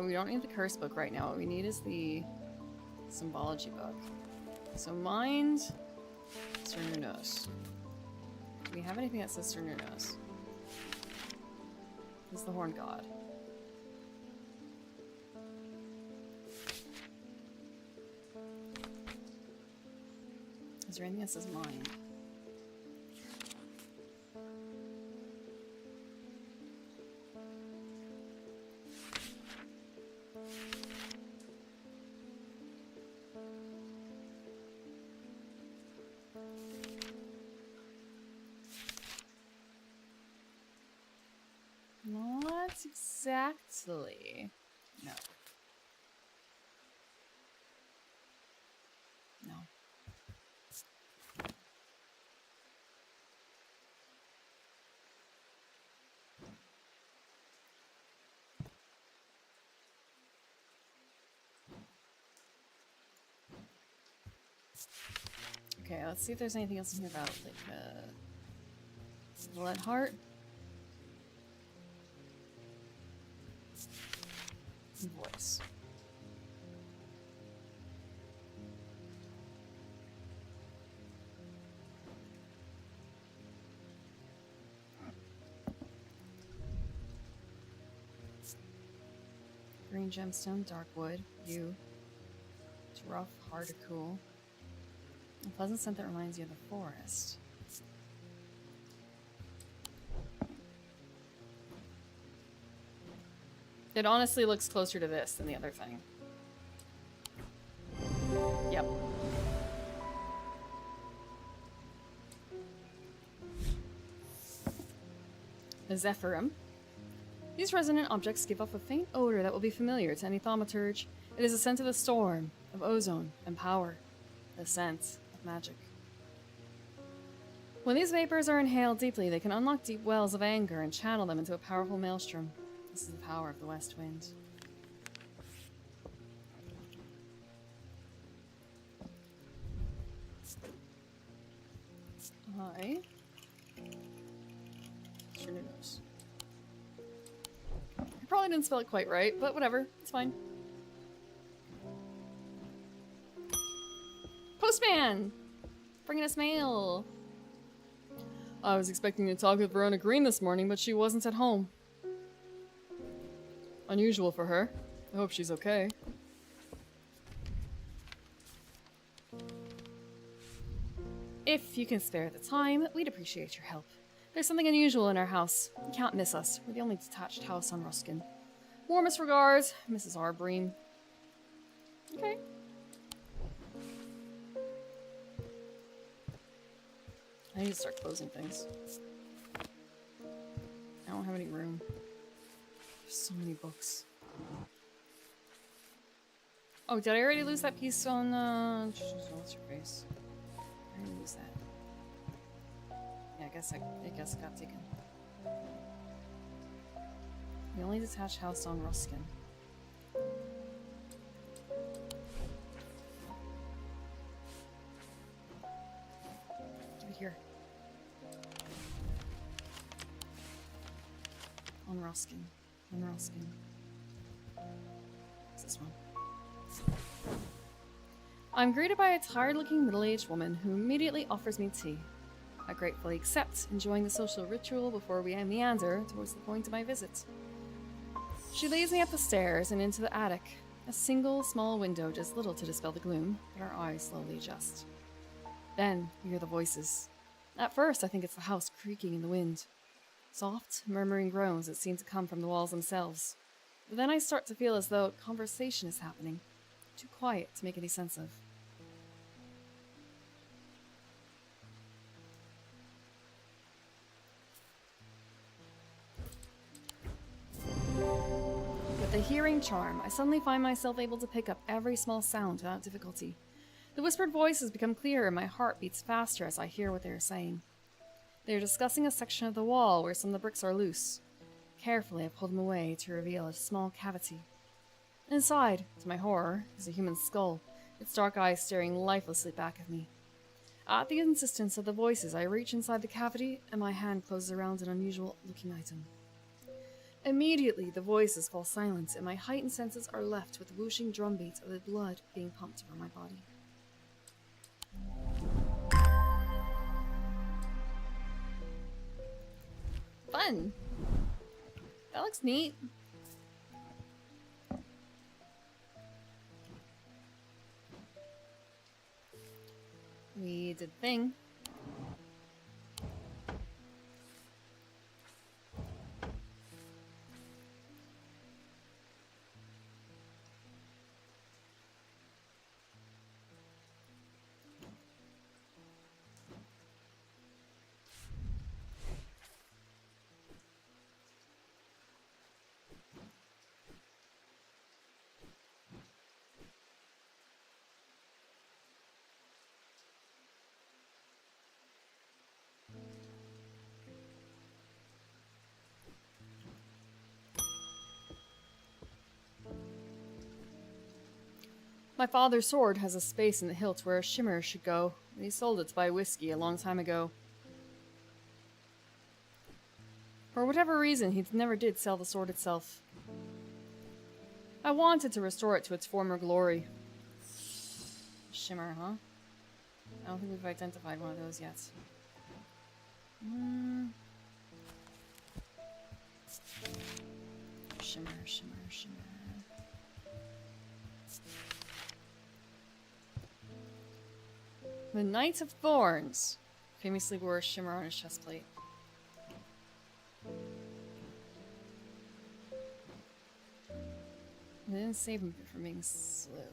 we don't need the curse book right now. What we need is the symbology book. So mind Sir Nunos. Do we have anything that says Sir Nunos? He's the horn god. Is there anything that says mind? Not exactly. No. No. Okay, let's see if there's anything else in here about, like, lead heart. Voice. Green gemstone, dark wood, you. It's rough, hard to cool. A pleasant scent that reminds you of the forest. It honestly looks closer to this than the other thing. Yep. A Zephyrum. These resonant objects give off a faint odor that will be familiar to any thaumaturge. It is a scent of the storm, of ozone, and power. The scent of magic. When these vapors are inhaled deeply, they can unlock deep wells of anger and channel them into a powerful maelstrom. This is the power of the west wind. Hi. Sure knows. I probably didn't spell it quite right, but whatever. It's fine. Postman! Bringing us mail. I was expecting to talk with Verona Green this morning, but she wasn't at home. Unusual for her. I hope she's okay. If you can spare the time, we'd appreciate your help. There's something unusual in our house. You can't miss us. We're the only detached house on Ruskin. Warmest regards, Mrs. Arbreen. Okay. I need to start closing things. I don't have any room. There's so many books. Oh, did I already lose that piece on, what's your face? I didn't lose that. Yeah, I guess it got taken. The only detached house on Ruskin. Give it here. On Ruskin. On Ruskin. What's this one? I'm greeted by a tired-looking middle-aged woman who immediately offers me tea. I gratefully accept, enjoying the social ritual before we meander towards the point of my visit. She leads me up the stairs and into the attic. A single small window does little to dispel the gloom, but our eyes slowly adjust. Then we hear the voices. At first, I think it's the house creaking in the wind. Soft, murmuring groans that seem to come from the walls themselves. But then I start to feel as though conversation is happening, too quiet to make any sense of. With the hearing charm, I suddenly find myself able to pick up every small sound without difficulty. The whispered voices become clearer and my heart beats faster as I hear what they are saying. They are discussing a section of the wall where some of the bricks are loose. Carefully, I pull them away to reveal a small cavity. Inside, to my horror, is a human skull, its dark eyes staring lifelessly back at me. At the insistence of the voices, I reach inside the cavity and my hand closes around an unusual-looking item. Immediately, the voices fall silent and my heightened senses are left with the whooshing drumbeat of the blood being pumped over my body. Fun! That looks neat. We did the thing. My father's sword has a space in the hilt where a shimmer should go, and he sold it to buy whiskey a long time ago. For whatever reason, he never did sell the sword itself. I wanted to restore it to its former glory. Shimmer, huh? I don't think we've identified one of those yet. Shimmer, shimmer, shimmer. The Knight of Thorns famously wore a shimmer on his chest plate. They didn't save him from being slow.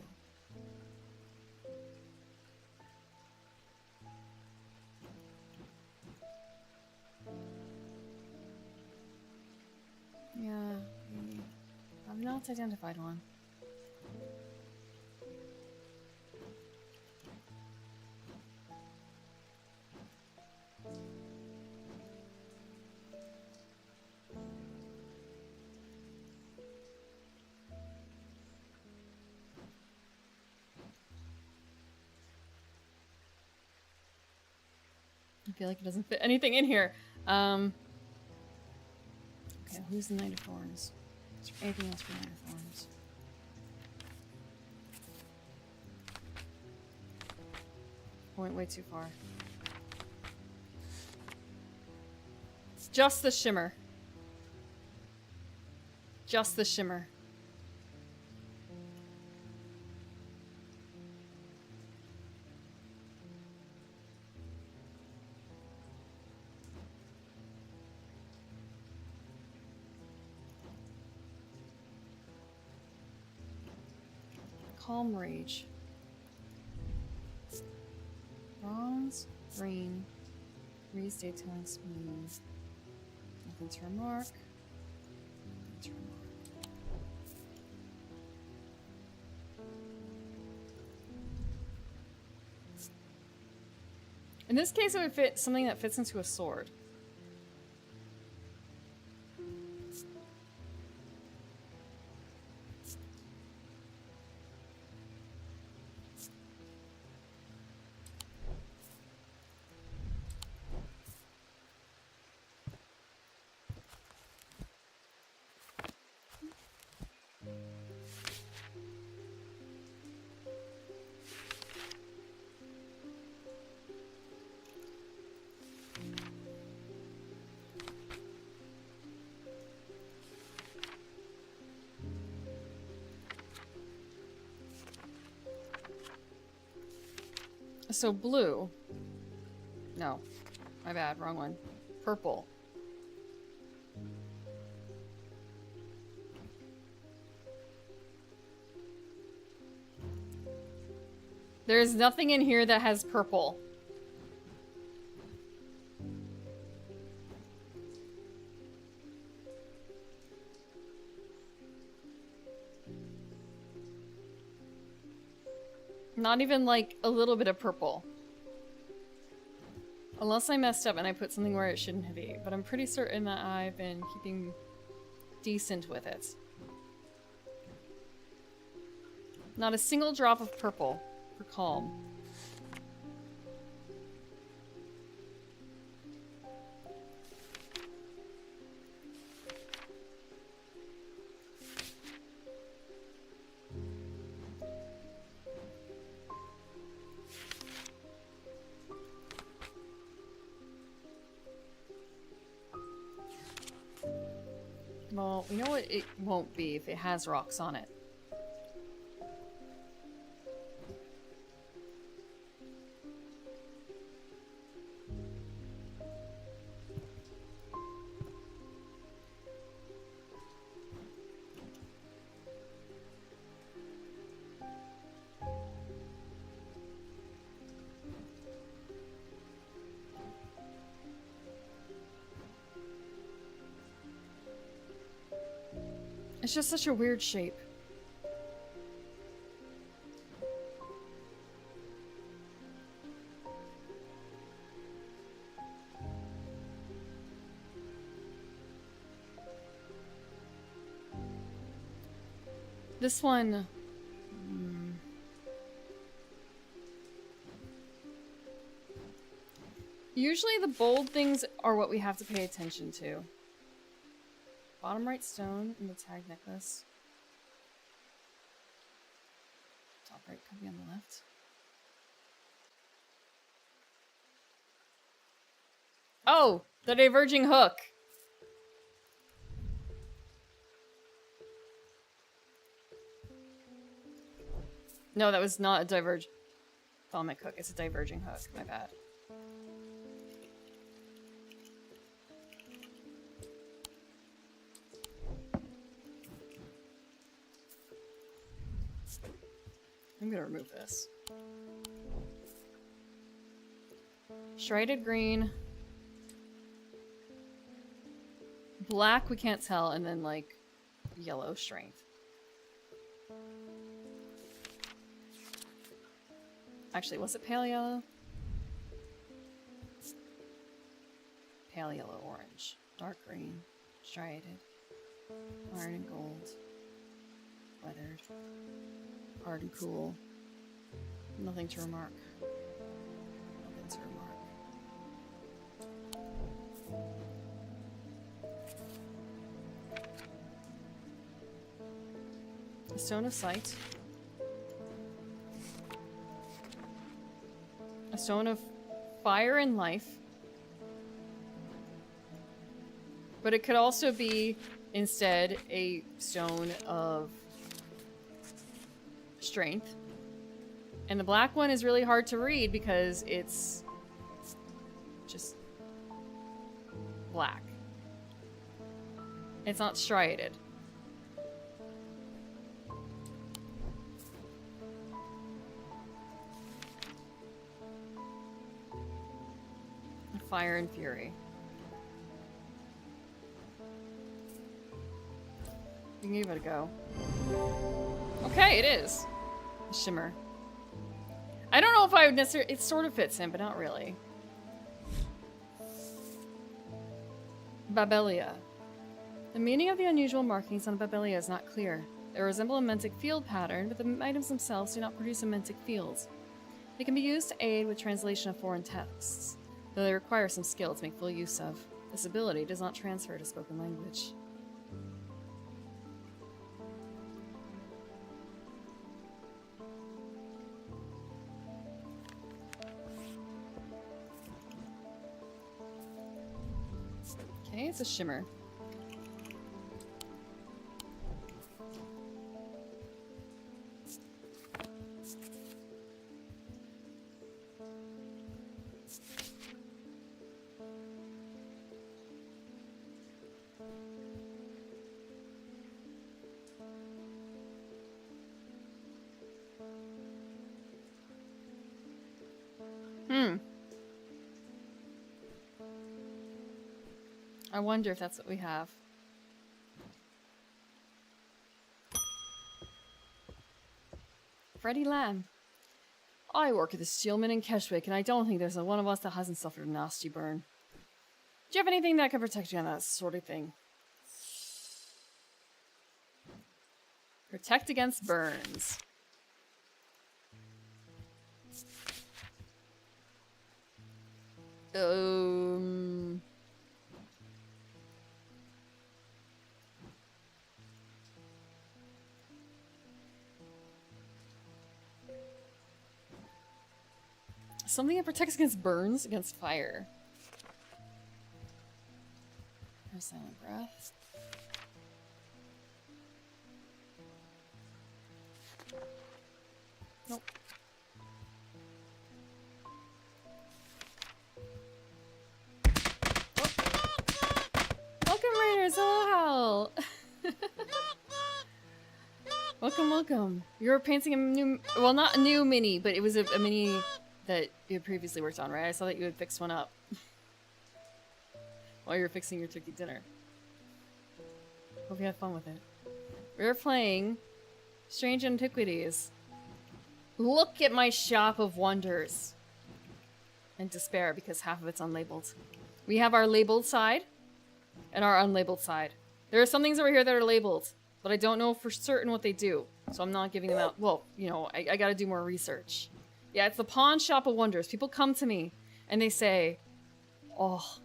Yeah, I've not identified one. I feel like it doesn't fit anything in here. Okay, who's the Knight of Thorns? Is there anything else for Knight of Thorns? I went way too far. It's just the shimmer. Just the shimmer. Calm Rage. Bronze, green, restate telling smooth. Nothing to remark. Nothing to remark. In this case, it would fit something that fits into a sword. So blue. No. My bad, wrong one. Purple. There's nothing in here that has purple. Not even like a little bit of purple. Unless I messed up and I put something where it shouldn't be. But I'm pretty certain that I've been keeping decent with it. Not a single drop of purple for calm. Well, you know what it won't be if it has rocks on it. It's just such a weird shape. This one... Usually the bold things are what we have to pay attention to. Bottom right stone in the tag necklace. Top right could be on the left. Oh! The diverging hook! No, that was not a filamic hook. It's a diverging hook. My bad. I'm gonna remove this. Shredded green. Black, we can't tell, and then like yellow strength. Actually, was it pale yellow? Pale yellow orange. Dark green. Striated. Iron and gold. Weathered. Hard and cool. Nothing to remark. Nothing to remark. A stone of sight. A stone of fire and life. But it could also be, instead, a stone of strength. And the black one is really hard to read because it's just black. It's not striated. Fire and fury. You can give it a go. Okay, it is. A shimmer. I don't know if I would necessarily... It sort of fits in, but not really. Babelia. The meaning of the unusual markings on Babelia is not clear. They resemble a mantic field pattern, but the items themselves do not produce a mantic fields. They can be used to aid with translation of foreign texts, though they require some skill to make full use of. This ability does not transfer to spoken language. Okay, it's a shimmer. I wonder if that's what we have. Freddie Lamb. I work at the Steelman in Keswick, and I don't think there's one of us that hasn't suffered a nasty burn. Do you have anything that can protect you on that sort of thing? Protect against burns. Something that protects against burns, against fire. There's silent breath. Nope. Welcome, Raiders! Oh, Hal! Welcome. You were painting a new... Well, not a new mini, but it was a mini that you had previously worked on, right? I saw that you had fixed one up. While you were fixing your turkey dinner. Hope you had fun with it. We were playing Strange Antiquities. Look at my shop of wonders. And despair, because half of it's unlabeled. We have our labeled side and our unlabeled side. There are some things over here that are labeled, but I don't know for certain what they do. So I'm not giving them out. Well, you know, I gotta do more research. Yeah, it's the pawn shop of wonders. People come to me and they say, oh,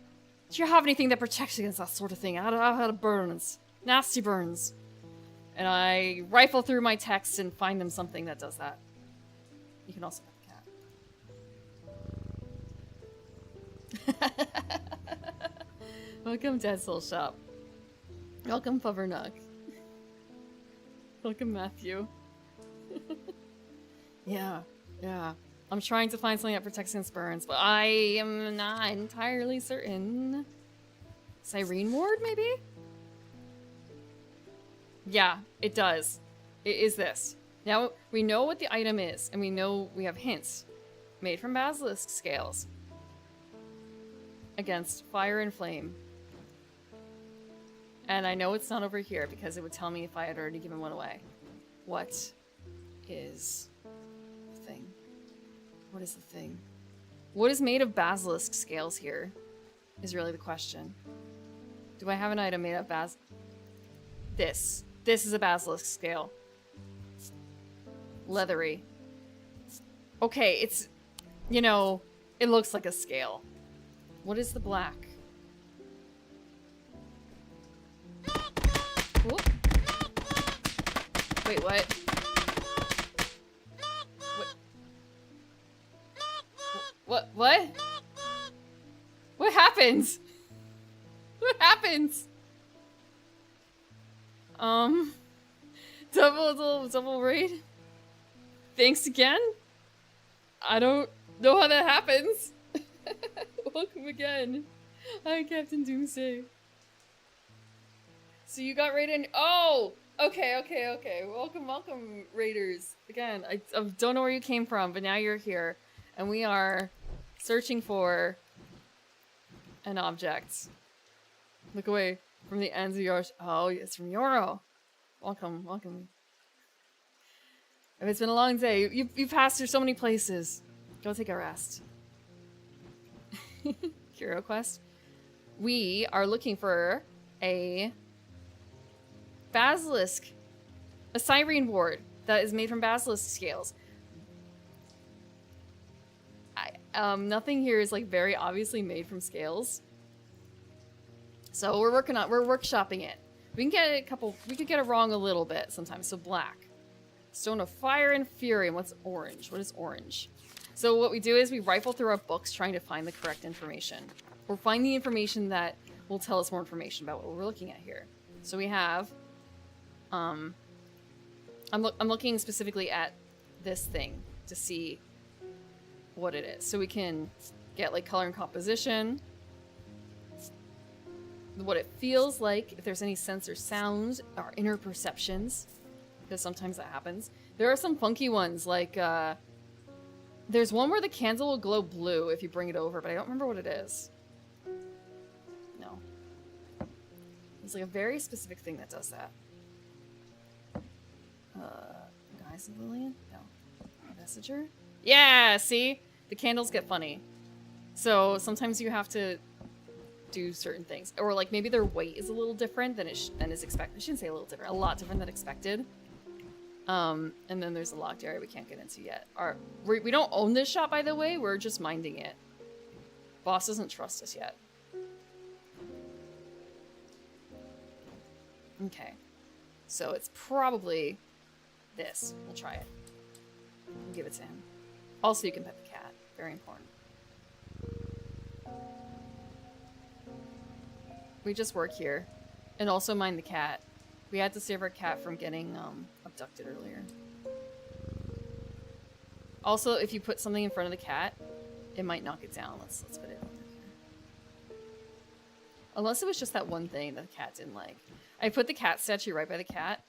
do you have anything that protects against that sort of thing? Out of burns. Nasty burns. And I rifle through my text and find them something that does that. You can also have a cat. Welcome, Dead Soul Shop. Welcome, Puffernuck. Welcome, Matthew. Yeah. I'm trying to find something that protects against burns, but I am not entirely certain. Cyrene Ward, maybe? Yeah, it does. It is this. Now, we know what the item is, and we know we have hints. Made from basilisk scales. Against fire and flame. And I know it's not over here, because it would tell me if I had already given one away. What is the thing? What is the thing? What is made of basilisk scales here? Is really the question. Do I have an item made of This. This is a basilisk scale. Leathery. Okay, it's... You know, it looks like a scale. What is the black? Whoop. Wait, what? What? What happens? What happens? Double raid? Thanks again? I don't know how that happens. Welcome again. Hi, Captain Doomsday. So you got raided in- Oh! Okay. Welcome, raiders. Again, I don't know where you came from, but now you're here. And we are searching for an object. Look away from the ends of yours. Oh, it's from Yoro. Welcome. If it's been a long day, you've passed through so many places. Go take a rest. Hero quest. We are looking for a basilisk, a Cyrene ward that is made from basilisk scales. Nothing here is like very obviously made from scales. So we're workshopping it. We can get we could get it wrong a little bit sometimes. So black. Stone of Fire and Fury. And what's orange? What is orange? So what we do is we rifle through our books trying to find the correct information. Or find the information that will tell us more information about what we're looking at here. So we have... I'm looking specifically at this thing to see what it is. So we can get like color and composition, what it feels like, if there's any sense or sounds, our inner perceptions, because sometimes that happens. There are some funky ones, like there's one where the candle will glow blue if you bring it over, but I don't remember what it is. No. There's like a very specific thing that does that. Guys of Lillian? No. Messenger? Yeah, see? The candles get funny. So sometimes you have to do certain things. Or like maybe their weight is a little different than than is expected. I shouldn't say a little different. A lot different than expected. And then there's a locked area we can't get into yet. We don't own this shop, by the way. We're just minding it. Boss doesn't trust us yet. Okay. So it's probably this. We'll try it. We'll give it to him. Also, you can pet the cat. Very important. We just work here. And also mind the cat. We had to save our cat from getting abducted earlier. Also, if you put something in front of the cat, it might knock it down. Let's put it over here. Unless it was just that one thing that the cat didn't like. I put the cat statue right by the cat,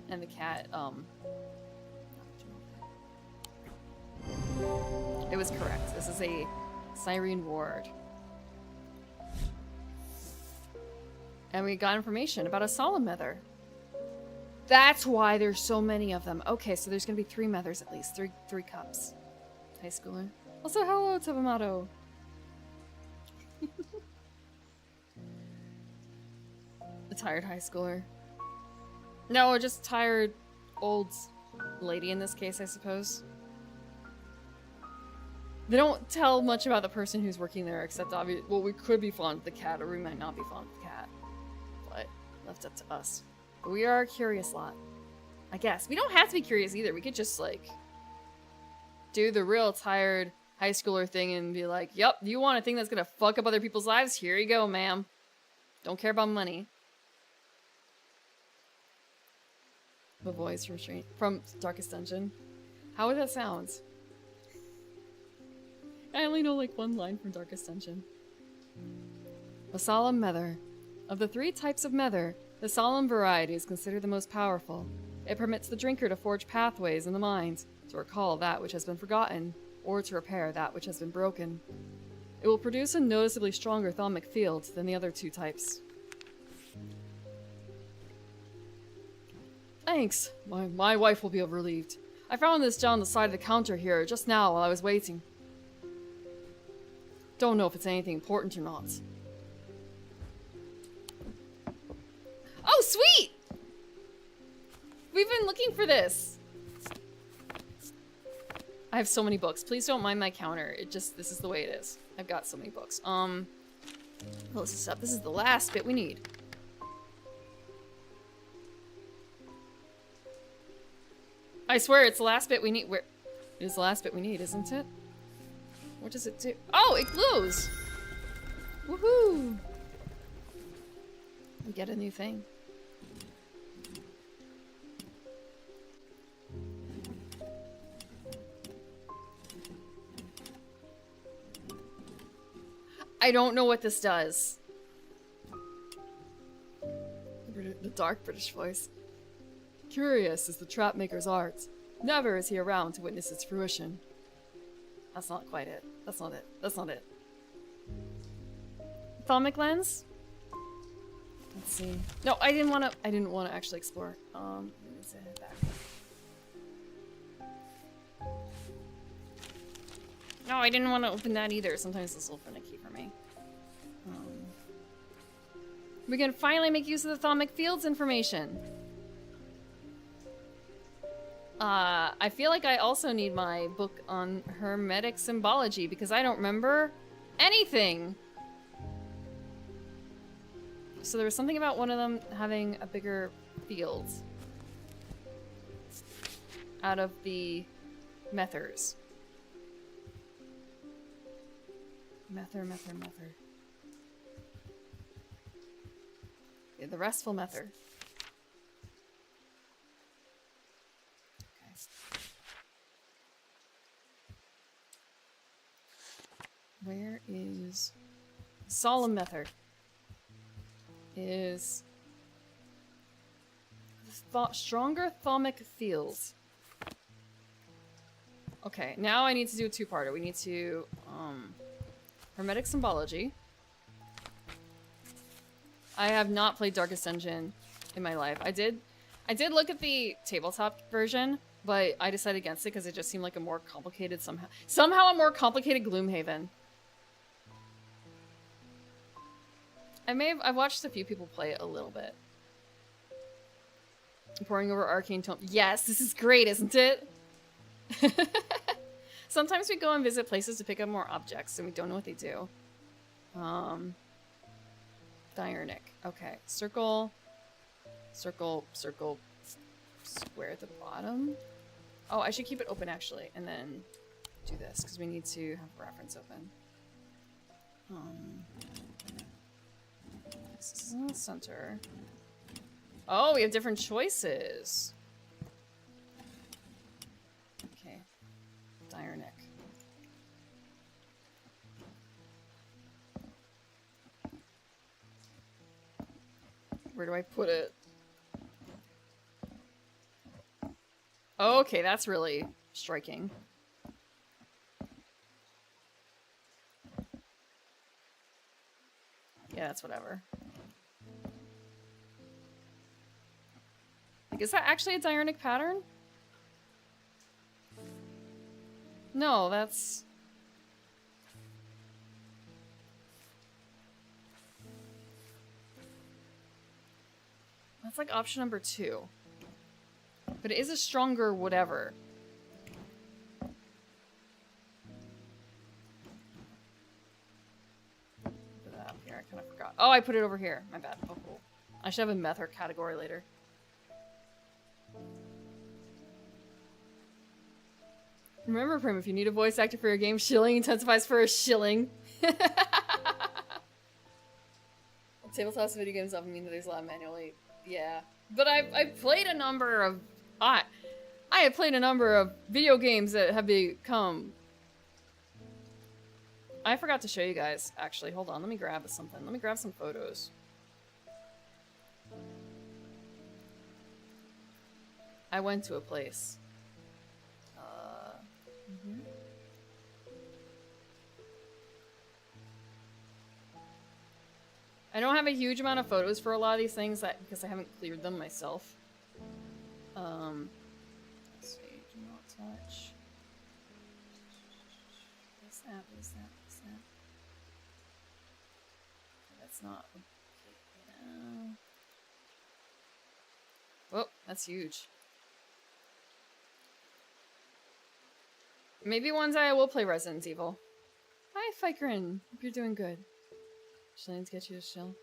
and the cat, it was correct. This is a Cyrene ward. And we got information about a solemn mether. That's why there's so many of them. Okay, so there's gonna be 3 methers at least. Three cups. High schooler. Also, hello, Tabamato. A tired high schooler. No, just tired old lady in this case, I suppose. They don't tell much about the person who's working there, except obviously, well, we could be fond of the cat, or we might not be fond of the cat. But left up to us. But we are a curious lot. I guess. We don't have to be curious either. We could just, like, do the real tired high schooler thing and be like, yep, you want a thing that's gonna fuck up other people's lives? Here you go, ma'am. Don't care about money. The voice from Darkest Dungeon. How would that sound? I only know like one line from Darkest Dungeon. A solemn mether. Of the 3 types of mether, the solemn variety is considered the most powerful. It permits the drinker to forge pathways in the mind, to recall that which has been forgotten, or to repair that which has been broken. It will produce a noticeably stronger thalmic field than the other 2 types. Thanks. My wife will be relieved. I found this down the side of the counter here just now while I was waiting. Don't know if it's anything important or not. Oh, sweet! We've been looking for this. I have so many books. Please don't mind my counter. This is the way it is. I've got so many books. Close this up. This is the last bit we need. I swear it's the last bit we need. It is the last bit we need, isn't it? What does it do? Oh, it glows! Woohoo! We get a new thing. I don't know what this does. The dark British voice. Curious is the trapmaker's art. Never is he around to witness its fruition. That's not quite it. That's not it. That's not it. Thalmic lens? Let's see. No, I didn't want to actually explore. Let me head back. No, I didn't want to open that either. Sometimes this will finicky for me. We can finally make use of the thalmic fields information. I feel like I also need my book on hermetic symbology because I don't remember anything. So there was something about one of them having a bigger field out of the methers. Mether. Yeah, the restful mether. Where is solemn method? Is stronger thalmic fields. Okay, now I need to do a 2-parter. We need to hermetic symbology. I have not played Darkest Dungeon in my life. I did look at the tabletop version, but I decided against it because it just seemed like a more complicated somehow a more complicated Gloomhaven. I've watched a few people play it a little bit. Pouring over Arcane Tome. Yes, this is great, isn't it? Sometimes we go and visit places to pick up more objects and we don't know what they do. Diurnic. Okay. Circle, circle, circle, square at the bottom. Oh, I should keep it open actually, and then do this because we need to have reference open. This is in the center. Oh, we have different choices. Okay. Diurnic. Where do I put it? Okay, that's really striking. Yeah, that's whatever. Like, is that actually a Diurnic pattern? No, that's... That's like option number 2. But it is a stronger whatever. Put that up here, I kind of forgot. Oh, I put it over here. My bad. Oh, cool. I should have a method category later. Remember, Prim, if you need a voice actor for your game, shilling intensifies for a shilling. Tabletops video games often mean that there's a lot manually. Yeah. But I've played a number of... I have played a number of video games that have become... I forgot to show you guys, actually. Hold on, let me grab something. Let me grab some photos. I went to a place. I don't have a huge amount of photos for a lot of these things because I haven't cleared them myself. Let's see, do not touch. What's that? What's that? What's that? That's not. Okay. Oh, that's huge. Maybe one day I will play Resident Evil. Hi, Fikrin. Hope you're doing good. Shillings get you a shill.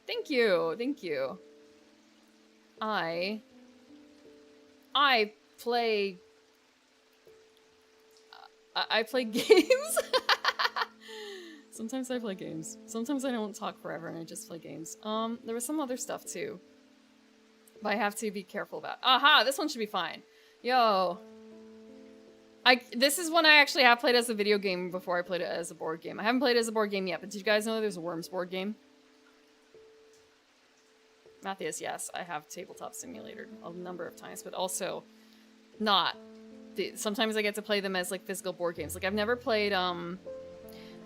Thank you, thank you. I play... I play games. Sometimes I play games. Sometimes I don't talk forever and I just play games. There was some other stuff too. But I have to be careful about. Aha, this one should be fine. Yo. This is one I actually have played as a video game before I played it as a board game. I haven't played it as a board game yet, but did you guys know there's a Worms board game? Matthias, yes, I have Tabletop Simulator a number of times, but also not. Sometimes I get to play them as like physical board games. Like I've never played,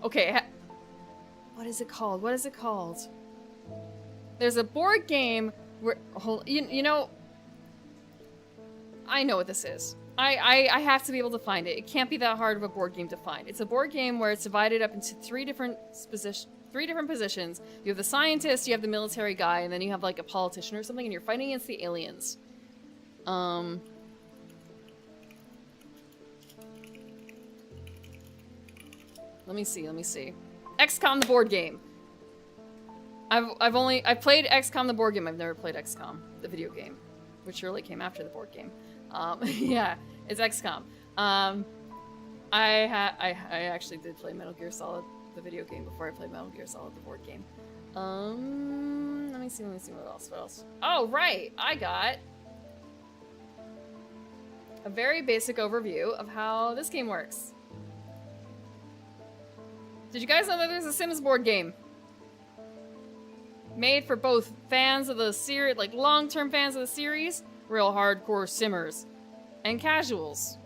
okay, what is it called? What is it called? There's a board game where, you know, I know what this is. I have to be able to find it. It can't be that hard of a board game to find. It's a board game where it's divided up into three different positions. You have the scientist, you have the military guy, and then you have like a politician or something, and you're fighting against the aliens. Let me see. XCOM the board game. I've played XCOM the board game. I've never played XCOM the video game, which surely came after the board game. Yeah, it's XCOM. I actually did play Metal Gear Solid the video game before I played Metal Gear Solid the board game. Let me see what else. Oh, right, I got a very basic overview of how this game works. Did you guys know that there's a Sims board game? Made for both fans of the series, like long-term fans of the series, real hardcore simmers, and casuals.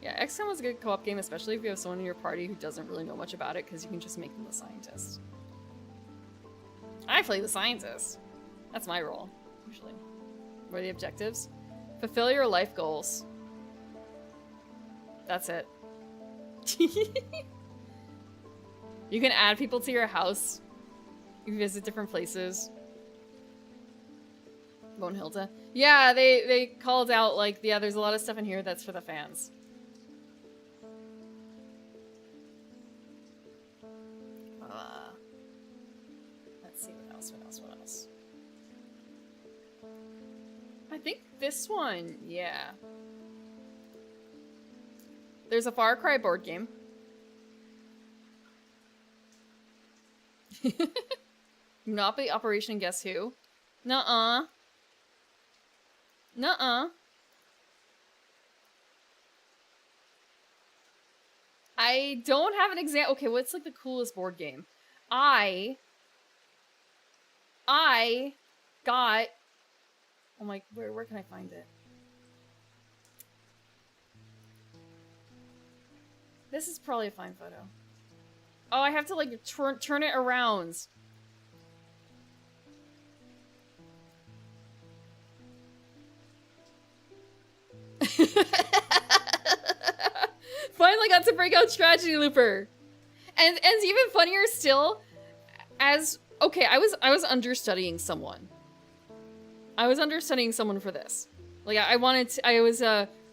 Yeah, XCOM was a good co-op game, especially if you have someone in your party who doesn't really know much about it, because you can just make them the scientist. I play the scientist. That's my role, usually. What are the objectives? Fulfill your life goals. That's it. You can add people to your house. You can visit different places. Hilda. Yeah, they called out, like, yeah, there's a lot of stuff in here that's for the fans. Let's see, what else? I think this one, yeah. There's a Far Cry board game. Monopoly Operation Guess Who? Nuh-uh. Nuh-uh. I don't have an example. Okay, what's like the coolest board game? I got... Oh my... Where can I find it? This is probably a fine photo. Oh, I have to like turn it around. Finally got to break out Strategy Looper. And even funnier still, as okay, I was understudying someone. I was understudying someone for this. Like I was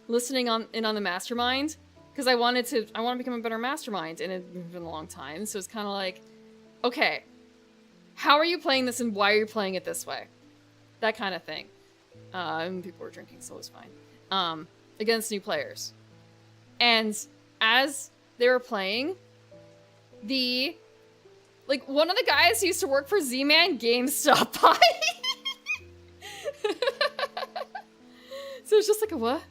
listening in on the mastermind because I want to become a better mastermind, and it's been a long time, so it's kind of like, okay, how are you playing this and why are you playing it this way? That kind of thing. And people were drinking, so it was fine. Against new players. And as they were playing, one of the guys who used to work for Z-Man Games stopped by. So it's just like, a what?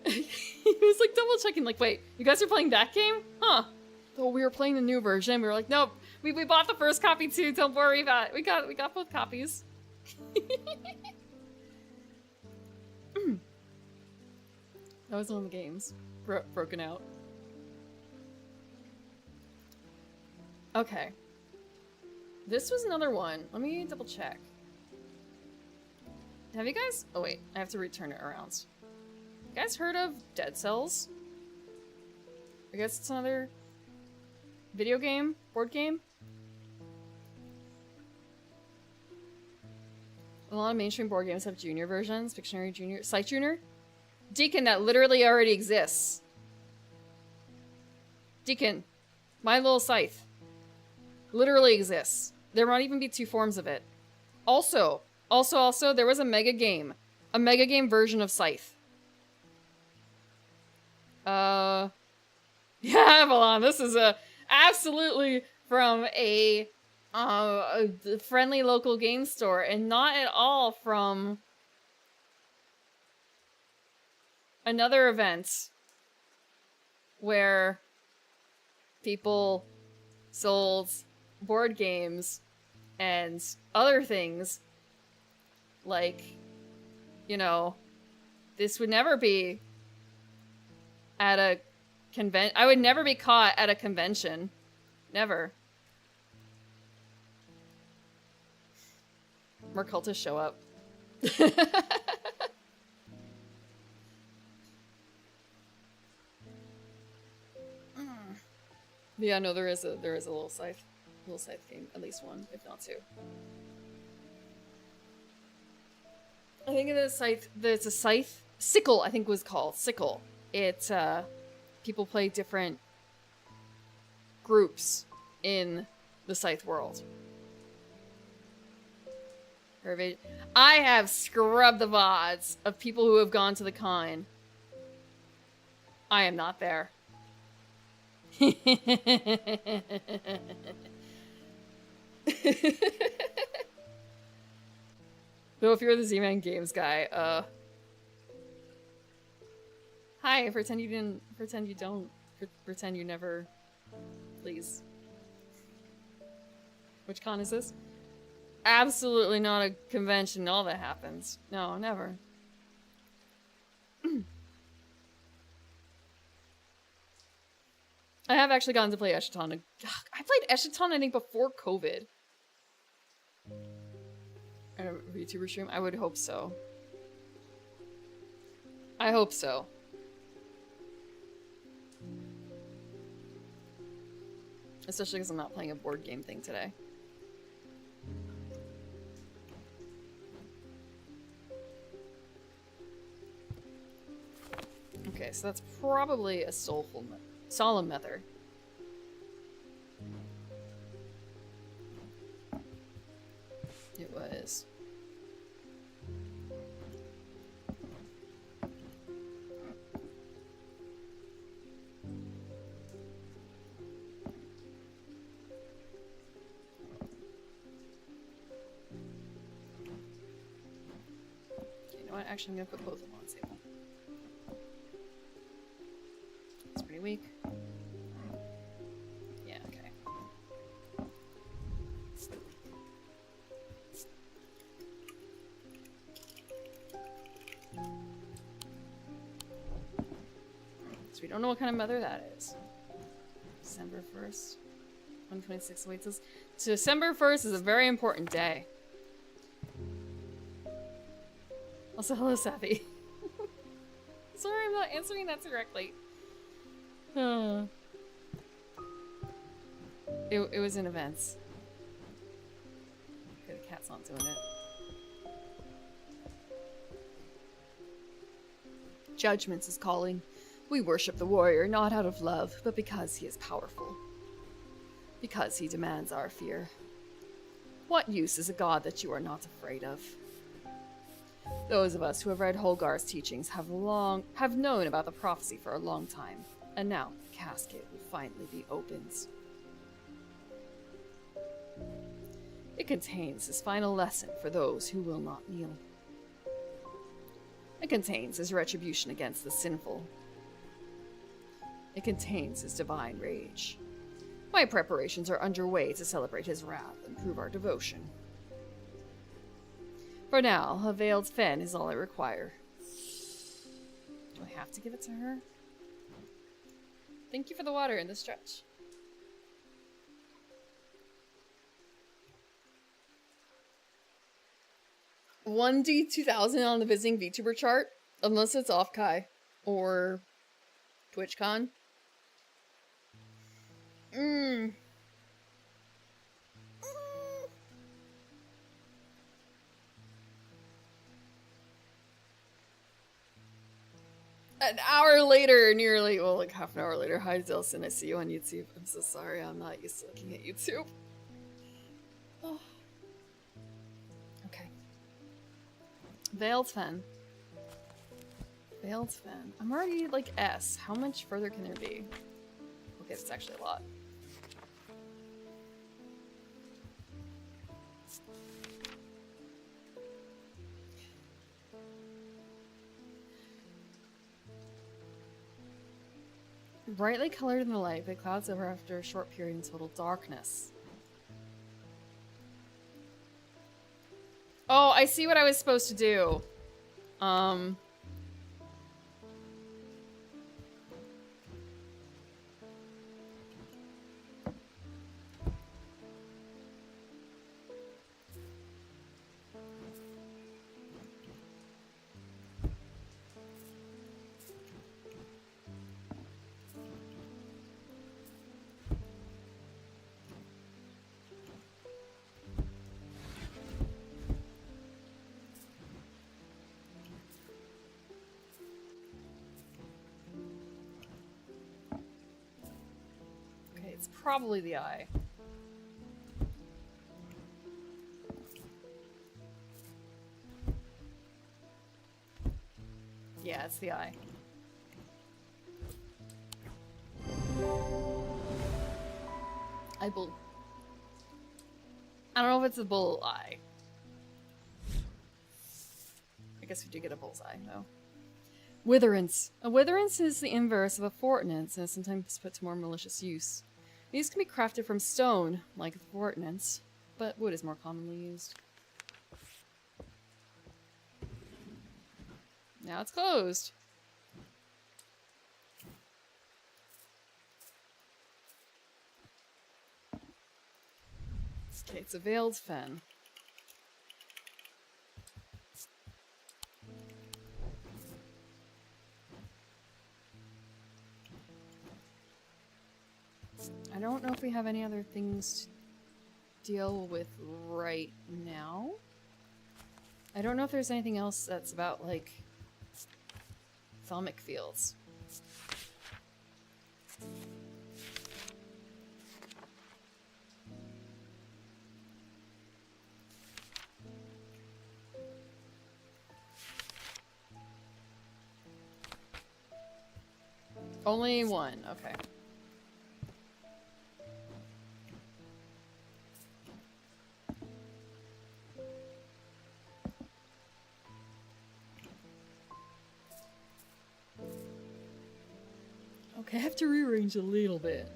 He was like double checking, like, wait, you guys are playing that game? Huh. Oh, we were playing the new version. We were like, nope, we bought the first copy too. Don't worry about it. We got both copies. That was one of the games. Broken out. Okay. This was another one. Let me double check. Have you guys... Oh wait, I have to return it around. You guys heard of Dead Cells? I guess it's another video game? Board game? A lot of mainstream board games have junior versions. Pictionary Junior. Scythe Junior? Deacon, that literally already exists. Deacon. My Little Scythe. Literally exists. There might even be 2 forms of it. Also, there was a mega game. A mega game version of Scythe. Yeah, Avalon, this is absolutely from a friendly local game store, and not at all from another event where people sold board games and other things. Like, you know, this would never be at a convention. I would never be caught at a convention. Never. More cultists show up. Yeah, no, there is a little scythe game, at least one, if not 2. I think it's a scythe sickle, I think it was called sickle. It people play different groups in the scythe world. I have scrubbed the VODs of people who have gone to the con. I am not there. Though if you're the Z-Man Games guy, hi, pretend you didn't, pretend you don't, pretend you never, please. Which con is this? Absolutely not a convention, all that happens. No, never. I have actually gotten to play Eschaton. I played Eschaton, I think, before COVID. A VTuber stream? I would hope so. I hope so. Especially because I'm not playing a board game thing today. Okay, so that's probably a solemn mother. It was. Okay, you know what? Actually, I'm gonna put both of them on the table. It's pretty weak. Yeah, okay. So we don't know what kind of mother that is. December 1st. 126 awaits us. So December 1st is a very important day. Also, hello, Sappy. Sorry, I'm not answering that correctly. It was in events. Okay, the cat's not doing it. Judgments is calling. We worship the warrior not out of love, but because he is powerful. Because he demands our fear. What use is a god that you are not afraid of? Those of us who have read Holgar's teachings have known about the prophecy for a long time, and now the casket will finally be opened. It contains his final lesson for those who will not kneel. It contains his retribution against the sinful. It contains his divine rage. My preparations are underway to celebrate his wrath and prove our devotion. For now, a veiled fen is all I require. Do I have to give it to her? Thank you for the water in the stretch. $1D2000 on the visiting VTuber chart, unless it's off Kai or TwitchCon. An hour later, nearly, well, like half an hour later. Hi, Delson, I see you on YouTube. I'm so sorry, I'm not used to looking at YouTube. Oh. Okay. Veiled Fen. Veiled Fen. I'm already, like, S. How much further can there be? Okay, it's actually a lot. Brightly colored in the light, the clouds over after a short period in total darkness. Oh, I see what I was supposed to do. It's probably the eye. Yeah, it's the eye. I don't know if it's a bull eye. I guess we did get a bull's eye, though. Witherance. A witherance is the inverse of a fortinance and is sometimes put to more malicious use. These can be crafted from stone, like the fortinance, but wood is more commonly used. Now it's closed. Okay, it's a veiled fen. I don't know if we have any other things to deal with right now. I don't know if there's anything else that's about, like, thalmic fields. Only one, okay. Okay, I have to rearrange a little bit.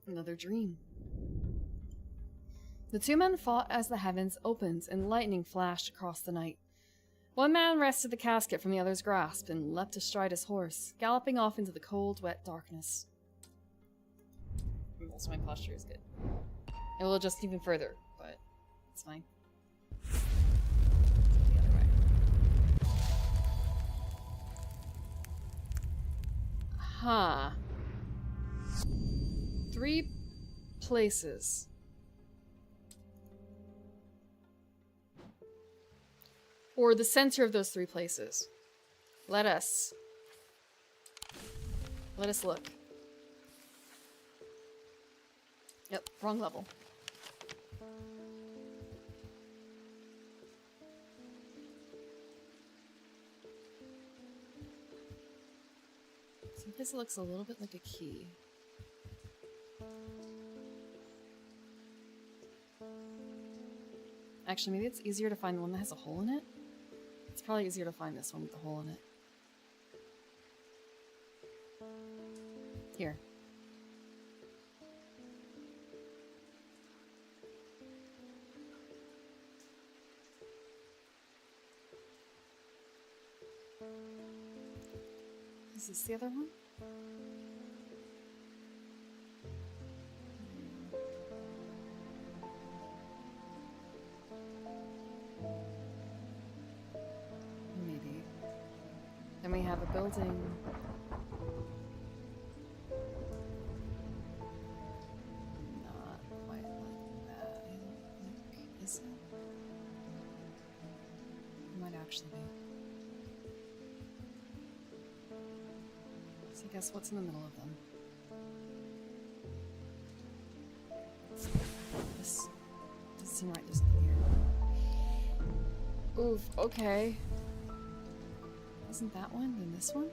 Another dream. The two men fought as the heavens opened and lightning flashed across the night. One man wrested the casket from the other's grasp and leapt astride his horse, galloping off into the cold, wet darkness. Also, my posture is good. It will adjust even further, but it's fine. The other way. Huh. 3 places. Or the center of those 3 places. Let us look. Yep, wrong level. Someplace looks a little bit like a key. Actually, maybe it's easier to find the one that has a hole in it. It's probably easier to find this one with the hole in it. Here. Is this the other one? Maybe. Then we have a building. Not quite like that, I don't think. Is it? It might actually be. So I guess what's in the middle of them? This doesn't seem right, there's nothing here. Oof, okay. Wasn't that one? Then this one?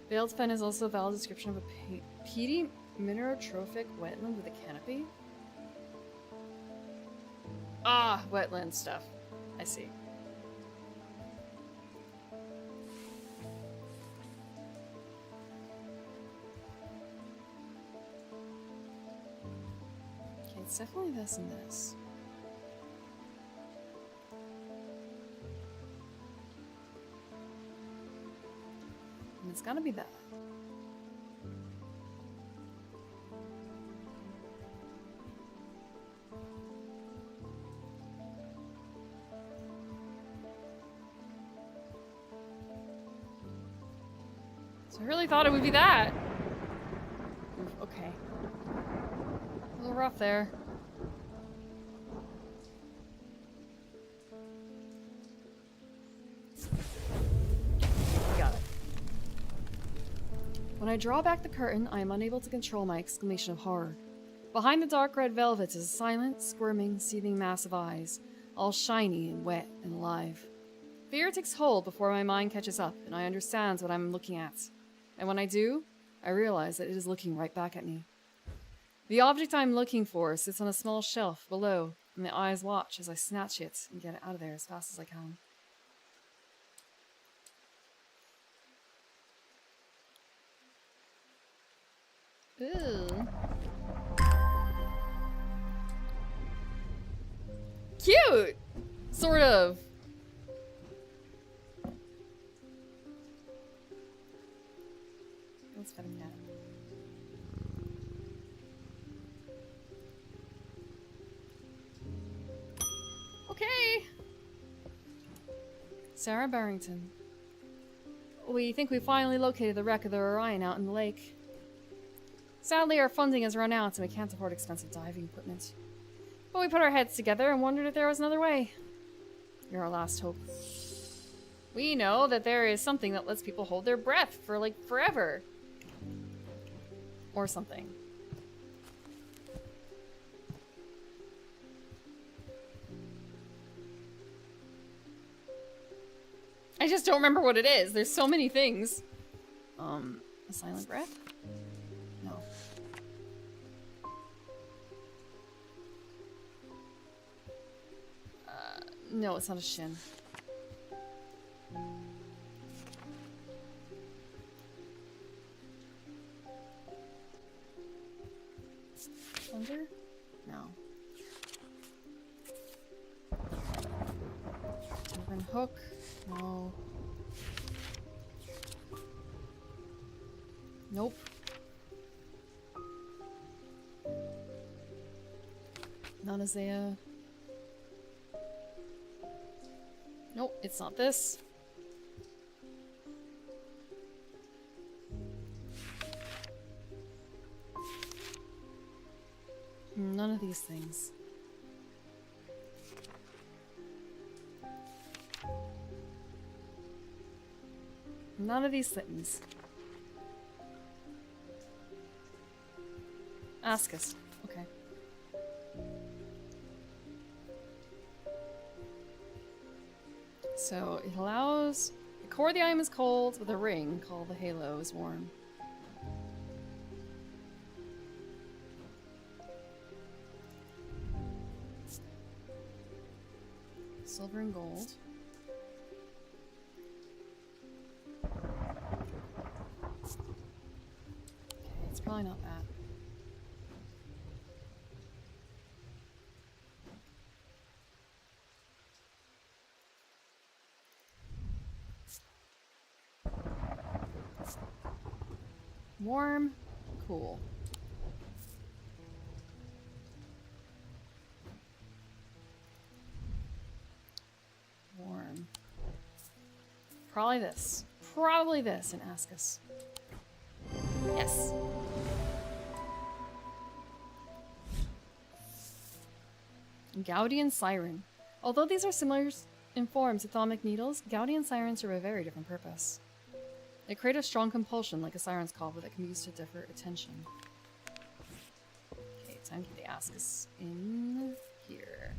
Veiled fen is also a valid description of a peaty minerotrophic wetland with a canopy. Ah, wetland stuff. I see. Okay, it's definitely this and this. And it's gotta be that. So I really thought it would be that. Oof, okay. A little rough there. Got it. When I draw back the curtain, I am unable to control my exclamation of horror. Behind the dark red velvet is a silent, squirming, seething mass of eyes, all shiny and wet and alive. Fear takes hold before my mind catches up, and I understand what I'm looking at. And when I do, I realize that it is looking right back at me. The object I'm looking for sits on a small shelf below, and the eyes watch as I snatch it and get it out of there as fast as I can. Ooh. cute! Sort of. Let's pet a cat. Okay. Sarah Barrington. We think we finally located the wreck of the Orion out in the lake. Sadly, our funding has run out, so we can't afford expensive diving equipment. But we put our heads together and wondered if there was another way. You're our last hope. We know that there is something that lets people hold their breath for, like, forever. Or something. I just don't remember what it is. There's so many things. A silent breath? No. No, it's not a shin. Thunder? No. Different hook? No. Nope. Not Isaiah. Nope, it's not this. None of these things. None of these things. Ask us. Okay. So it allows... The core of the item is cold, with a ring called the halo is warm. Silver and gold. Okay, it's probably not that. Warm, cool. Warm. Probably this. Probably this, and ask us. Yes. Gaudian Siren. Although these are similar in form to thaumic needles, Gaudian Sirens serve a very different purpose. They create a strong compulsion like a siren's call, but that can be used to divert attention. Okay, time to get the ask us in here.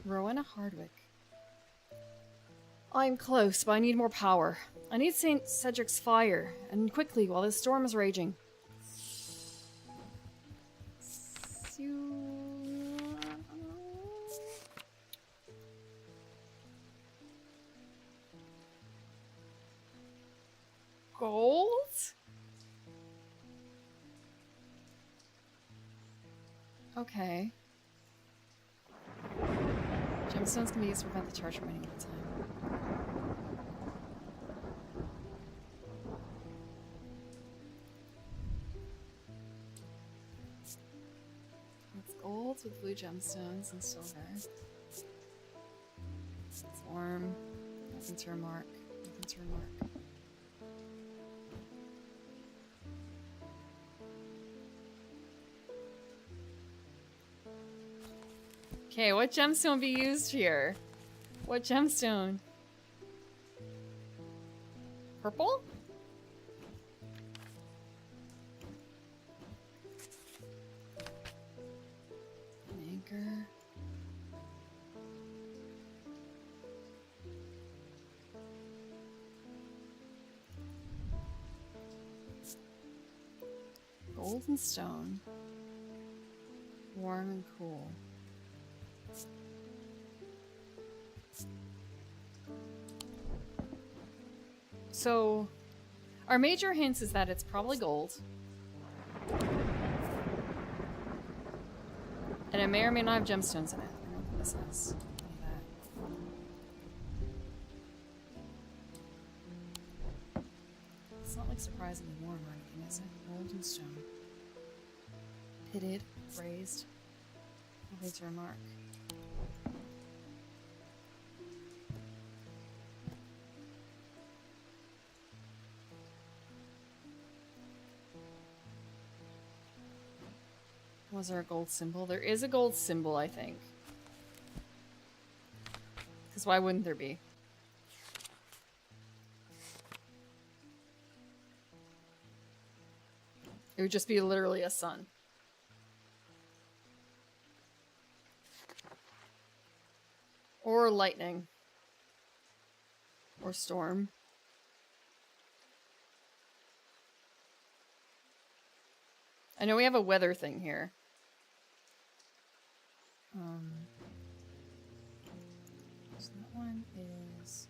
Rowena Hardwick. I'm close, but I need more power. I need St. Cedric's fire, and quickly while this storm is raging. Gold? Okay. Gemstones can be used to prevent the charge from running out of time. It's gold with blue gemstones and silver. It's warm. Nothing to remark. Nothing to remark. Okay, what gemstone would be used here? What gemstone? Purple? An anchor. Golden stone. Warm and cool. So, our major hints is that it's probably gold. And it may or may not have gemstones in it. I don't know what this is. It's not like surprisingly warm or anything, is it? Gold and stone. Pitted, raised. Nothing to remark. Was there a gold symbol? There is a gold symbol, I think. Because why wouldn't there be? It would just be literally a sun. Or lightning. Or storm. I know we have a weather thing here. So that one is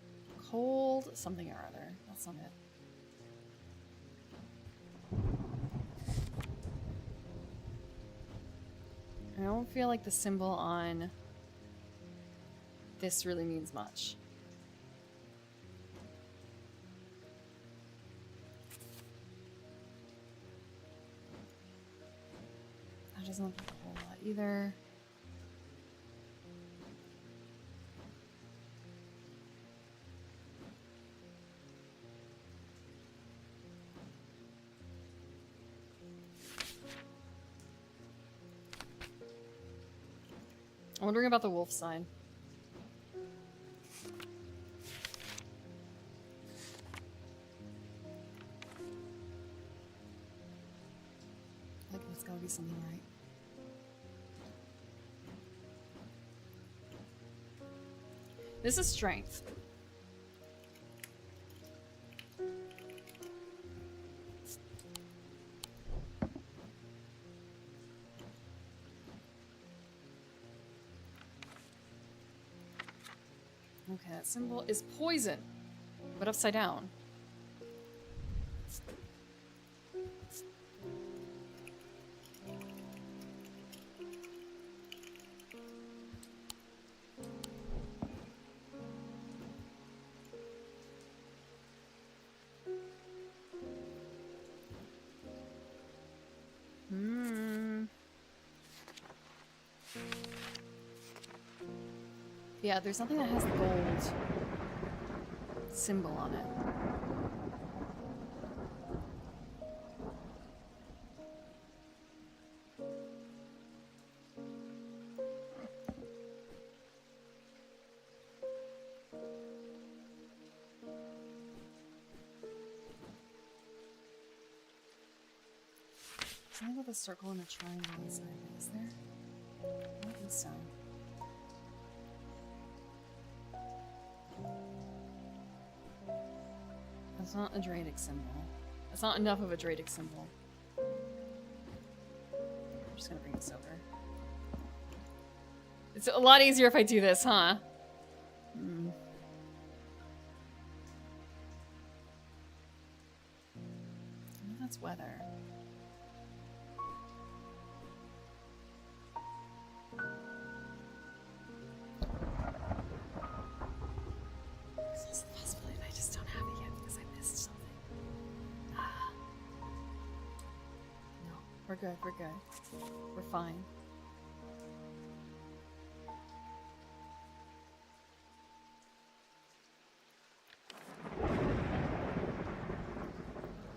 cold something or other. That's not it. I don't feel like the symbol on this really means much. That doesn't look like a whole lot either. I'm wondering about the wolf sign. Like, there's gotta be something right. This is strength. Okay, that symbol is poison, but upside down. Yeah, there's nothing that has the gold symbol on it. Something with a circle and a triangle inside it, is there? I don't think so. That's not a Dradic symbol. That's not enough of a Dradic symbol. I'm just gonna bring this over. It's a lot easier if I do this, huh? That's weather. There's the possibility that I just don't have it yet because I missed something. No, we're good, we're good. We're fine.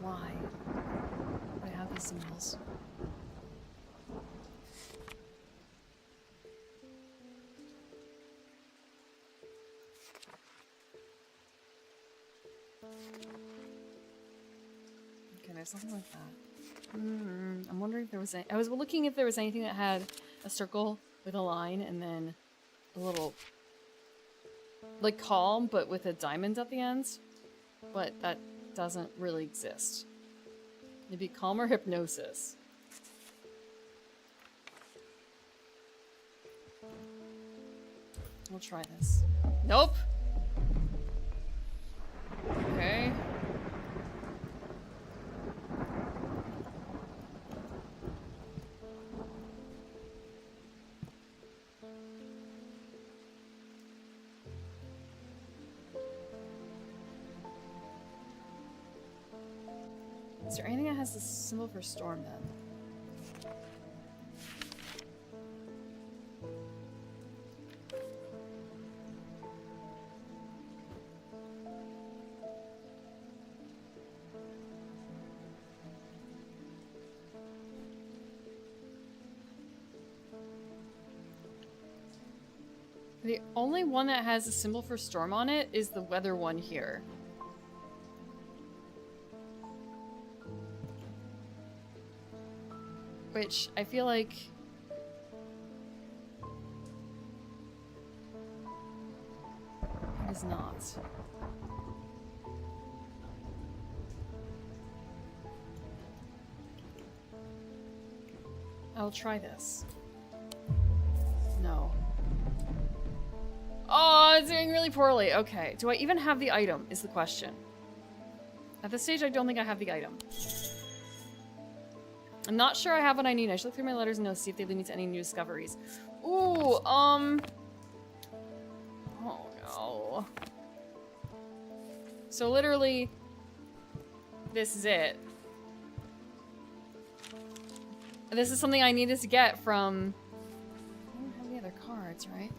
Why? I have these symbols. Okay, there's something like that. I'm wondering if there was any— I was looking if there was anything that had a circle with a line and then a little, like, calm, but with a diamond at the end. But that doesn't really exist. Maybe calm or hypnosis. We'll try this. Nope! Okay. Is there anything that has the symbol for storm then? The only one that has a symbol for storm on it is the weather one here. Which I feel like... it is not. I'll try this. No. Oh, it's doing really poorly. Okay. Do I even have the item, is the question. At this stage, I don't think I have the item. I'm not sure I have what I need. I should look through my letters and notes, see if they lead me to any new discoveries. Ooh, oh no. So literally, this is it. This is something I needed to get from... I don't have the other cards, right?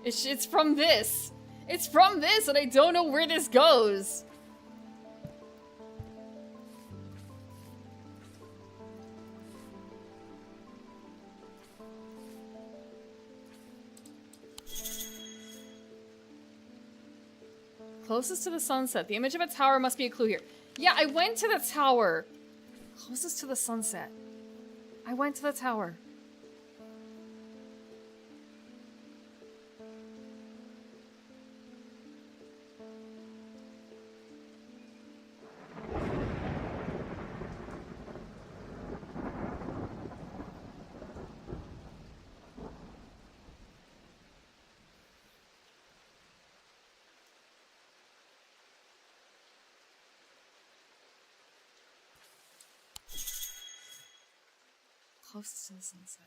It's from this. It's from this, and I don't know where this goes. Closest to the sunset. The image of a tower must be a clue here. Yeah, I went to the tower. Closest to the sunset. I went to the tower. Close to the sunset.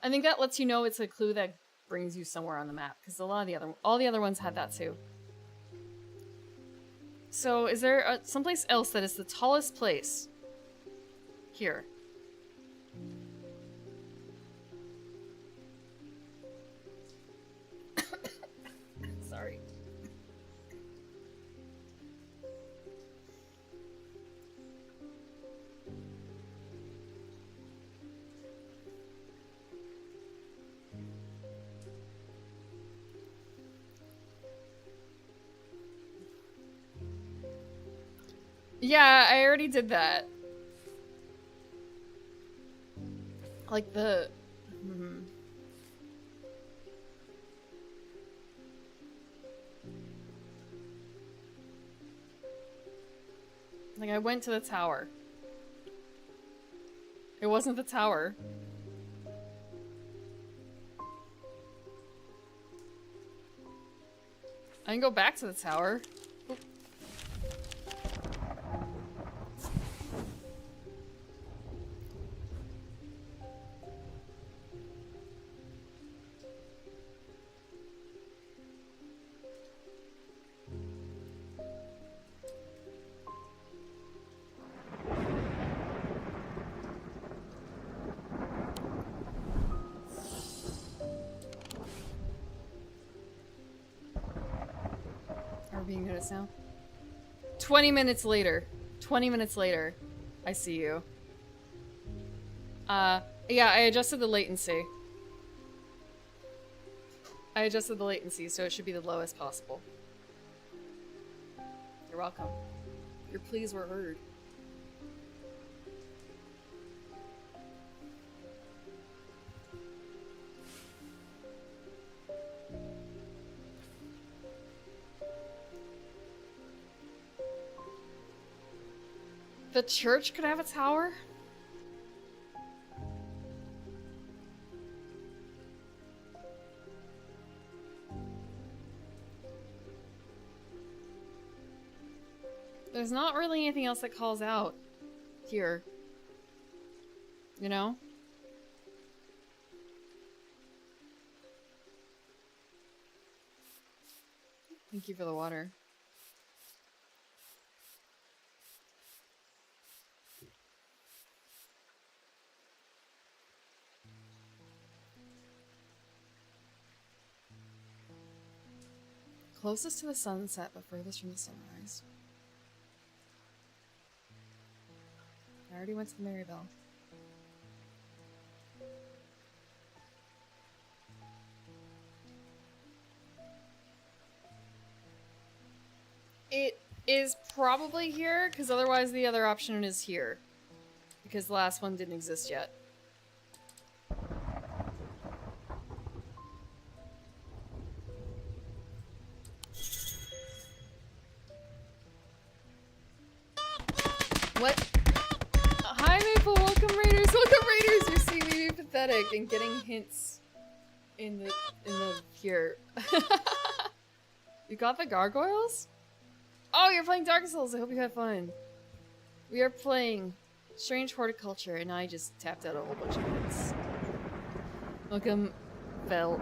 I think that lets you know it's a clue that brings you somewhere on the map, because all the other ones had that too. So, is there someplace else that is the tallest place? Here. Sorry. Yeah, I already did that. Like the... Like, I went to the tower. It wasn't the tower. I can go back to the tower. Being noticed now. 20 minutes later. 20 minutes later. I see you. Yeah, I adjusted the latency. I adjusted the latency, so it should be the lowest possible. You're welcome. Your pleas were heard. The church could have a tower? There's not really anything else that calls out here. You know? Thank you for the water. Closest to the sunset, but furthest from the sunrise. I already went to the Marybelle. It is probably here, because otherwise the other option is here. Because the last one didn't exist yet. What? Hi Maple, welcome Raiders! Welcome Raiders! You're seeing me be pathetic and getting hints in the here. You got the gargoyles? Oh, you're playing Dark Souls! I hope you had fun. We are playing Strange Horticulture, and I just tapped out a whole bunch of hints. Welcome, Fellis?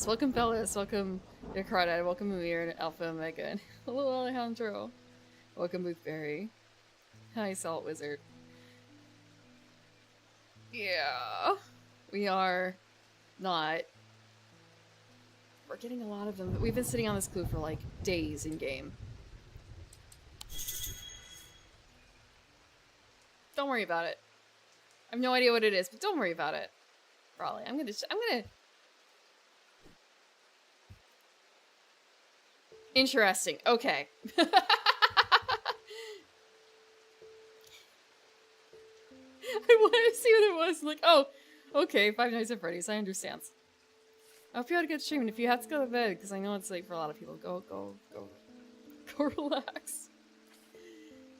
Welcome, Fellis. Welcome, Yakarada. Welcome, Amir and Alpha Omega. And hello, Alejandro. Welcome, Boothberry. Hi, Salt Wizard. Yeah. We are not. We're getting a lot of them. We've been sitting on this clue for like days in game. Don't worry about it. I have no idea what it is, but don't worry about it. Probably. I'm gonna. Interesting. Okay. I wanted to see what it was. Like, oh, okay, Five Nights at Freddy's. I understand. I hope you had a good stream, and if you have to go to bed, because I know it's late for a lot of people, go relax.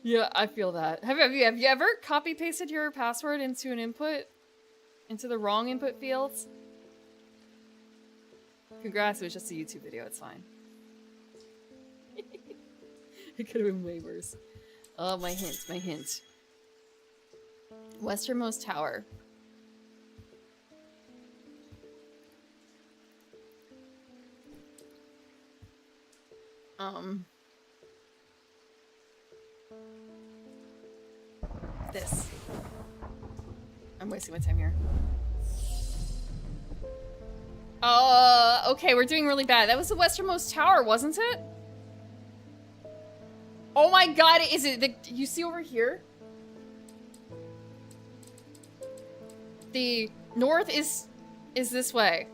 Yeah, I feel that. Have you ever copy pasted your password into an input, into the wrong input fields? Congrats, it was just a YouTube video. It's fine. It could have been way worse. Oh, my hint. Westernmost tower. This. I'm wasting my time here. Okay, we're doing really bad. That was the westernmost tower, wasn't it? Oh my god, is it you see over here? The north is this way.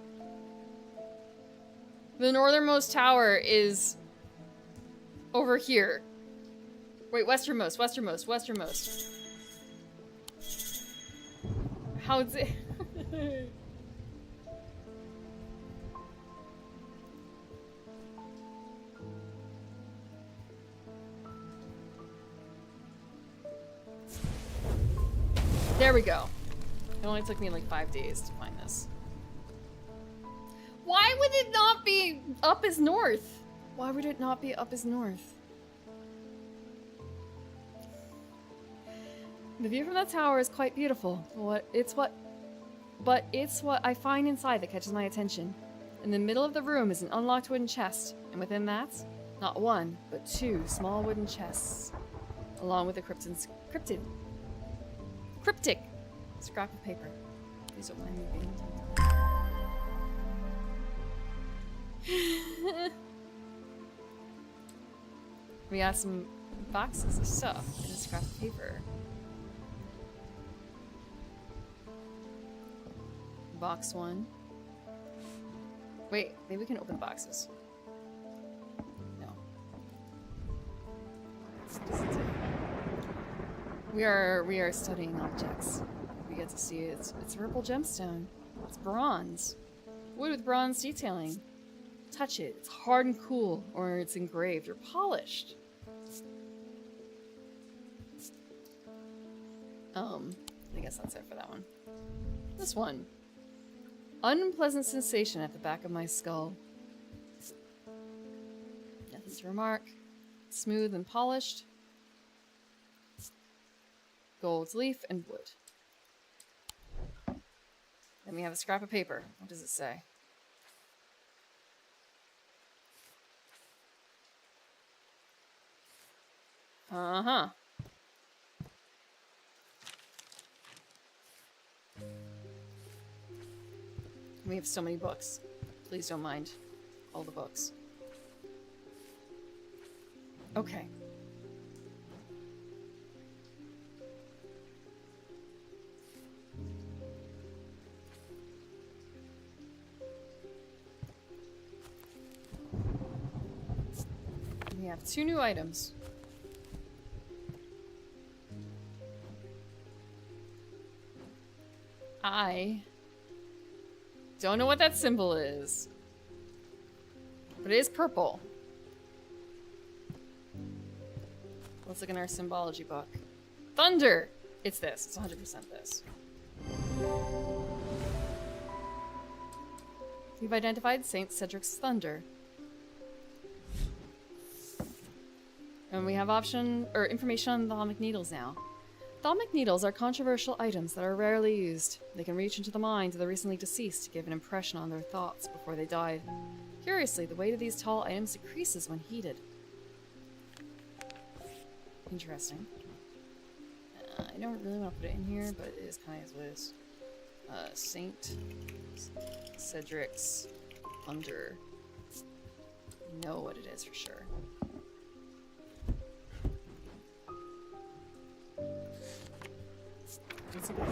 The northernmost tower is over here. Wait, westernmost. How is it? There we go. It only took me like 5 days to find this. Why would it not be up as north? Why would it not be up as north? The view from that tower is quite beautiful. But it's what I find inside that catches my attention. In the middle of the room is an unlocked wooden chest, and within that, not one, but 2 small wooden chests, along with a cryptic scrap of paper. Please don't mind me being We got some boxes of stuff and a scrap of paper. Box 1. Wait, maybe we can open the boxes. No. We are studying objects. We get to see it's a purple gemstone. It's bronze. Wood with bronze detailing. Touch it. It's hard and cool, or it's engraved or polished. I guess that's it for that one. This one. Unpleasant sensation at the back of my skull. Nothing to remark. Smooth and polished. Gold leaf and wood. Then we have a scrap of paper. What does it say? Uh-huh. We have so many books. Please don't mind. all the books. Okay. We have 2 new items. I don't know what that symbol is, but it is purple. Let's look in our symbology book. Thunder! It's this. It's 100% this. We've identified Saint Cedric's thunder. And we have information on the thalamic needles now. Thalamic needles are controversial items that are rarely used. They can reach into the minds of the recently deceased to give an impression on their thoughts before they died. Curiously, the weight of these tall items decreases when heated. Interesting. I don't really want to put it in here, but it is kind of what it is. Saint Cedric's thunder. You know what it is for sure. Let's see what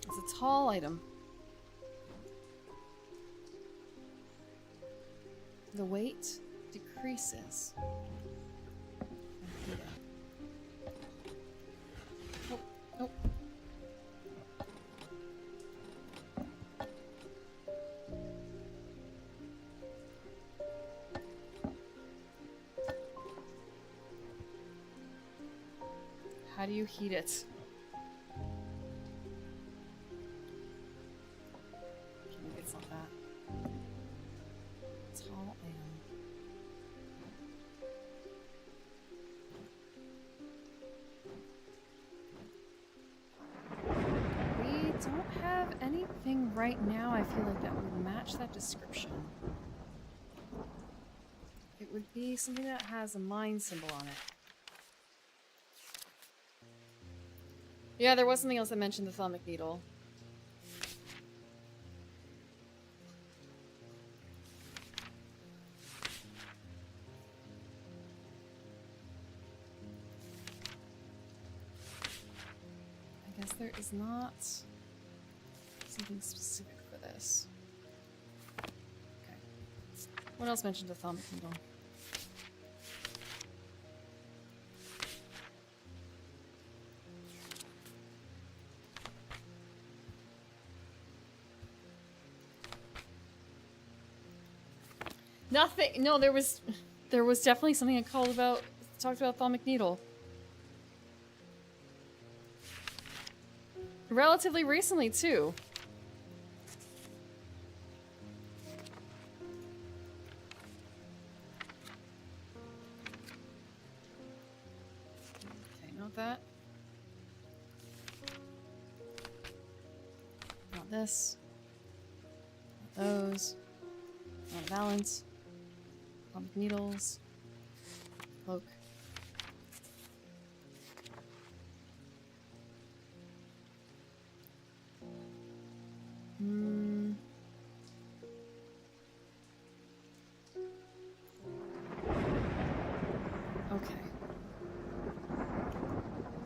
it's a tall item. The weight decreases. Oh, oh. How do you heat it? Maybe it's not that. Tall item. We don't have anything right now, I feel like, that would match that description. It would be something that has a mind symbol on it. Yeah, there was something else that mentioned the thalamic needle. I guess there is not something specific for this. Okay. What else mentioned the thalamic needle? Nothing. No, there was definitely something I talked about thalamic needle. Relatively recently, too. Okay, not that. Not this. Not those. Not a balance. Thalamic needles. Cloak. Okay.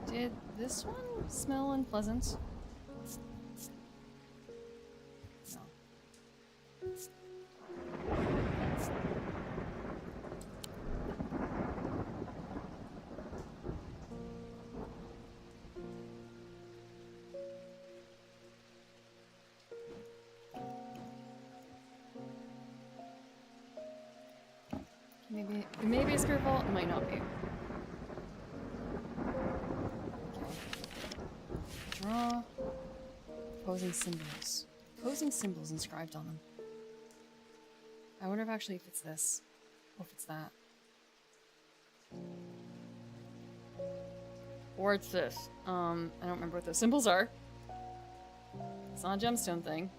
Did this one smell unpleasant? No. Maybe a spirit vault, it might not be. Okay. Draw opposing symbols. Opposing symbols inscribed on them. I wonder if actually if it's this. Or if it's that. Or it's this. I don't remember what those symbols are. It's not a gemstone thing.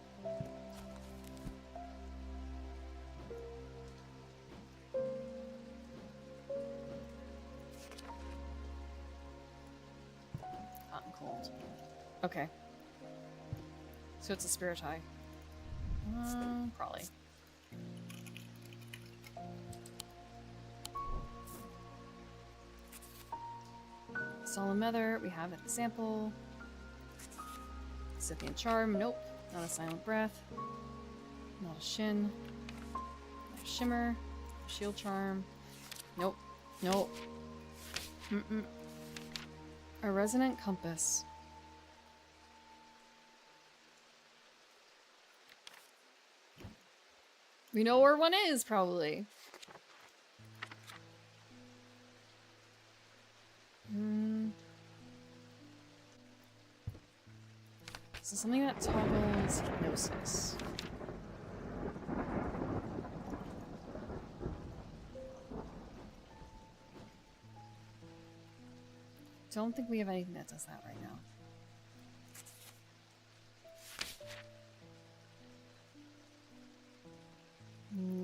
Okay. So it's a spirit eye. Probably. Solemn Nether, we have an example. Scythian Charm, nope. Not a Silent Breath. Not a Shin. Not a Shimmer. Shield Charm. Nope. Nope. A Resonant Compass. We know where one is, probably. So something that toggles hypnosis. Don't think we have anything that does that right now.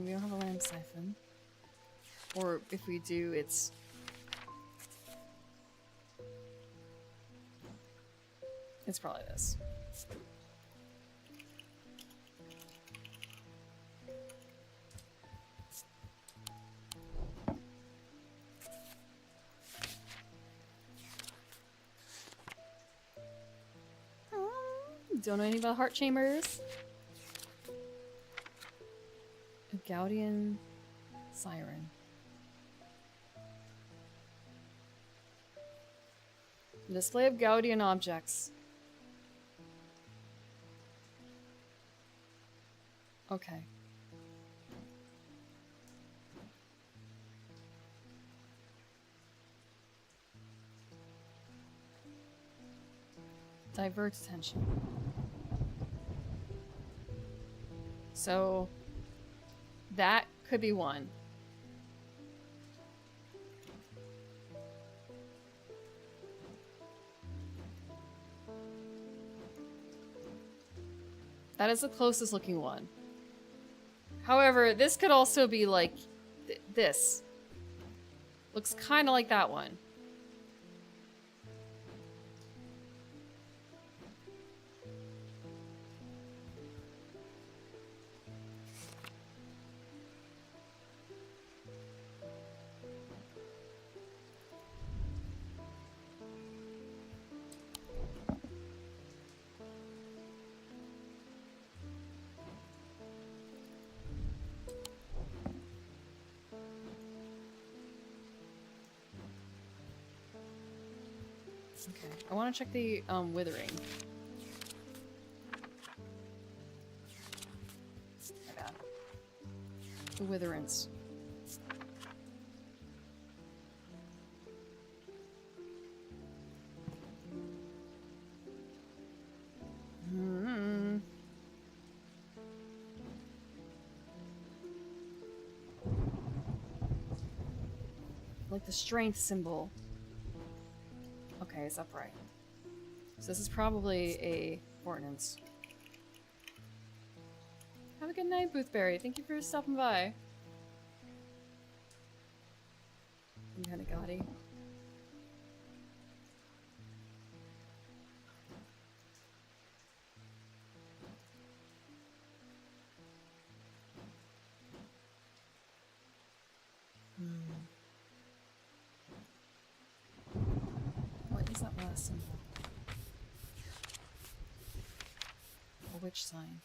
We don't have a lamp siphon. Or if we do, it's... It's probably this. Don't know anything about heart chambers. A Gaudian siren. The display of Gaudian objects. Okay. Divert attention. So that could be one. That is the closest looking one. However, this could also be like this. Looks kind of like that one. Okay, I want to check the withering. My bad. The witherance. Like the strength symbol. Okay, it's upright. So this is probably a ordnance. Have a good night, Boothberry. Thank you for stopping by. I'm kinda gaudy. What is that last symbol? A witch sign.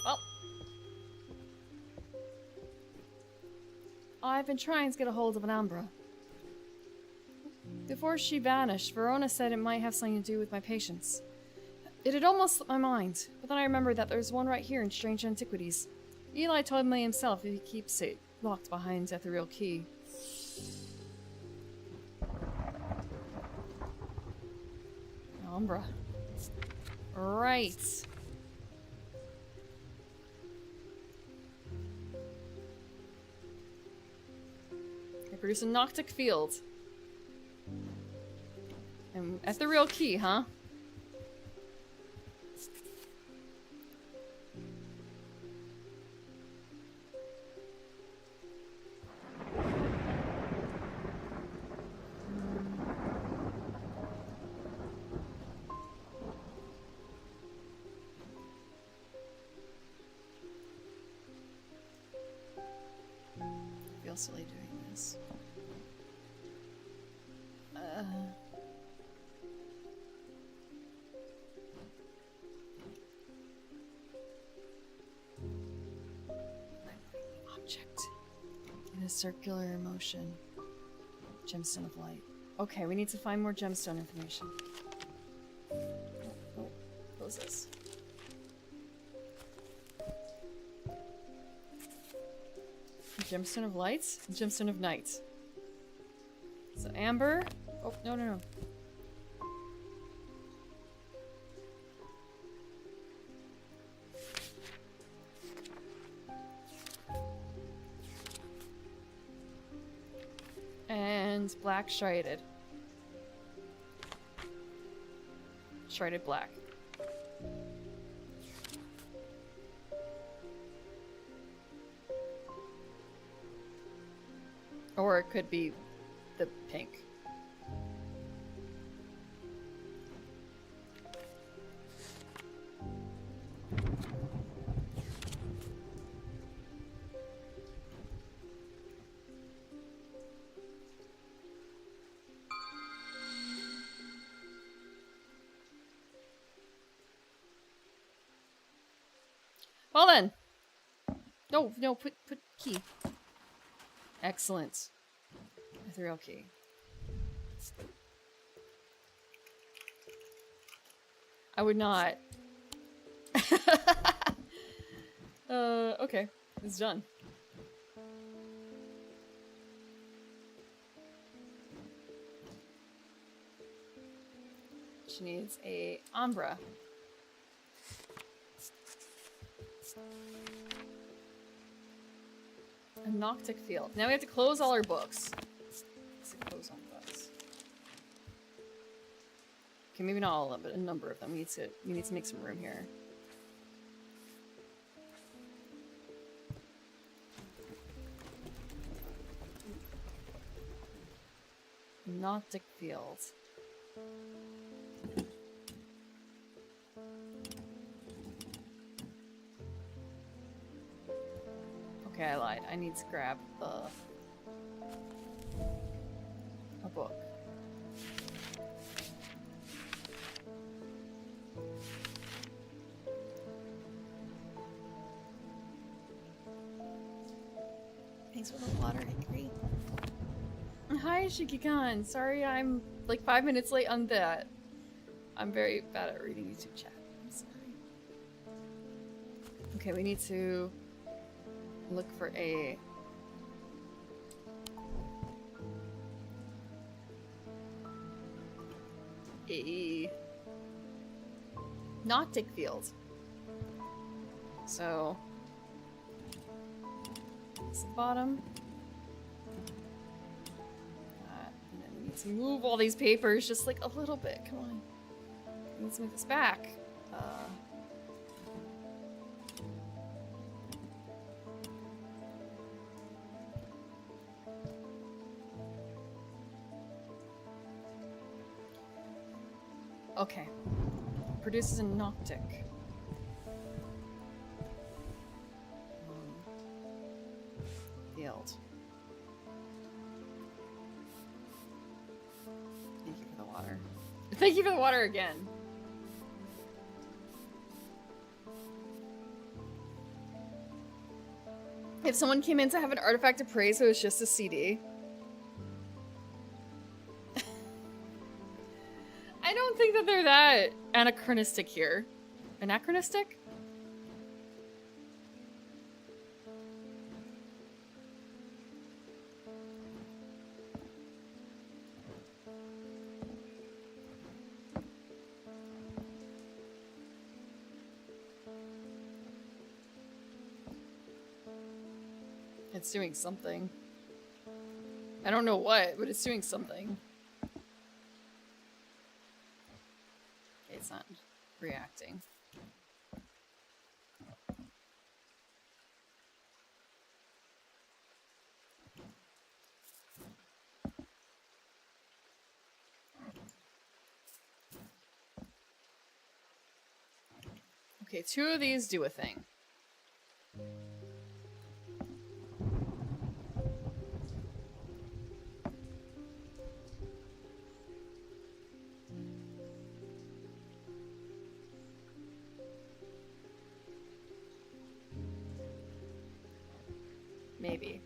Well, I've been trying to get a hold of an Ambra. Before she vanished, Verona said it might have something to do with my patients. It had almost slipped my mind, but then I remembered that there's one right here in Strange Antiquities. Eli told me himself that he keeps it locked behind ethereal key. Umbra. Right. I produce a Noctic field. And ethereal key, huh? constantly doing this. Object in a circular motion. Gemstone of light. Okay, we need to find more gemstone information. Oh, close this. Gemstone of lights, gemstone of night. So amber. Oh, no, no, no. And black shredded. Shredded black. Or it could be the pink. Well then. No, no, put key. Excellent. Ethereal key. I would not. Okay. It's done. She needs a Umbra. A Noctic field. Now we have to close all our books. Let's close all books. Okay, maybe not all of them, but a number of them. We need to make some room here. Noctic field. Okay, I lied. I need to grab a book. Thanks for the water, Hickory. Hi, Shikikan. Sorry I'm like 5 minutes late on that. I'm very bad at reading YouTube chat. I'm sorry. Okay, we need to look for a Noctic field. So it's the bottom. And then we need to move all these papers just like a little bit. Come on. We need to move this back. Okay. Produces a Noctic. Field. Thank you for the water. Thank you for the water again. If someone came in to have an artifact of praise, it was just a CD. I don't think that they're that anachronistic here. Anachronistic? It's doing something. I don't know what, but it's doing something. It's not reacting. Okay, 2 of these do a thing. Maybe.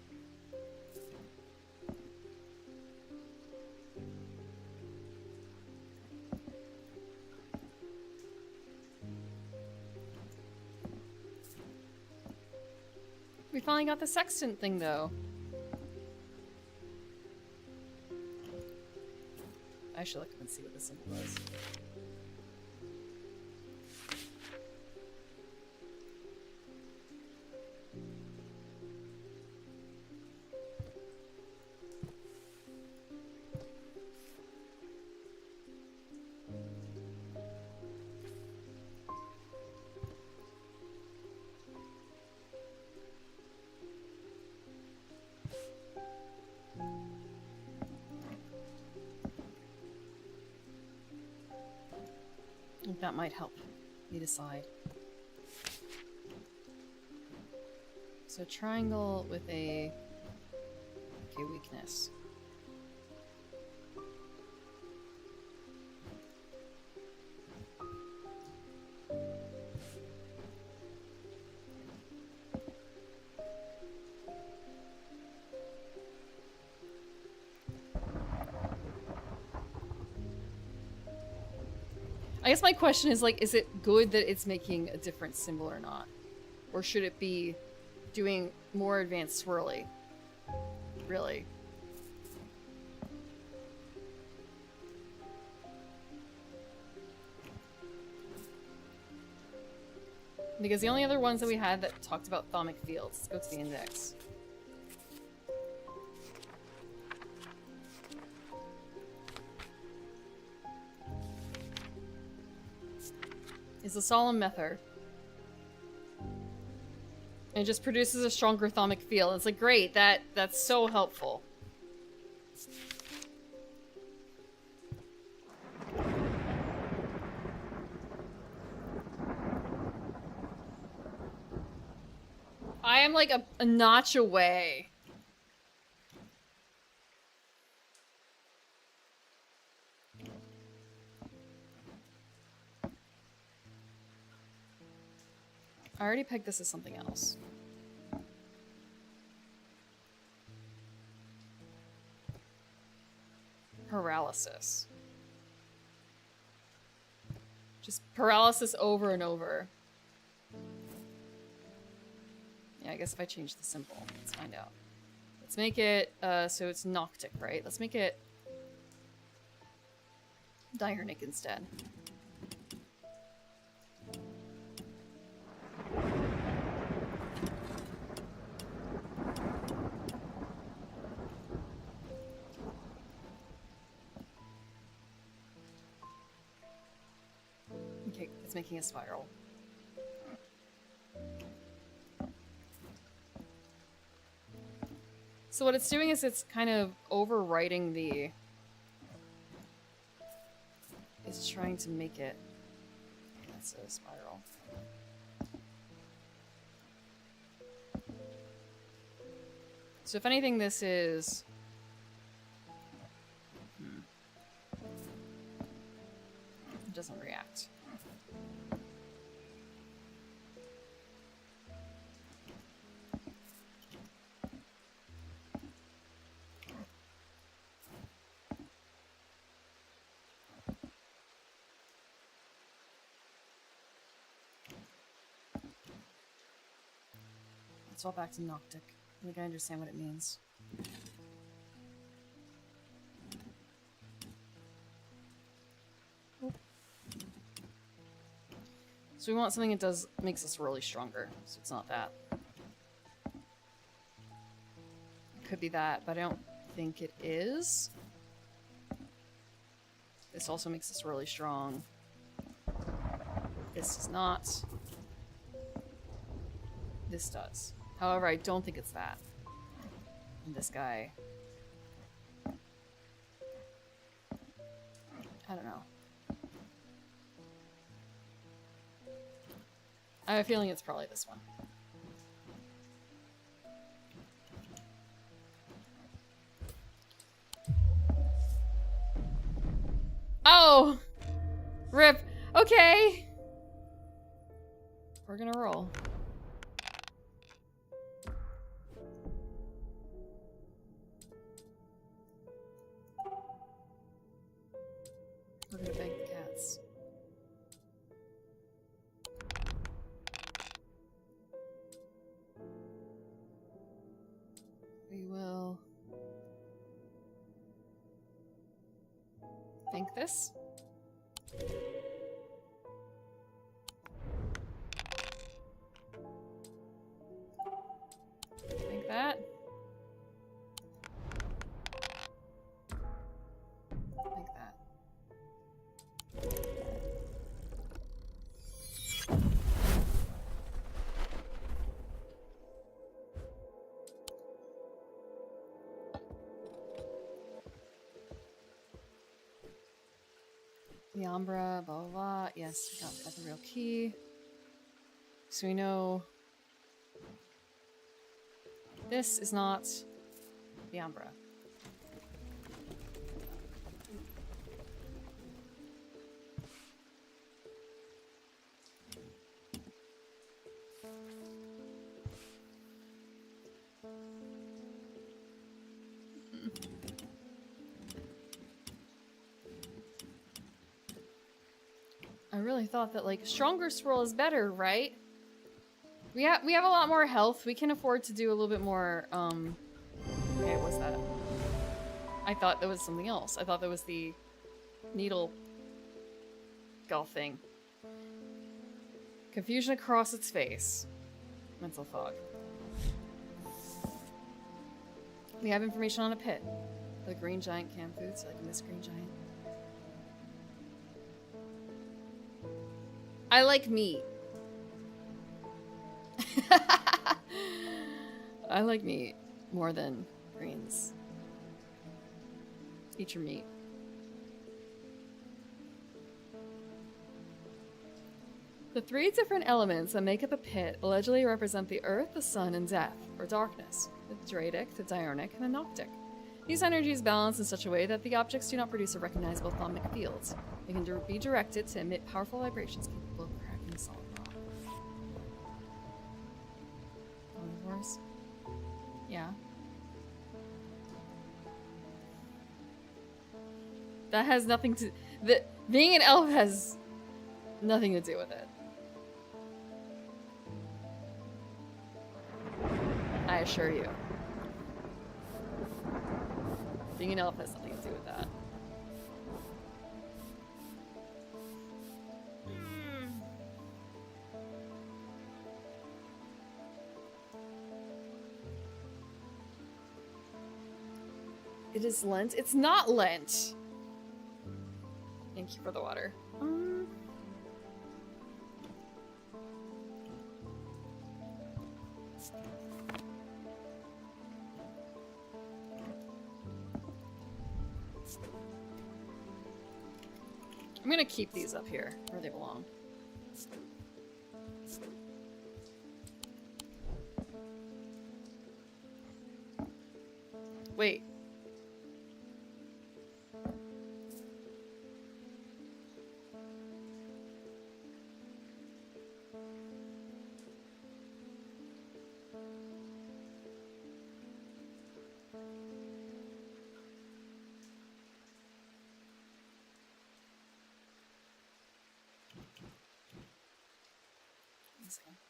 We finally got the sextant thing, though. I should look up and see what the symbol was. I think that might help me decide. So triangle with a weakness. I guess my question is, like, is it good that it's making a different symbol or not? Or should it be doing more advanced swirly? Really? Because the only other ones that we had that talked about thaumic fields. Let's go to the index. Is a solemn mether. And it just produces a stronger thaumic field. It's like, great, that's so helpful. I am like a notch away. I already pegged this as something else. Paralysis. Just paralysis over and over. Yeah, I guess if I change the symbol, let's find out. Let's make it, so it's Noctic, right? Let's make it Diurnic instead. Okay, it's making a spiral. So what it's doing is it's kind of overwriting the... It's trying to make it... That's a spiral. So if anything, this is... It doesn't react. It's all back to Noctic. I think I understand what it means. Oop. So we want something that makes us really stronger, so it's not that. Could be that, but I don't think it is. This also makes us really strong. This does not. This does. However, I don't think it's that. And this guy... I don't know. I have a feeling it's probably this one. Oh! Rip. Okay! We're gonna roll. Drink this. Drink that. Drink that. The Umbra, blah, blah, blah. Yes, we got the real key. So we know this is not the Umbra. I really thought that, like, stronger swirl is better, right? We have a lot more health. We can afford to do a little bit more, okay, what's that? I thought that was something else. I thought that was the needle gull thing. Confusion across its face. Mental fog. We have information on a pit. The green giant canned foods, like this green giant. I like meat. I like meat more than greens. Eat your meat. The 3 different elements that make up a pit allegedly represent the earth, the sun, and death, or darkness. The Dradic, the Diurnic, and the Noctic. These energies balance in such a way that the objects do not produce a recognizable thaumic field. They can be directed to emit powerful vibrations capable of cracking solid rock. Omnivores? Yeah. That has nothing to... being an elf has nothing to do with it. I assure you. Being an elf has nothing to do with that. It is Lent. It's not Lent. Thank you for the water. I'm gonna keep these up here where they belong. Wait.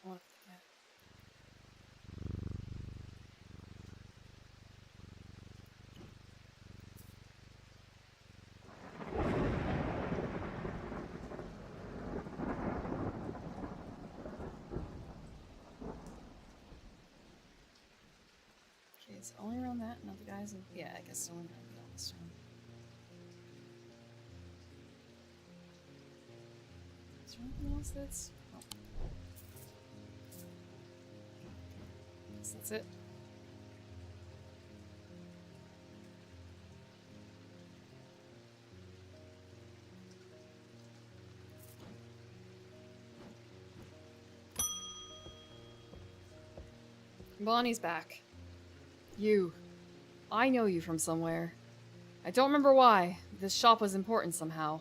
I want to forget. Okay, is it only around that? Not the guys? Yeah, I guess only around the this time. Is there anything else that's... Oh. That's it. Bonnie's back. You. I know you from somewhere. I don't remember why. This shop was important somehow.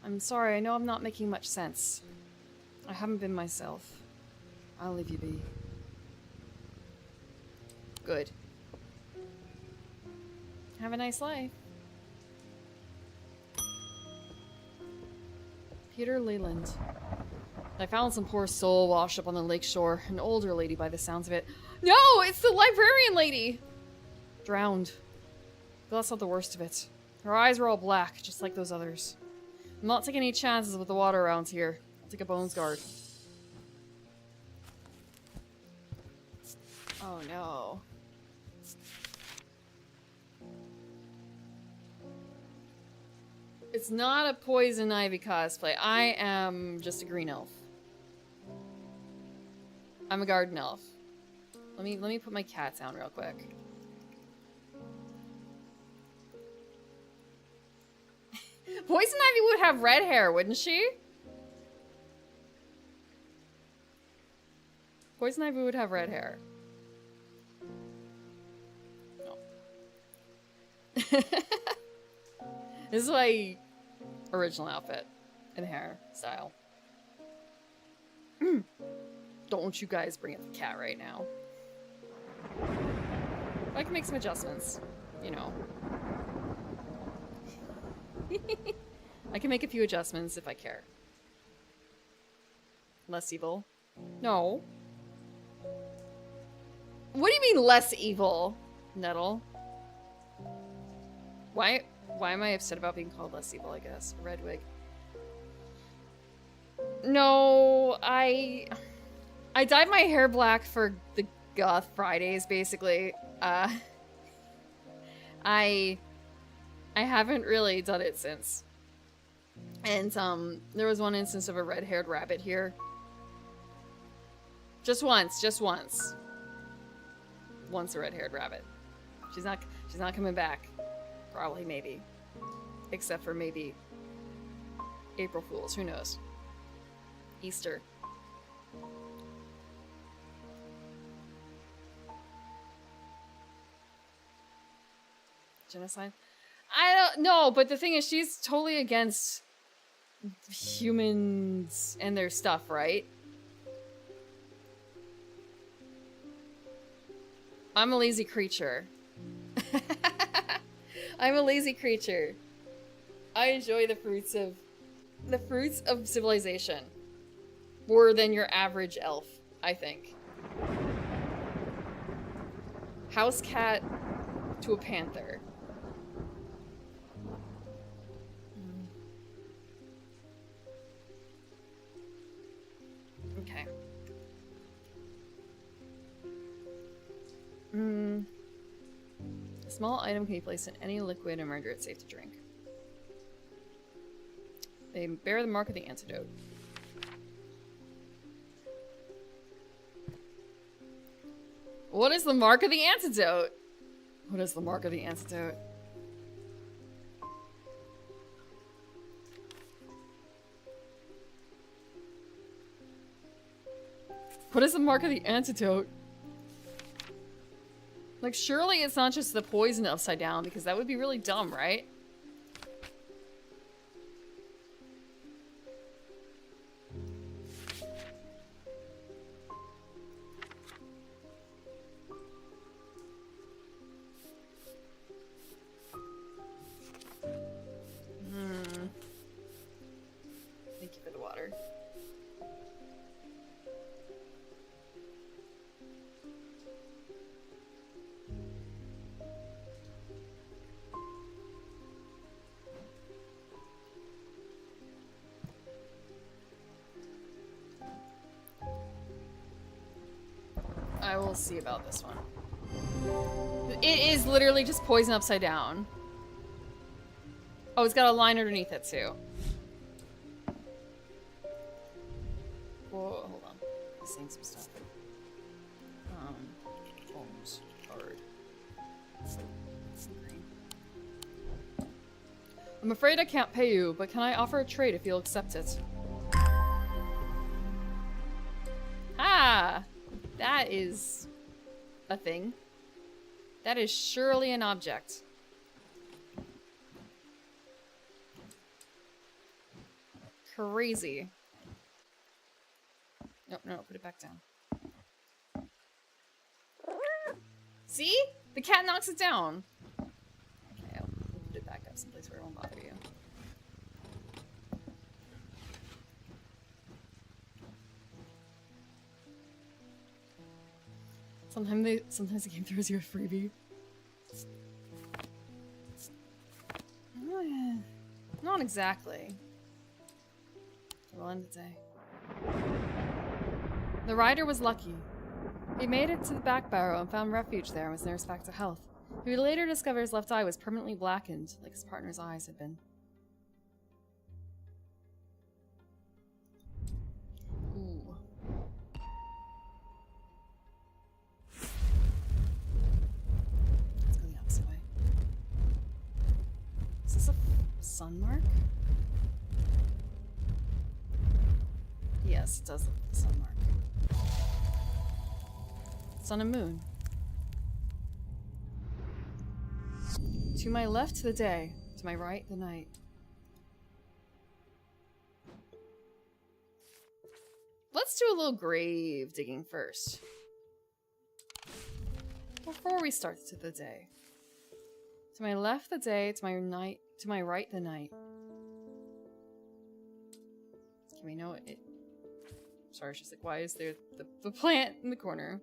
I'm sorry, I know I'm not making much sense. I haven't been myself. I'll leave you be. Good. Have a nice life. Peter Leland. I found some poor soul washed up on the lakeshore. An older lady by the sounds of it. No! It's the librarian lady! Drowned. But that's not the worst of it. Her eyes are all black, just like those others. I'm not taking any chances with the water around here. I'll take a bones guard. Oh no. It's not a poison ivy cosplay. I am just a green elf. I'm a garden elf. Let me put my cat down real quick. Poison ivy would have red hair, wouldn't she? Poison ivy would have red hair. No. This is my original outfit and hairstyle. Don't you guys bring up the cat right now. I can make some adjustments, you know. I can make a few adjustments if I care. Less evil? No. What do you mean less evil, Nettle? Why am I upset about being called less evil, I guess? Redwig. No, I dyed my hair black for the Goth Fridays, basically. I haven't really done it since. And, there was one instance of a red-haired rabbit here. Just once. Once a red-haired rabbit. She's not coming back. Probably, maybe. Except for maybe April Fools, who knows? Easter. Genocide? I don't know, but the thing is, she's totally against humans and their stuff, right? I'm a lazy creature. I'm a lazy creature. I enjoy the fruits of civilization more than your average elf, I think. House cat to a panther. Okay. A small item can be placed in any liquid and render it safe to drink. They bear the mark of the antidote. What is the mark of the antidote? What is the mark of the antidote? What is the mark of the antidote? Like, surely it's not just the poison upside down, because that would be really dumb, right? Thank you for the water. I will see about this one. It is literally just poison upside down. Oh, it's got a line underneath it too. Whoa, hold on. I'm seeing some stuff. Bones card. I'm afraid I can't pay you, but can I offer a trade if you'll accept it? Ah! That is a thing. That is surely an object. Crazy. No, put it back down. See? The cat knocks it down. Okay, I'll put it back up someplace where it won't bother you. Sometimes the game throws you a freebie. Not exactly. We'll end the day. The rider was lucky. He made it to the back barrow and found refuge there and was nursed back to health. He would later discover his left eye was permanently blackened, like his partner's eyes had been. Ooh. Let's go the opposite way. Is this a sun mark? Yes, it does look like a sun mark. Sun and moon. To my left, the day. To my right, the night. Let's do a little grave digging first. Before we start to the day. To my left, the day. To my right, the night. Can we know it? Sorry, it's just like, why is there the plant in the corner?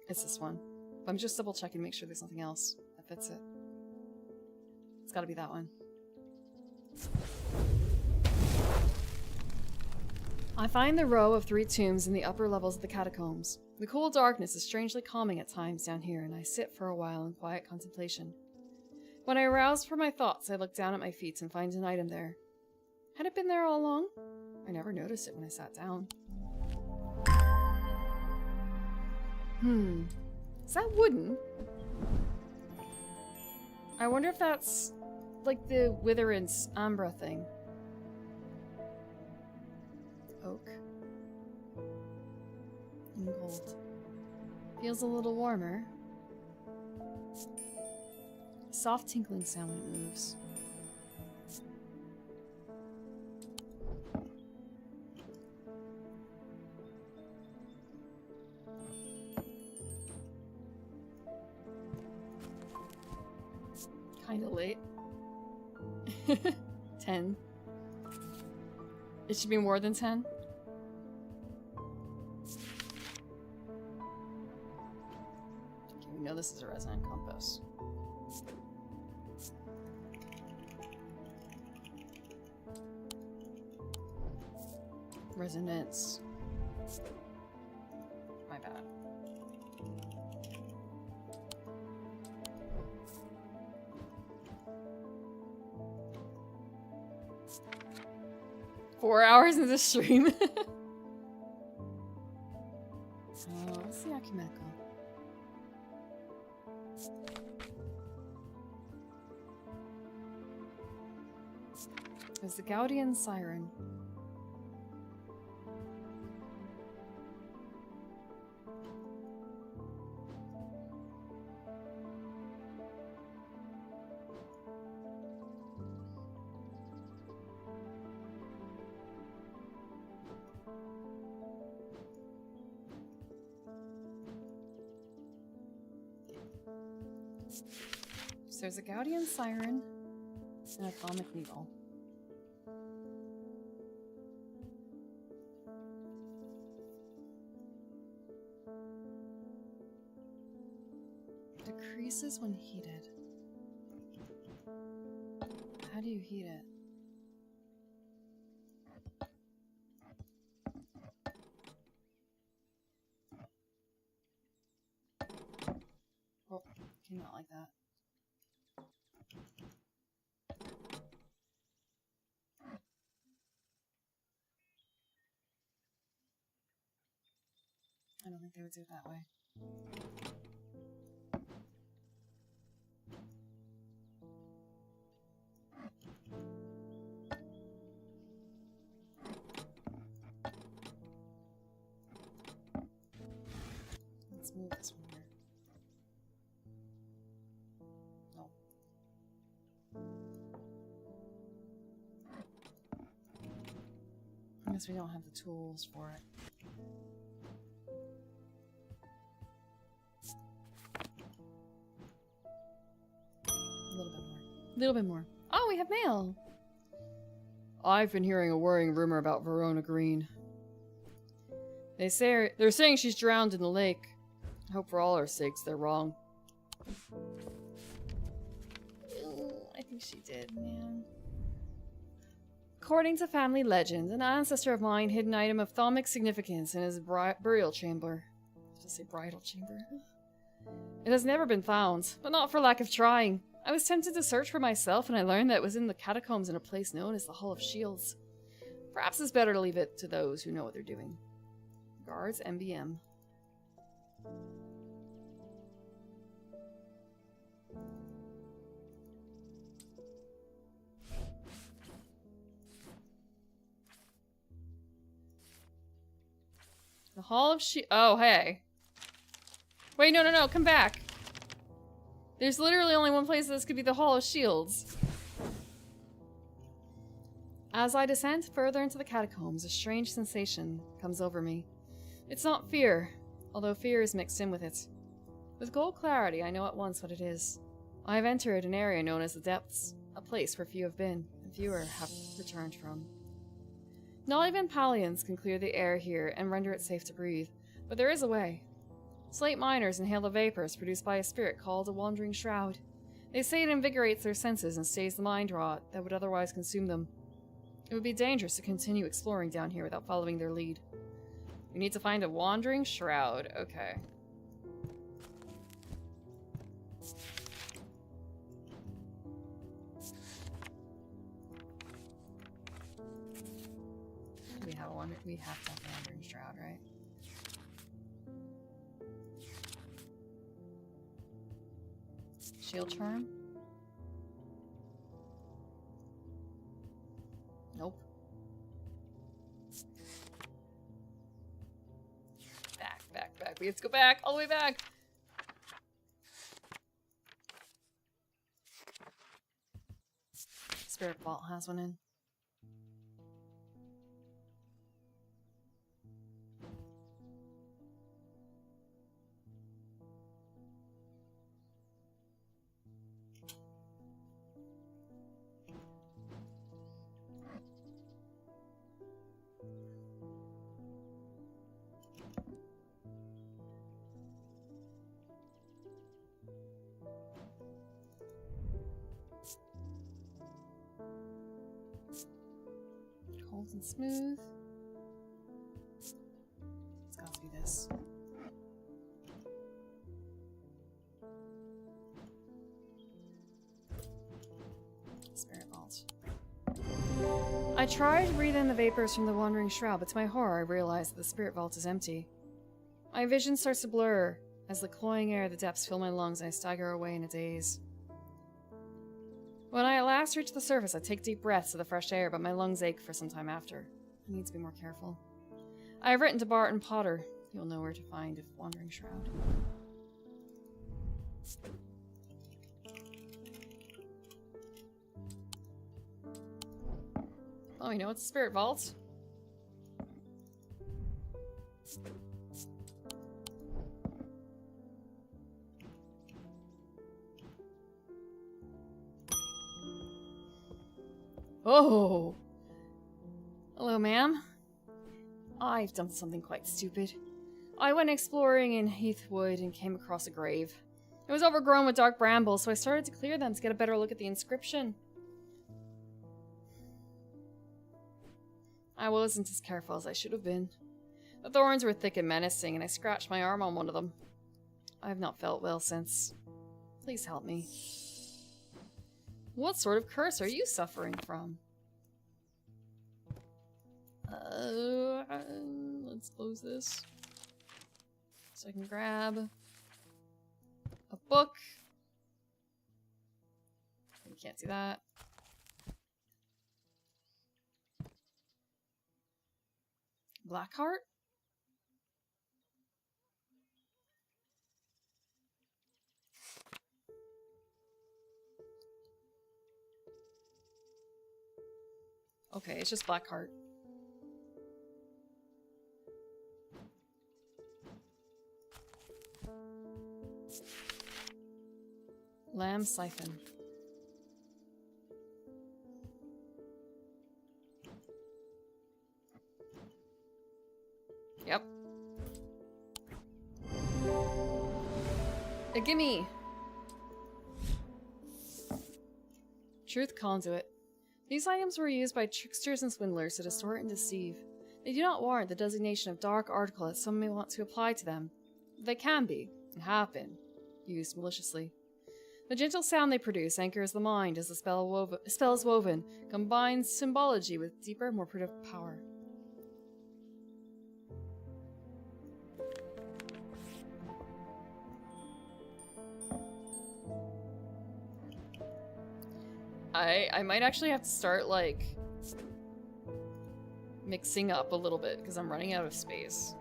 It's this one. But I'm just double checking to make sure there's nothing else that fits it. It's gotta be that one. I find the row of 3 tombs in the upper levels of the catacombs. The cool darkness is strangely calming at times down here, and I sit for a while in quiet contemplation. When I arouse from my thoughts, I look down at my feet and find an item there. Had it been there all along? I never noticed it when I sat down. Is that wooden? I wonder if that's like the Witherance Ambra thing. Oak. And gold. Feels a little warmer. Soft tinkling sound when it moves. Kinda late. 10. It should be more than 10. Okay, we know this is a resonant compass. Resonance. My bad. Four hours into the stream. What's the ecumenical? There's the Gaudian Siren. So there's a Gaudian Siren and an Atomic Needle. Decreases when heated. How do you heat it? Oh, came out like that. I don't think they would do it that way. Let's move this one here. No. I guess we don't have the tools for it. A little bit more. Oh, we have mail! I've been hearing a worrying rumor about Verona Green. They're saying she's drowned in the lake. I hope for all our sakes they're wrong. think she did, man. According to family legend, an ancestor of mine hid an item of thaumic significance in his burial chamber. I just say bridal chamber. It has never been found, but not for lack of trying. I was tempted to search for myself, and I learned that it was in the catacombs in a place known as the Hall of Shields. Perhaps it's better to leave it to those who know what they're doing. Guards, MBM. The Hall of Oh, hey. Wait, no, come back. There's literally only one place this could be the Hall of Shields. As I descend further into the catacombs, a strange sensation comes over me. It's not fear, although fear is mixed in with it. With cold clarity, I know at once what it is. I have entered an area known as the Depths, a place where few have been, and fewer have returned from. Not even Palians can clear the air here and render it safe to breathe, but there is a way. Slate miners inhale the vapors produced by a spirit called a wandering shroud. They say it invigorates their senses and stays the mind rot that would otherwise consume them. It would be dangerous to continue exploring down here without following their lead. We need to find a wandering shroud. Okay. We have to have a wandering shroud, right? Shield charm? Nope. Back. We have to go back, all the way back. Spirit Vault has one in. Cold and smooth. It's got to be this. Spirit Vault. I tried to breathe in the vapors from the wandering shroud, but to my horror I realized that the Spirit Vault is empty. My vision starts to blur as the cloying air of the depths fill my lungs and I stagger away in a daze. When I at last reach the surface, I take deep breaths of the fresh air, but my lungs ache for some time after. I need to be more careful. I have written to Barton Potter. You'll know where to find a wandering shroud. Oh, you know it's a Spirit Vault. Oh! Hello, ma'am. I've done something quite stupid. I went exploring in Heathwood and came across a grave. It was overgrown with dark brambles, so I started to clear them to get a better look at the inscription. I wasn't as careful as I should have been. The thorns were thick and menacing, and I scratched my arm on one of them. I have not felt well since. Please help me. What sort of curse are you suffering from? Let's close this. So I can grab a book. You can't see that. Blackheart? Okay, it's just Blackheart. Lamb siphon. Yep. A gimme. Truth conduit. These items were used by tricksters and swindlers to distort and deceive. They do not warrant the designation of dark article that some may want to apply to them. They can be, and have been, used maliciously. The gentle sound they produce anchors the mind as the spell is woven, combines symbology with deeper, more productive power. I might actually have to start, like, mixing up a little bit, because I'm running out of space.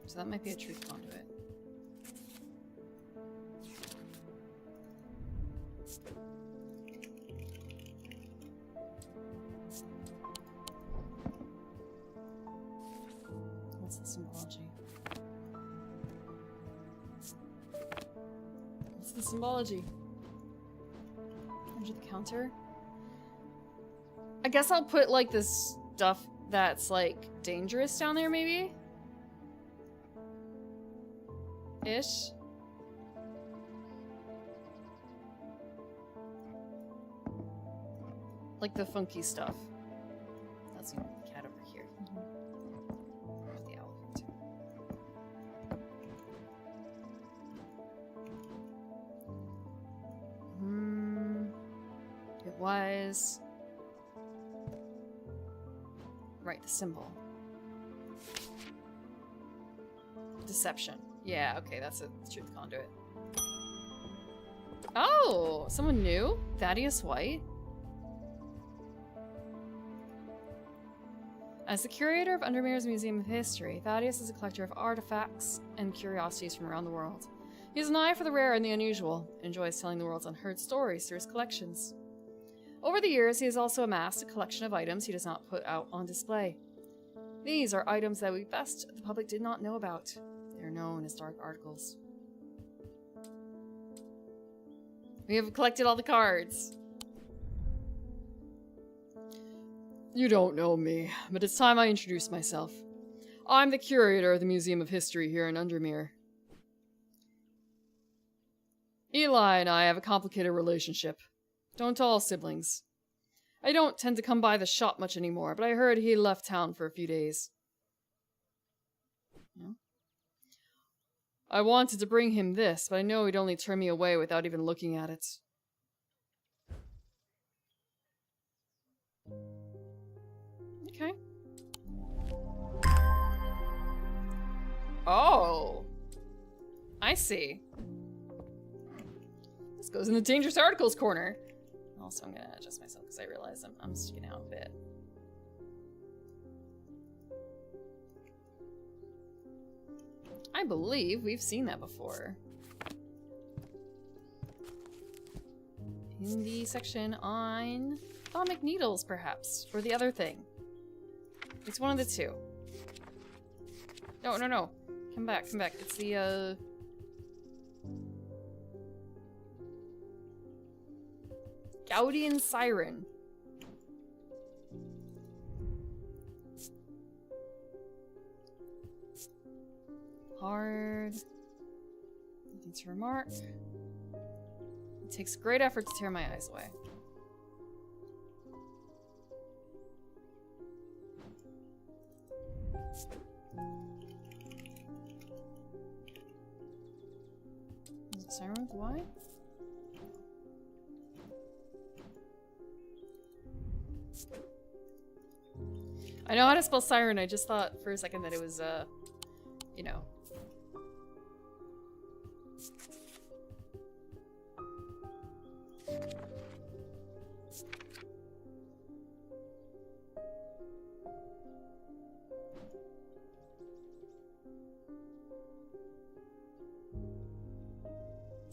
So that might be a truth conduit. What's the symbology? What's the symbology? Under the counter? I guess I'll put, like, this stuff that's, like, dangerous down there, maybe? Ish. Like the funky stuff. That's the cat over here. The owl here too. It was right, the symbol. Deception. Yeah, okay, that's a truth conduit. Oh, someone new? Thaddeus White? As the curator of Undermere's Museum of History, Thaddeus is a collector of artifacts and curiosities from around the world. He has an eye for the rare and the unusual, enjoys telling the world's unheard stories through his collections. Over the years, he has also amassed a collection of items he does not put out on display. These are items that the public did not know about. They're known as dark articles. We have collected all the cards. You don't know me, but it's time I introduce myself. I'm the curator of the Museum of History here in Undermere. Eli and I have a complicated relationship. Don't all siblings. I don't tend to come by the shop much anymore, but I heard he left town for a few days. No? I wanted to bring him this, but I know he'd only turn me away without even looking at it. Okay. Oh! I see. This goes in the dangerous articles corner. Also, I'm gonna adjust myself because I realize I'm sticking out a bit. I believe we've seen that before. In the section on atomic needles, perhaps. Or the other thing. It's one of the two. No, no, no. Come back, come back. It's the, Gaudian Siren. Hard. Nothing to remark. It takes great effort to tear my eyes away. Is it Siren with Y? I know how to spell siren, I just thought for a second that it was, you know.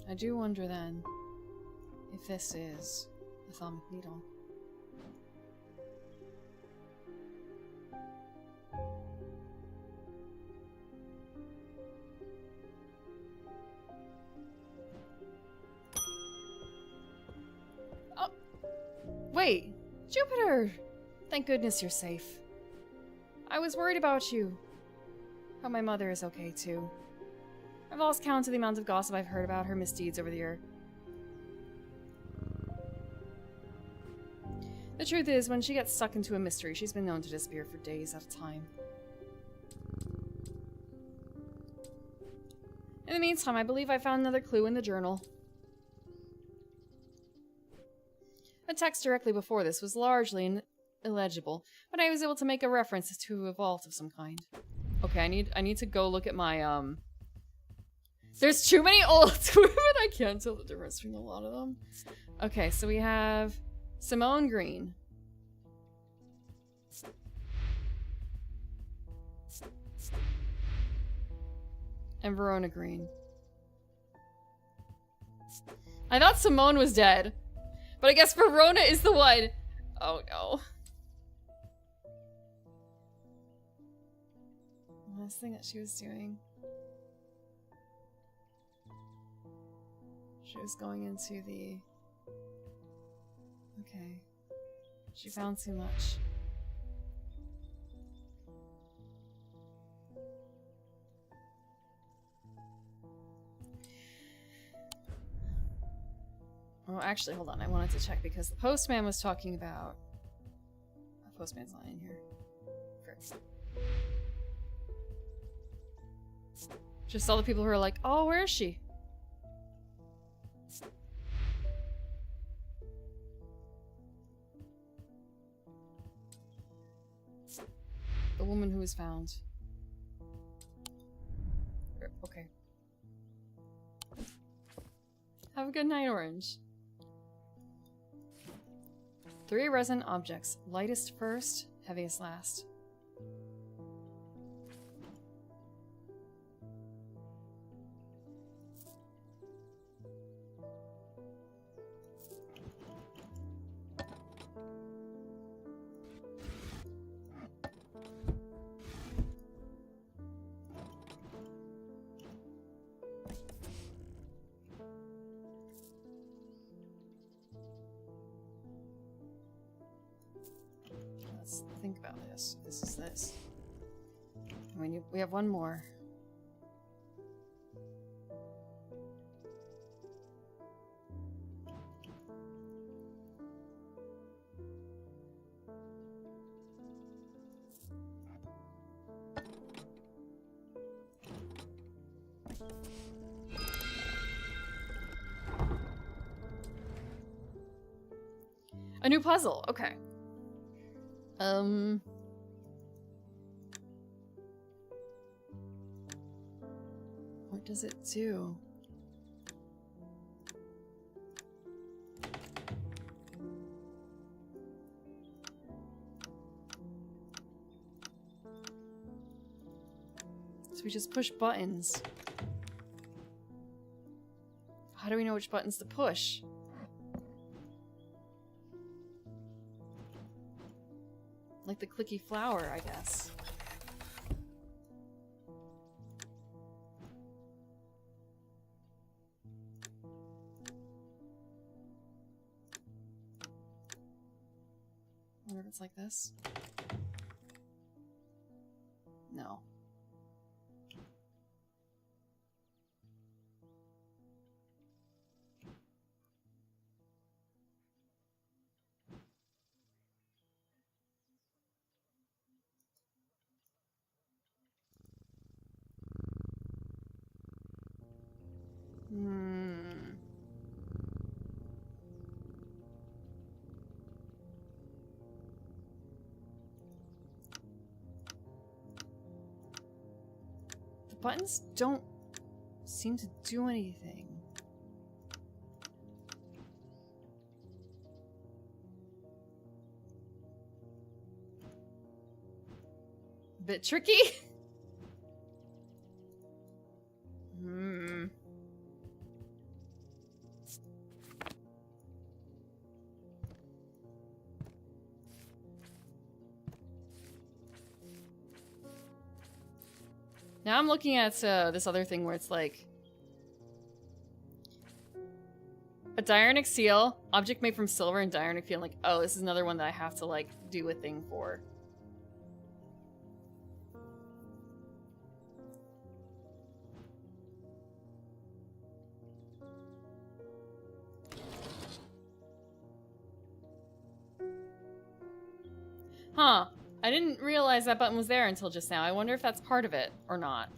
I do wonder then if this is the atomic needle. Oh, wait, Jupiter! Thank goodness you're safe. I was worried about you. But my mother is okay too. I've lost count of the amount of gossip I've heard about her misdeeds over the year. The truth is, when she gets stuck into a mystery, she's been known to disappear for days at a time. In the meantime, I believe I found another clue in the journal. The text directly before this was largely illegible, but I was able to make a reference to a vault of some kind. Okay, I need to go look at my, There's too many old women, I can't tell the difference between a lot of them. Okay, so we have Simone Green. And Verona Green. I thought Simone was dead. But I guess Verona is the one. Oh no. Last thing that she was doing. She was going into the... Okay. She found too much. Oh, actually, hold on. I wanted to check because the postman was talking about... The postman's not in here. First. Just all the people who are like, oh, where is she? The woman who was found. Okay. Have a good night, Orange. 3 resin objects. Lightest first, heaviest last. Think about this. This is this. We have one more. A new puzzle. Okay. What does it do? So we just push buttons. How do we know which buttons to push? Like the clicky flower, I guess. I wonder if it's like this. No. The buttons don't seem to do anything. Bit tricky. Now I'm looking at this other thing where it's like a diurnic seal, object made from silver and diurnic feel. Like, oh, this is another one that I have to like do a thing for. Huh. I didn't realize that button was there until just now. I wonder if that's part of it or not.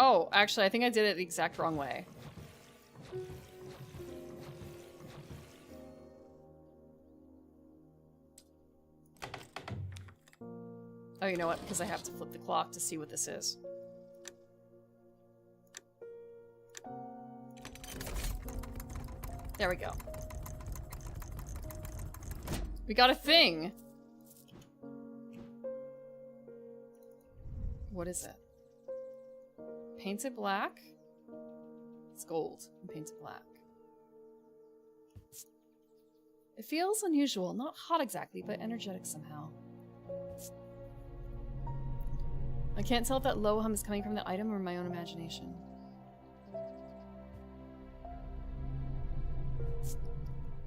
Oh, actually, I think I did it the exact wrong way. Oh, you know what? Because I have to flip the clock to see what this is. There we go. We got a thing! What is it? Painted black? It's gold and painted black. It feels unusual. Not hot exactly, but energetic somehow. I can't tell if that low hum is coming from the item or my own imagination.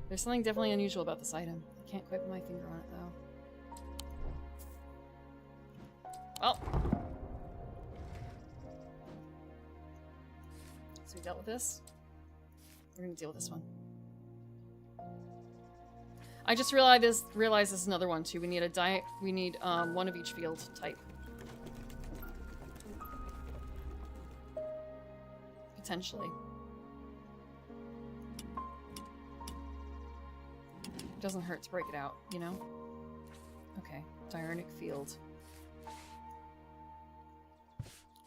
There's something definitely unusual about this item. I can't quite put my finger on it, though. Well. So we dealt with this. We're gonna deal with this one. I just realized this is another one, too. We need one of each field type. Potentially. It doesn't hurt to break it out, you know? Okay. Diurnic field.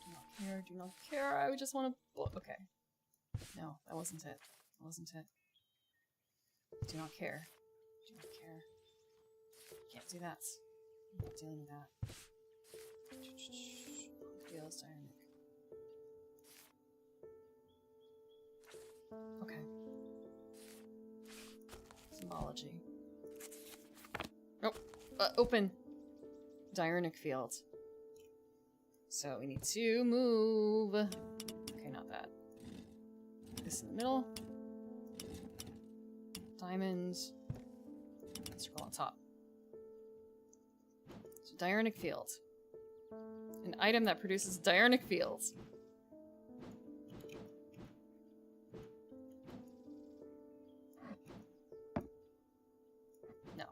Do not care, do not care. I would just want to... Okay. No, that wasn't it. That wasn't it. Do not care. Do not care. Can't do that. I'm not dealing with that. Feels Diurnic. Okay. Symbology. Nope. Open. Diurnic field. So we need to move. Okay, not that. This in the middle. Diamonds. Scroll on top. So Diurnic field. An item that produces Diurnic fields. No.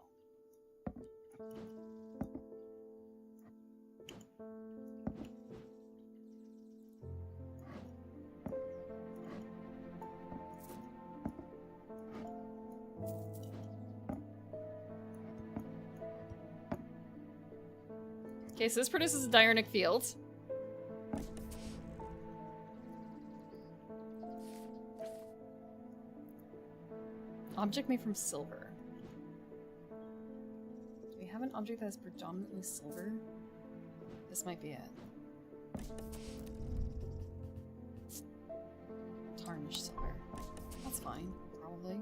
Okay, so this produces a Diurnic field. Object made from silver. Do we have an object that is predominantly silver? This might be it. Tarnished silver. That's fine, probably.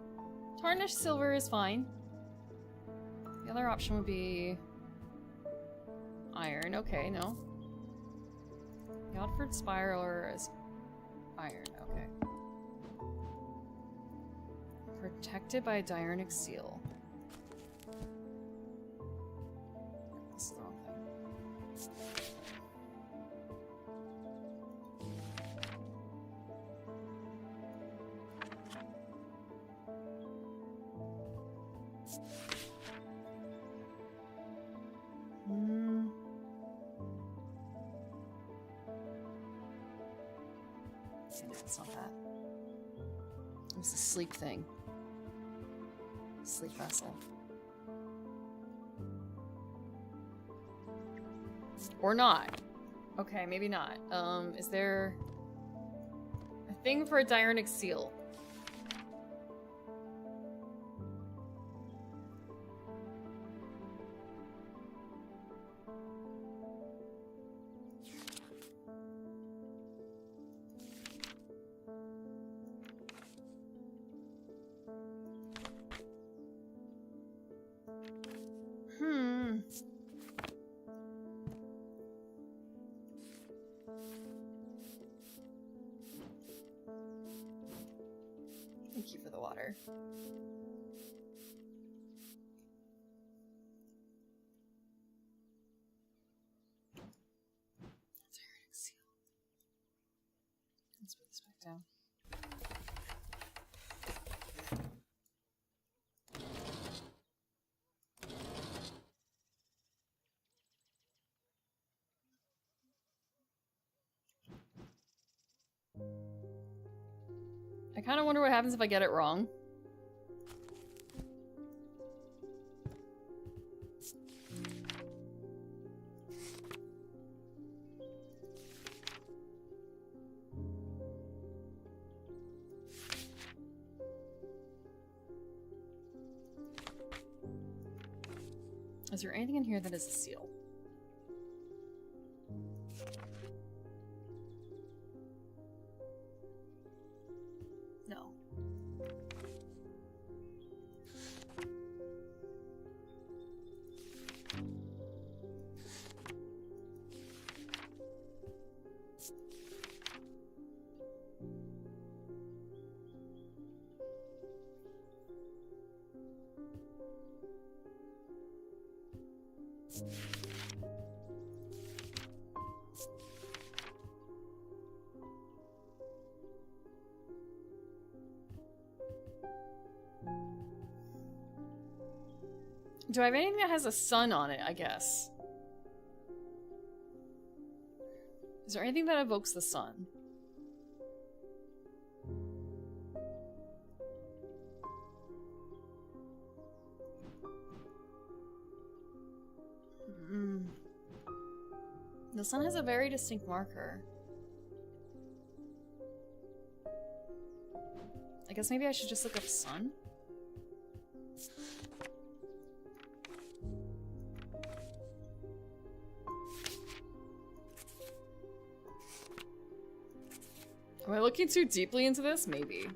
Tarnished silver is fine. The other option would be... iron. Okay, no. Yodford Spiral is iron. Okay. Protected by a Diurnic seal. This is the wrong thing. It's not that. It's a sleep thing. Sleep vessel. Or not. Okay, maybe not. Is there a thing for a Diurnic seal? Thank you for the water. Let's put this back down. I kind of wonder what happens if I get it wrong. Is there anything in here that is a seal? No. Do I have anything that has a sun on it, I guess? Is there anything that evokes the sun? The sun has a very distinct marker. I guess maybe I should just look up sun? Am I looking too deeply into this? Maybe.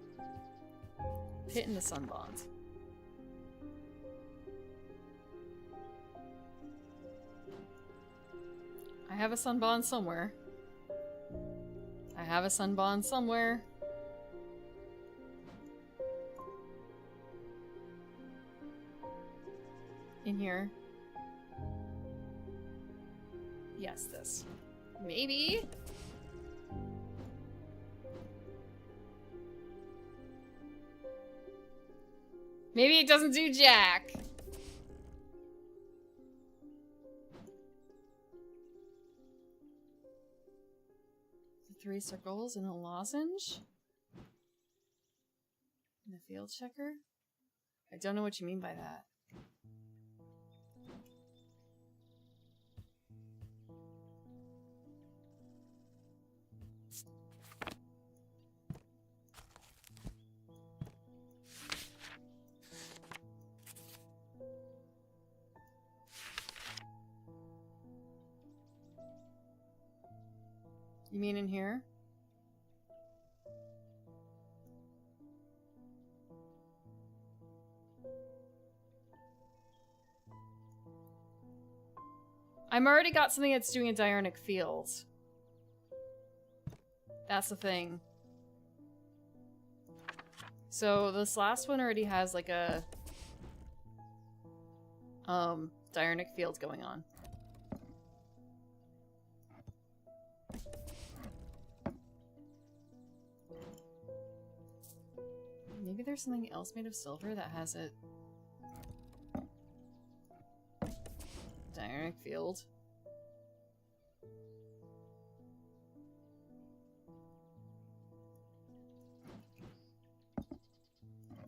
Hitting the sun bond. I have a sun bond somewhere. I have a sun bond somewhere. In here. Yes, this. Maybe? Maybe it doesn't do jack. The 3 circles and a lozenge? And a field checker? I don't know what you mean by that. You mean in here? I'm already got something that's doing a diurnic field. That's the thing. So this last one already has like a diurnic field going on. Maybe there's something else made of silver that has a diurnic field.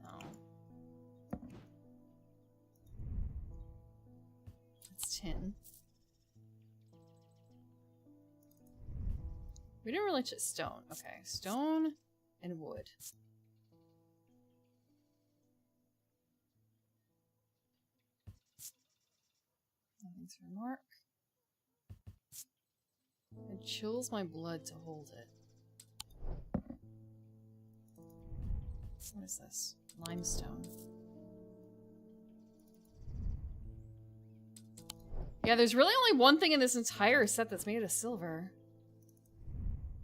No. It's tin. We didn't really check stone. Okay, stone and wood. Nothing to remark. It chills my blood to hold it. What is this? Limestone. Yeah, there's really only one thing in this entire set that's made of silver.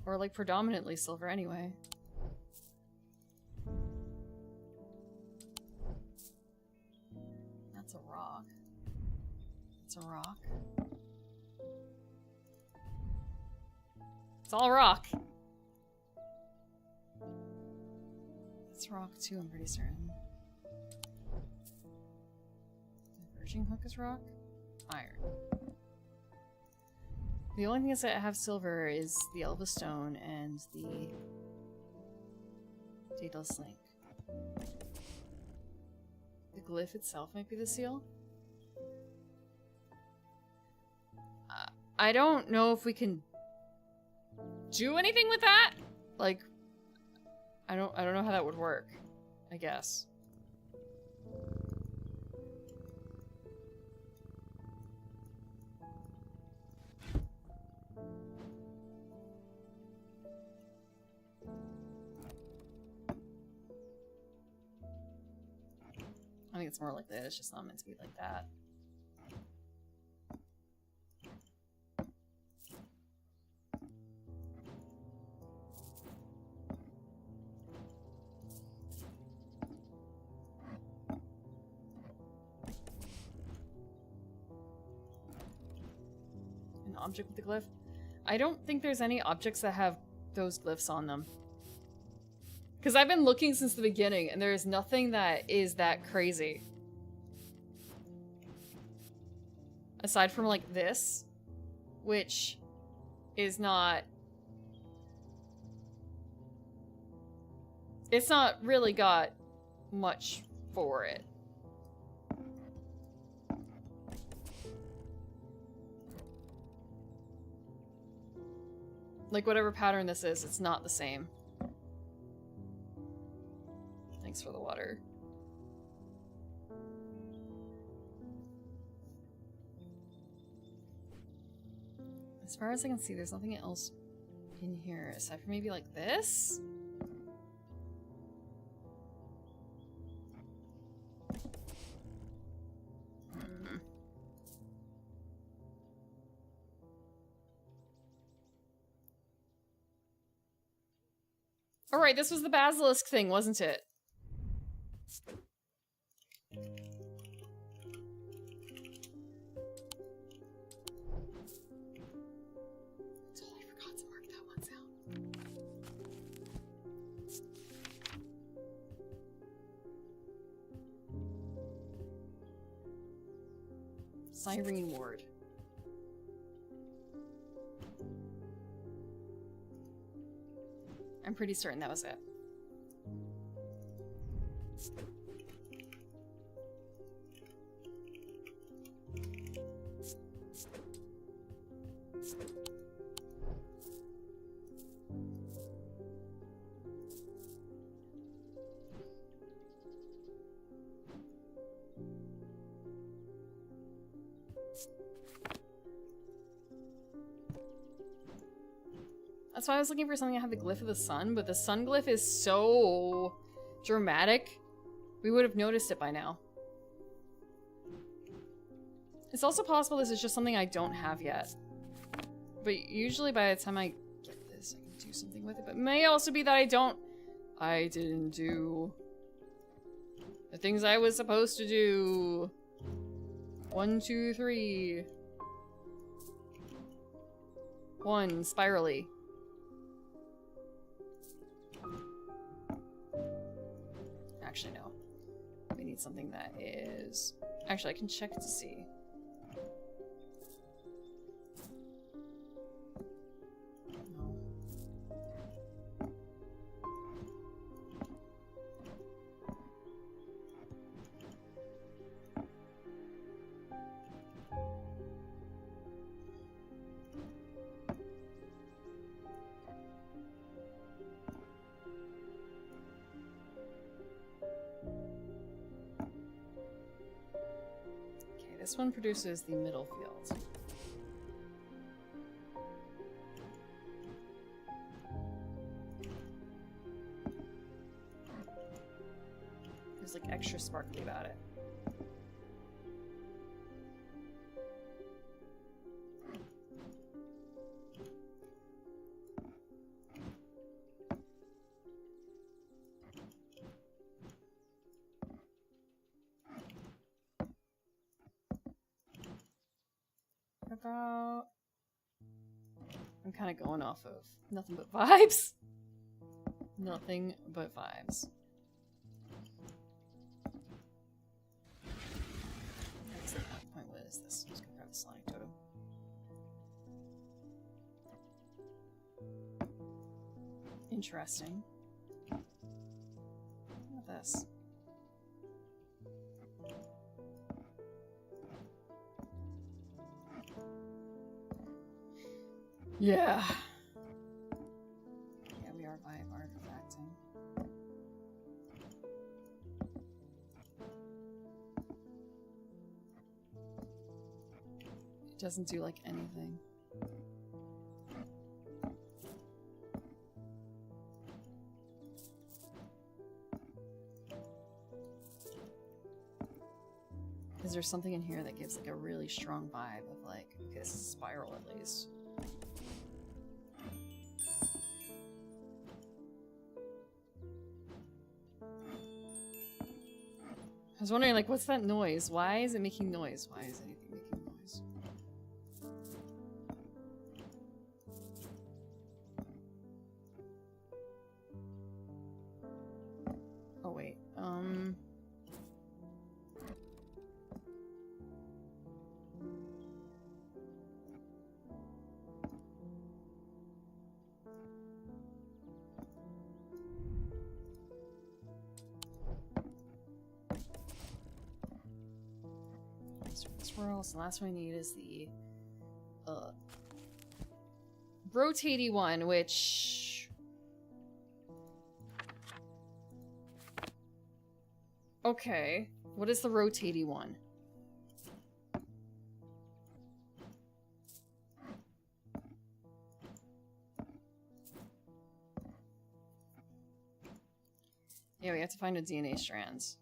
Or like predominantly silver anyway. It's a rock. It's all rock. It's rock too, I'm pretty certain. The Verging hook is rock? Iron. The only things that have silver is the Elva Stone and the Daedalus Link. The glyph itself might be the seal? I don't know if we can do anything with that. Like, I don't know how that would work, I guess. I think it's more like that. It's just not meant to be like that. An object with the glyph? I don't think there's any objects that have those glyphs on them. Because I've been looking since the beginning, and there is nothing that is that crazy. Aside from, like, this, which is not... It's not really got much for it. Like, whatever pattern this is, it's not the same. Thanks for the water. As far as I can see, there's nothing else in here, aside from maybe like this? Alright, this was the basilisk thing, wasn't it? Totally forgot to mark that one down. Cyrene Ward. I'm pretty certain that was it. That's why I was looking for something that had the glyph of the sun, but the sun glyph is so dramatic, we would have noticed it by now. It's also possible this is just something I don't have yet. But usually by the time I get this, I can do something with it. But it may also be that I didn't do the things I was supposed to do. 1, 2, 3. 1, spirally. Actually, no. We need something that is... Actually, I can check to see. No. This one produces the middle field. There's like extra sparkly about it. I'm kind of going off of nothing but vibes. Nothing but vibes. That's the point. What is this? I'm just gonna grab the slime totem. Interesting. Look at this. Yeah. Yeah, we are vibe artifacting. It doesn't do like anything. Is there something in here that gives like a really strong vibe of like, okay, this is a spiral at least. I was wondering, like, what's that noise? Why is it making noise? Why is anything making noise? Oh, wait. Swirl. So the last one I need is the rotaty one, which okay. What is the rotaty one? Yeah, we have to find a DNA strands.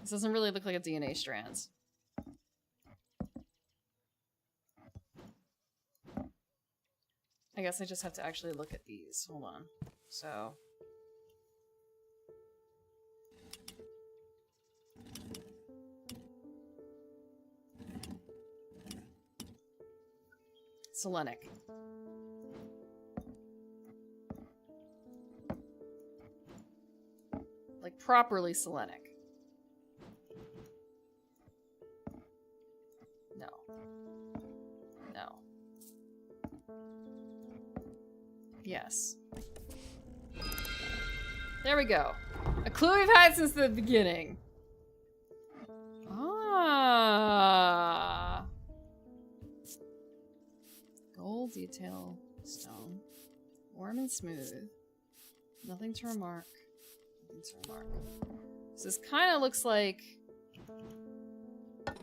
This doesn't really look like a DNA strands. I guess I just have to actually look at these. Hold on. So. Selenic. Like properly Selenic. No. No. Yes. There we go. A clue we've had since the beginning. Ah. Gold detail stone. Warm and smooth. Nothing to remark. Nothing to remark. So this kind of looks like... Okay,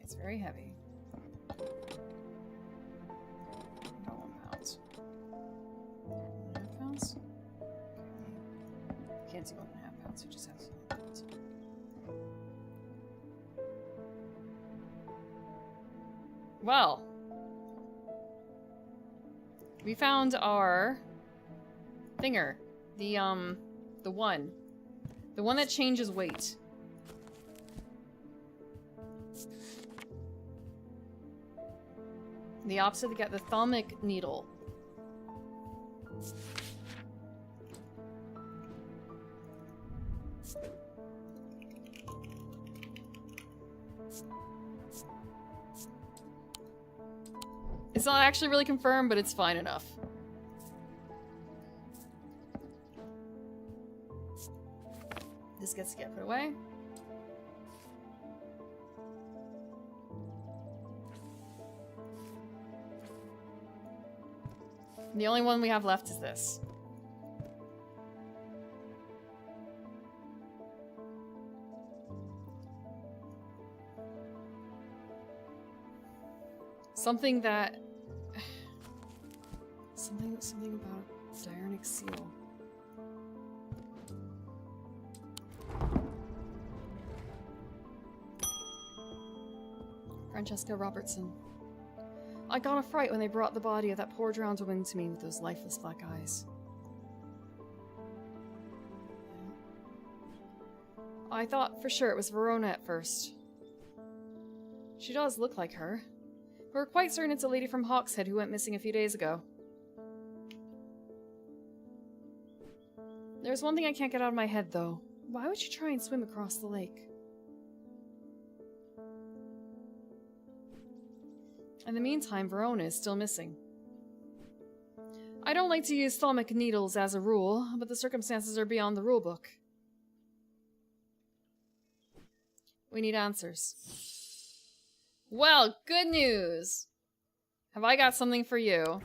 it's very heavy. About 1 pound. 1.5 pounds? Okay. Can't do 1.5 pounds, you just have to 1 pound. Well. We found our thinger. The one. The one that changes weight. The opposite to get the thalmic needle. It's not actually really confirmed, but it's fine enough. This gets to get put away. The only one we have left is this. Something that... Something about Diurnic Seal. Francesca Robertson. I got a fright when they brought the body of that poor drowned woman to me with those lifeless black eyes. I thought for sure it was Verona at first. She does look like her. We're quite certain it's a lady from Hawkshead who went missing a few days ago. There's one thing I can't get out of my head, though. Why would she try and swim across the lake? In the meantime, Verona is still missing. I don't like to use thalamic needles as a rule, but the circumstances are beyond the rulebook. We need answers. Well, good news! Have I got something for you?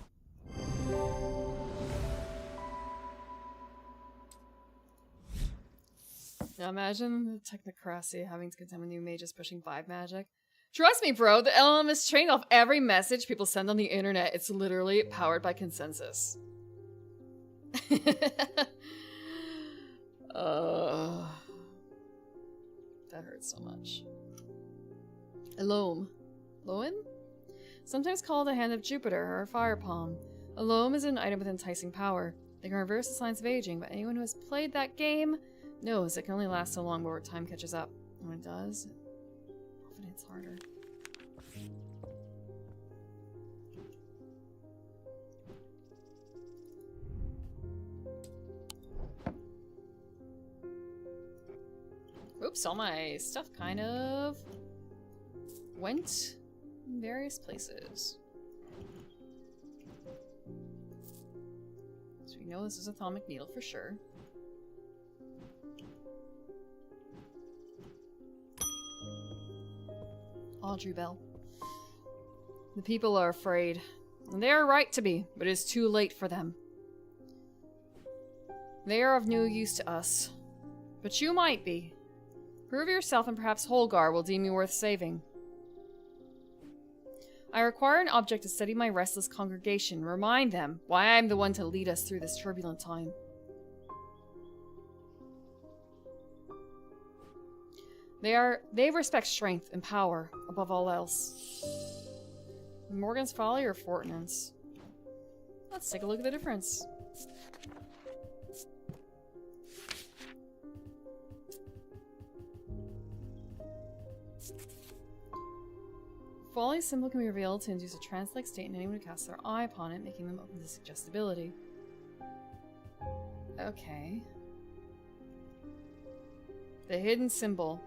Now imagine the technocracy having to contend with new mages pushing vibe magic. Trust me, bro, the LLM is trained off every message people send on the internet. It's literally powered by consensus. That hurts so much. Elome. Loam? Sometimes called a hand of Jupiter or a fire palm. A loam is an item with enticing power. They can reverse the signs of aging, but anyone who has played that game knows it can only last so long before time catches up. And when it does, it often hits harder. Oops, all my stuff kind of went in various places. So we know this is a thalamic needle for sure. Audrey Bell. The people are afraid. And they are right to be, but it is too late for them. They are of no use to us. But you might be. Prove yourself and perhaps Holgar will deem you worth saving. I require an object to steady my restless congregation. Remind them why I am the one to lead us through this turbulent time. They respect strength and power above all else. Morgan's Folly or Fortinance? Let's take a look at the difference. Folly's symbol can be revealed to induce a trance-like state in anyone who casts their eye upon it, making them open to suggestibility. Okay. The hidden symbol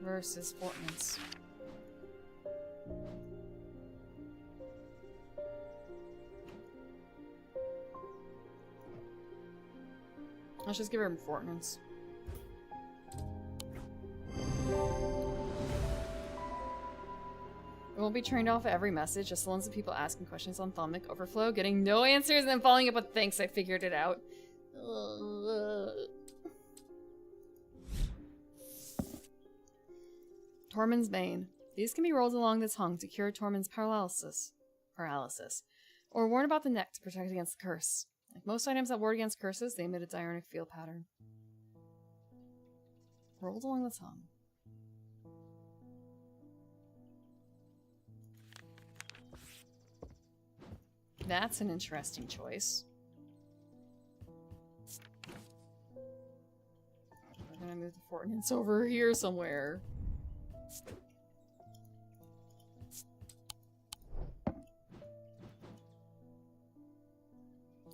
versus Fortinance. Let's just give her Fortinance. It won't be trained off every message, just the ones of people asking questions on thalamic overflow, getting no answers, and then following up with thanks, I figured it out. Tormund's Bane. These can be rolled along the tongue to cure Tormund's paralysis, or worn about the neck to protect against the curse. Like most items that ward against curses, they emit a diurnal field pattern. Rolled along the tongue. That's an interesting choice. We're gonna move the Fortinance over here somewhere.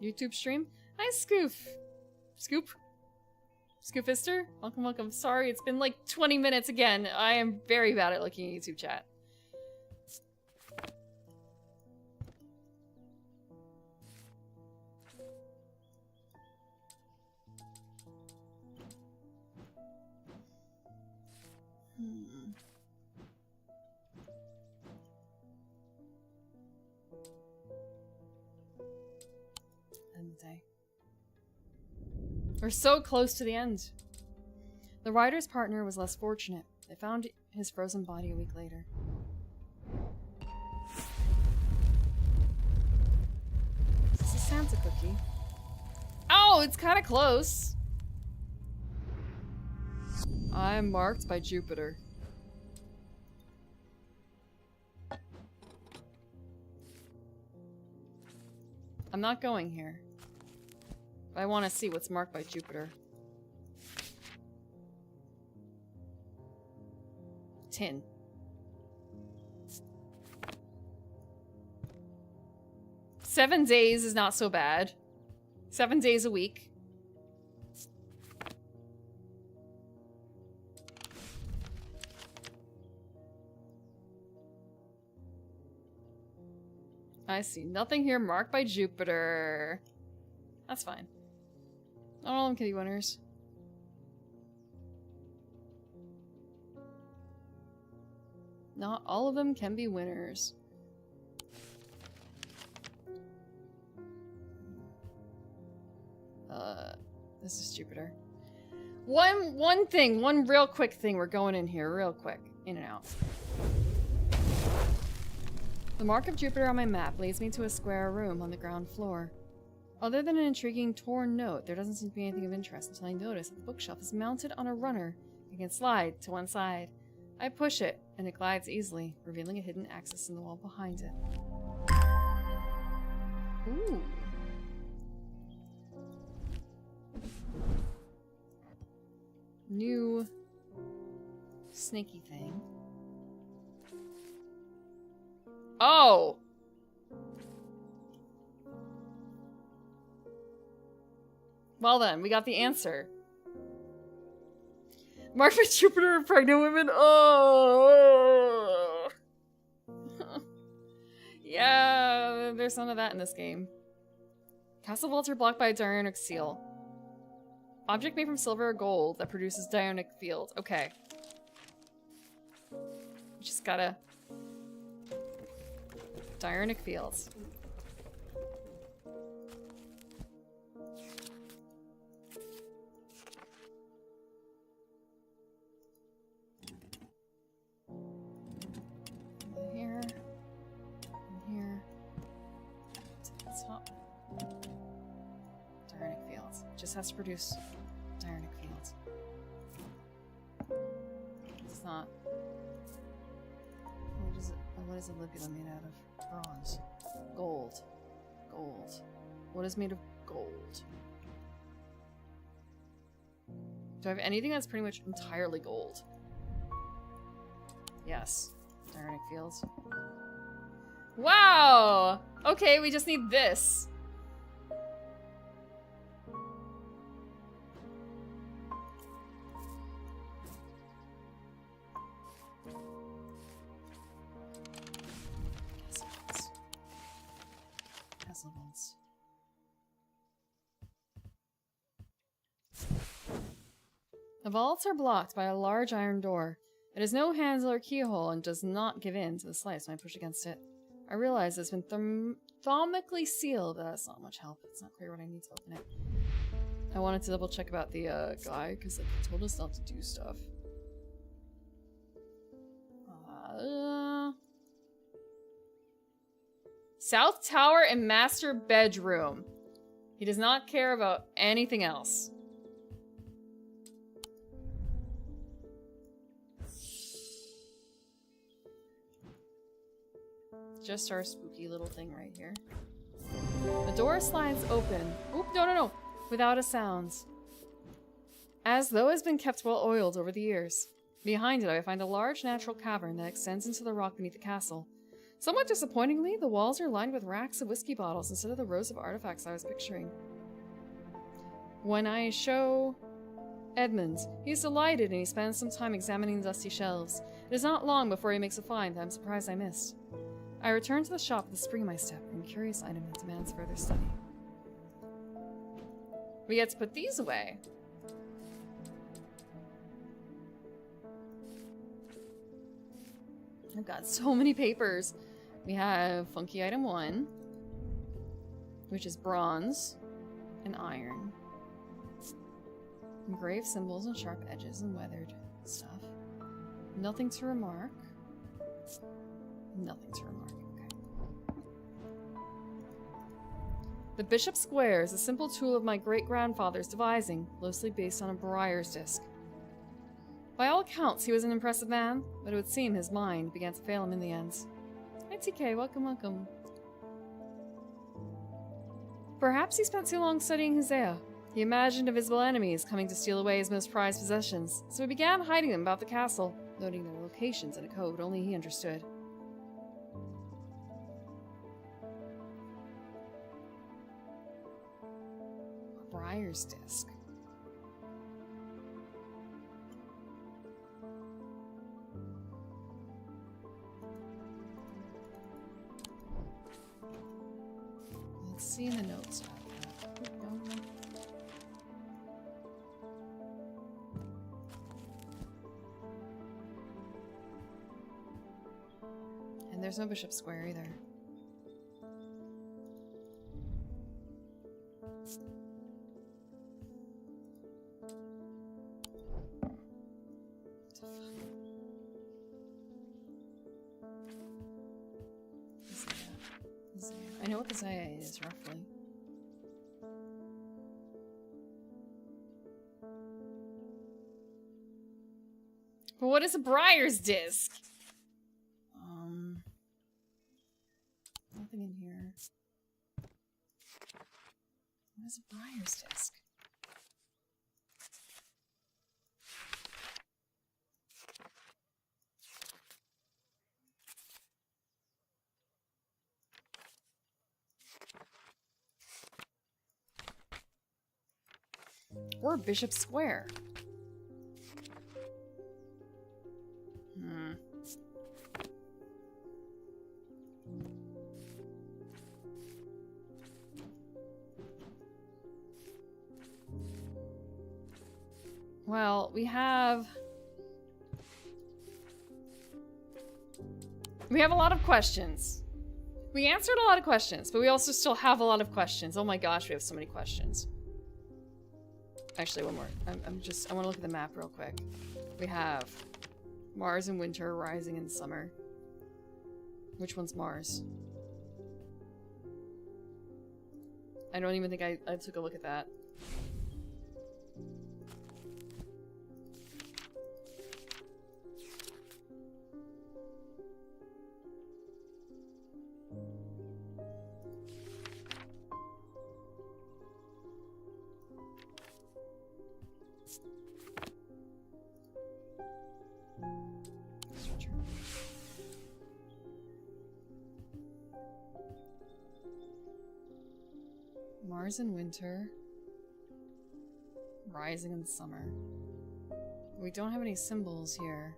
YouTube stream? Hi, Scoofister? Welcome, welcome. Sorry, it's been like 20 minutes again. I am very bad at looking at YouTube chat. We're so close to the end. The rider's partner was less fortunate. They found his frozen body a week later. Is this a Santa cookie? Oh, it's kind of close. I am marked by Jupiter. I'm not going here. I want to see what's marked by Jupiter. Tin. Seven days is not so bad. 7 days a week. I see nothing here marked by Jupiter. That's fine. Not all of them can be winners. Not all of them can be winners. This is Jupiter. One real quick thing. We're going in here real quick. In and out. The mark of Jupiter on my map leads me to a square room on the ground floor. Other than an intriguing torn note, there doesn't seem to be anything of interest until I notice that the bookshelf is mounted on a runner and can slide to one side. I push it, and it glides easily, revealing a hidden access in the wall behind it. Ooh. New snaky thing. Oh! Well then, we got the answer. Mark for Jupiter and pregnant women. Oh! Yeah, there's none of that in this game. Castle vaults are blocked by a diurnal seal. Object made from silver or gold that produces diurnal field. Okay. Just gotta... Diurnal fields. Here. And here. To the top. Diurnal fields. Just has to produce diurnal fields. It's not... What is a libula made out of? Bronze. Gold. Gold. What is made of gold? Do I have anything that's pretty much entirely gold? Yes. Diurnal fields. Wow! Okay, we just need this. The vaults are blocked by a large iron door. It has no handle or keyhole and does not give in to the slice when I push against it. I realize it's been thermically sealed, but that's not much help. It's not clear what I need to open it. I wanted to double check about the guy, because it told us not to do stuff. South Tower and Master Bedroom. He does not care about anything else. Just our spooky little thing right here. The door slides open. Oop, no. Without a sound. As though it has been kept well oiled over the years. Behind it, I find a large natural cavern that extends into the rock beneath the castle. Somewhat disappointingly, the walls are lined with racks of whiskey bottles instead of the rows of artifacts I was picturing. When I show Edmund, he's delighted and he spends some time examining the dusty shelves. It is not long before he makes a find that I'm surprised I missed. I return to the shop with a spring in my step and a curious item that demands further study. We get to put these away. I've got so many papers. We have Funky Item 1, which is bronze and iron. Engraved symbols and sharp edges and weathered stuff. Nothing to remark. Nothing to remark. Okay. The Bishop Square is a simple tool of my great-grandfather's devising, loosely based on a Briar's disc. By all accounts, he was an impressive man, but it would seem his mind began to fail him in the end. Hi, TK. Welcome, welcome. Perhaps he spent too long studying Hosea. He imagined invisible enemies coming to steal away his most prized possessions, so he began hiding them about the castle, Noting their locations in a code only he understood. Briar's disc. Let's see in the notes about that. Oh, no. And there's no Bishop Square either. I know what the Zaya is, roughly. But what is a Briar's disc? Nothing in here. What is a Briar's disc? Or Bishop Square. Well, we have a lot of questions. We answered a lot of questions, but we also still have a lot of questions. Oh my gosh, we have so many questions. Actually, one more. I want to look at the map real quick. We have Mars in winter, rising in summer. Which one's Mars? I don't even think I took a look at that. Mars in winter, rising in summer. We don't have any symbols here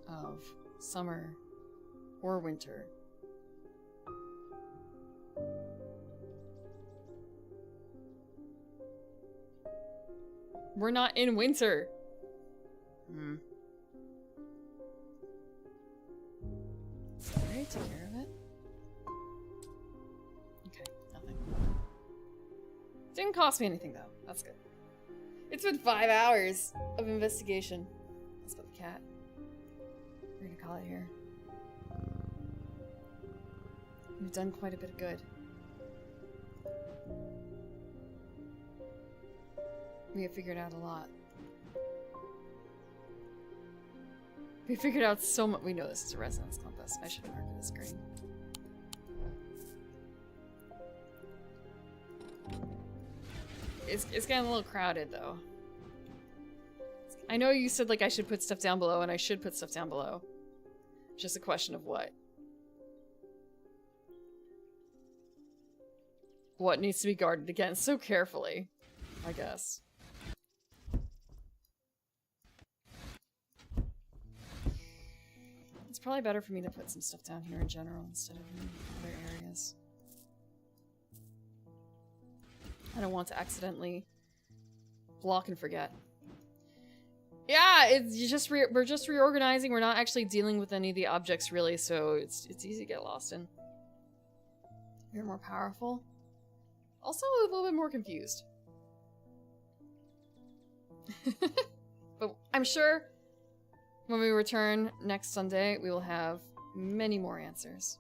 of summer or winter. We're not in winter. Alright, take care of it. Okay, nothing. Didn't cost me anything though. That's good. It's been 5 hours of investigation. Let's put the cat. We're gonna call it here. We've done quite a bit of good. We have figured out a lot. We figured out so much. We know this is a resonance compass. I should mark it as green. It's getting a little crowded though. I know you said like I should put stuff down below, and I should put stuff down below. It's just a question of what. What needs to be guarded against so carefully, I guess. It's probably better for me to put some stuff down here in general instead of in other areas. I don't want to accidentally block and forget. Yeah, we're just reorganizing. We're not actually dealing with any of the objects really, so it's easy to get lost in. You're more powerful. Also a little bit more confused. But I'm sure when we return next Sunday, we will have many more answers.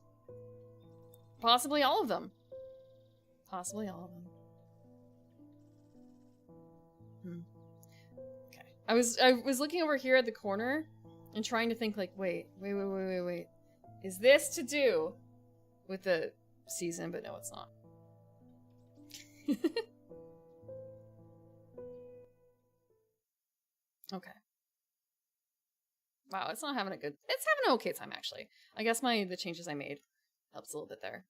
Possibly all of them. Possibly all of them. Okay. I was looking over here at the corner and trying to think like, wait. Is this to do with the season? But no, it's not. Okay. Wow, it's not having a good... It's having an okay time, actually. I guess the changes I made helps a little bit there.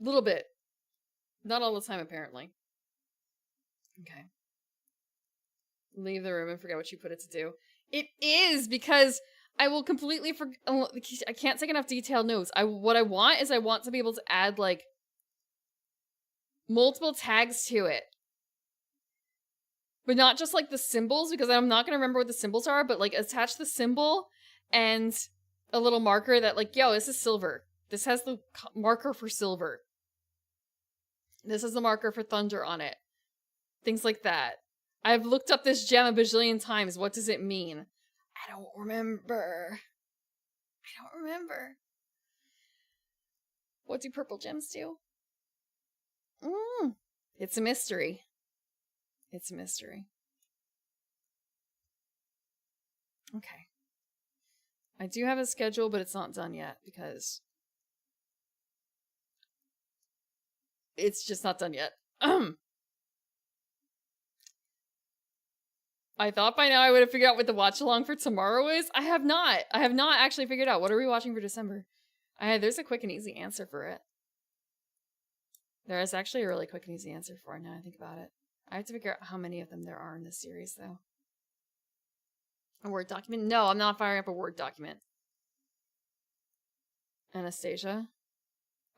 Little bit. Not all the time, apparently. Okay. Leave the room and forget what you put it to do. It is, because I will completely forget... I can't take enough detailed notes. What I want is I want to be able to add, like, multiple tags to it. But not just, like, the symbols, because I'm not going to remember what the symbols are, but, like, attach the symbol and a little marker that, like, yo, this is silver. This has the marker for silver. This is the marker for thunder on it. Things like that. I've looked up this gem a bajillion times. What does it mean? I don't remember. What do purple gems do? It's a mystery. It's a mystery. Okay. I do have a schedule, but it's not done yet because it's just not done yet. I thought by now I would have figured out what the watch along for tomorrow is. I have not. I have not actually figured out. What are we watching for December? There's a quick and easy answer for it. There is actually a really quick and easy answer for it now I think about it. I have to figure out how many of them there are in this series, though. A Word document? No, I'm not firing up a Word document. Anastasia?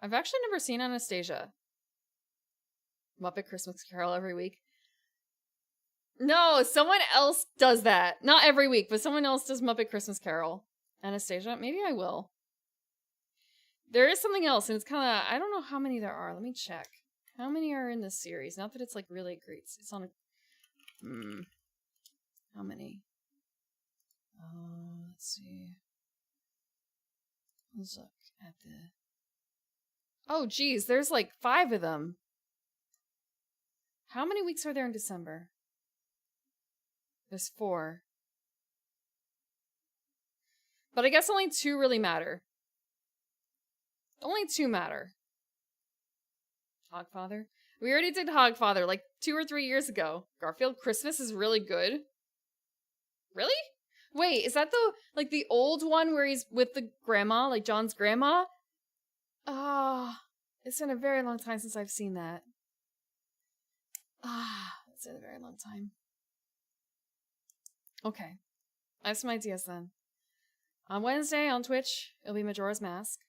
I've actually never seen Anastasia. Muppet Christmas Carol every week. No, someone else does that. Not every week, but someone else does Muppet Christmas Carol. Anastasia? Maybe I will. There is something else, and it's kind of... I don't know how many there are. Let me check. How many are in this series? Not that it's, like, really great. It's on a... How many? Let's see. Let's look at the... Oh, geez. There's, like, 5 of them. How many weeks are there in December? There's 4. But I guess only 2 really matter. Only 2 matter. Hogfather? We already did Hogfather like 2 or 3 years ago. Garfield Christmas is really good. Really? Wait, is that the old one where he's with the grandma, like John's grandma? It's been a very long time since I've seen that. It's been a very long time. Okay. I have some ideas then. On Wednesday on Twitch, it'll be Majora's Mask.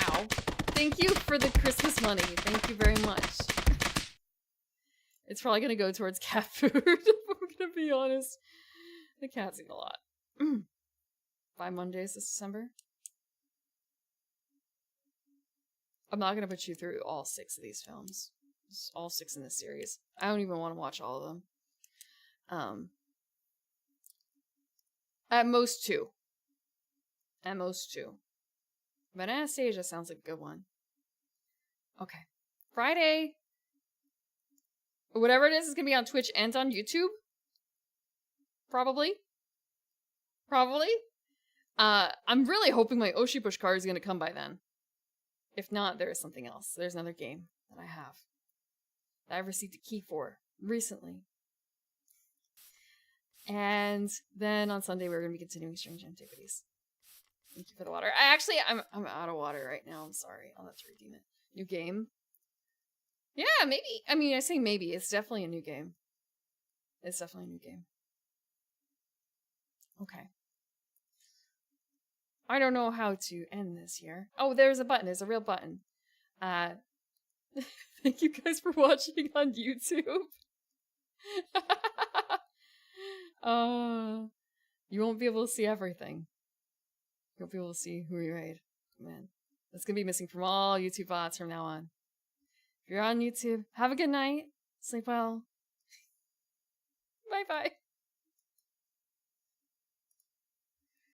Ow. Thank you for the Christmas money. Thank you very much. It's probably going to go towards cat food, if I'm going to be honest. The cats eat a lot. 5 Mondays this December. I'm not going to put you through all 6 of these films. Just all 6 in this series. I don't even want to watch all of them. At most 2. At most 2. But Anastasia sounds like a good one. Okay. Friday. Whatever it is going to be on Twitch and on YouTube. Probably. I'm really hoping my Oshibush card is going to come by then. If not, there is something else. There's another game that I have. That I've received a key for recently. And then on Sunday we're going to be continuing Strange Antiquities. Thank you for the water. I'm out of water right now. I'm sorry. I'll have to redeem it. New game? Yeah, maybe. I mean, I say maybe. It's definitely a new game. It's definitely a new game. Okay. I don't know how to end this here. Oh, there's a button. There's a real button. Thank you guys for watching on YouTube. You won't be able to see everything. You'll be able to see who we raid. Man, that's gonna be missing from all YouTube bots from now on. If you're on YouTube, have a good night. Sleep well. Bye-bye.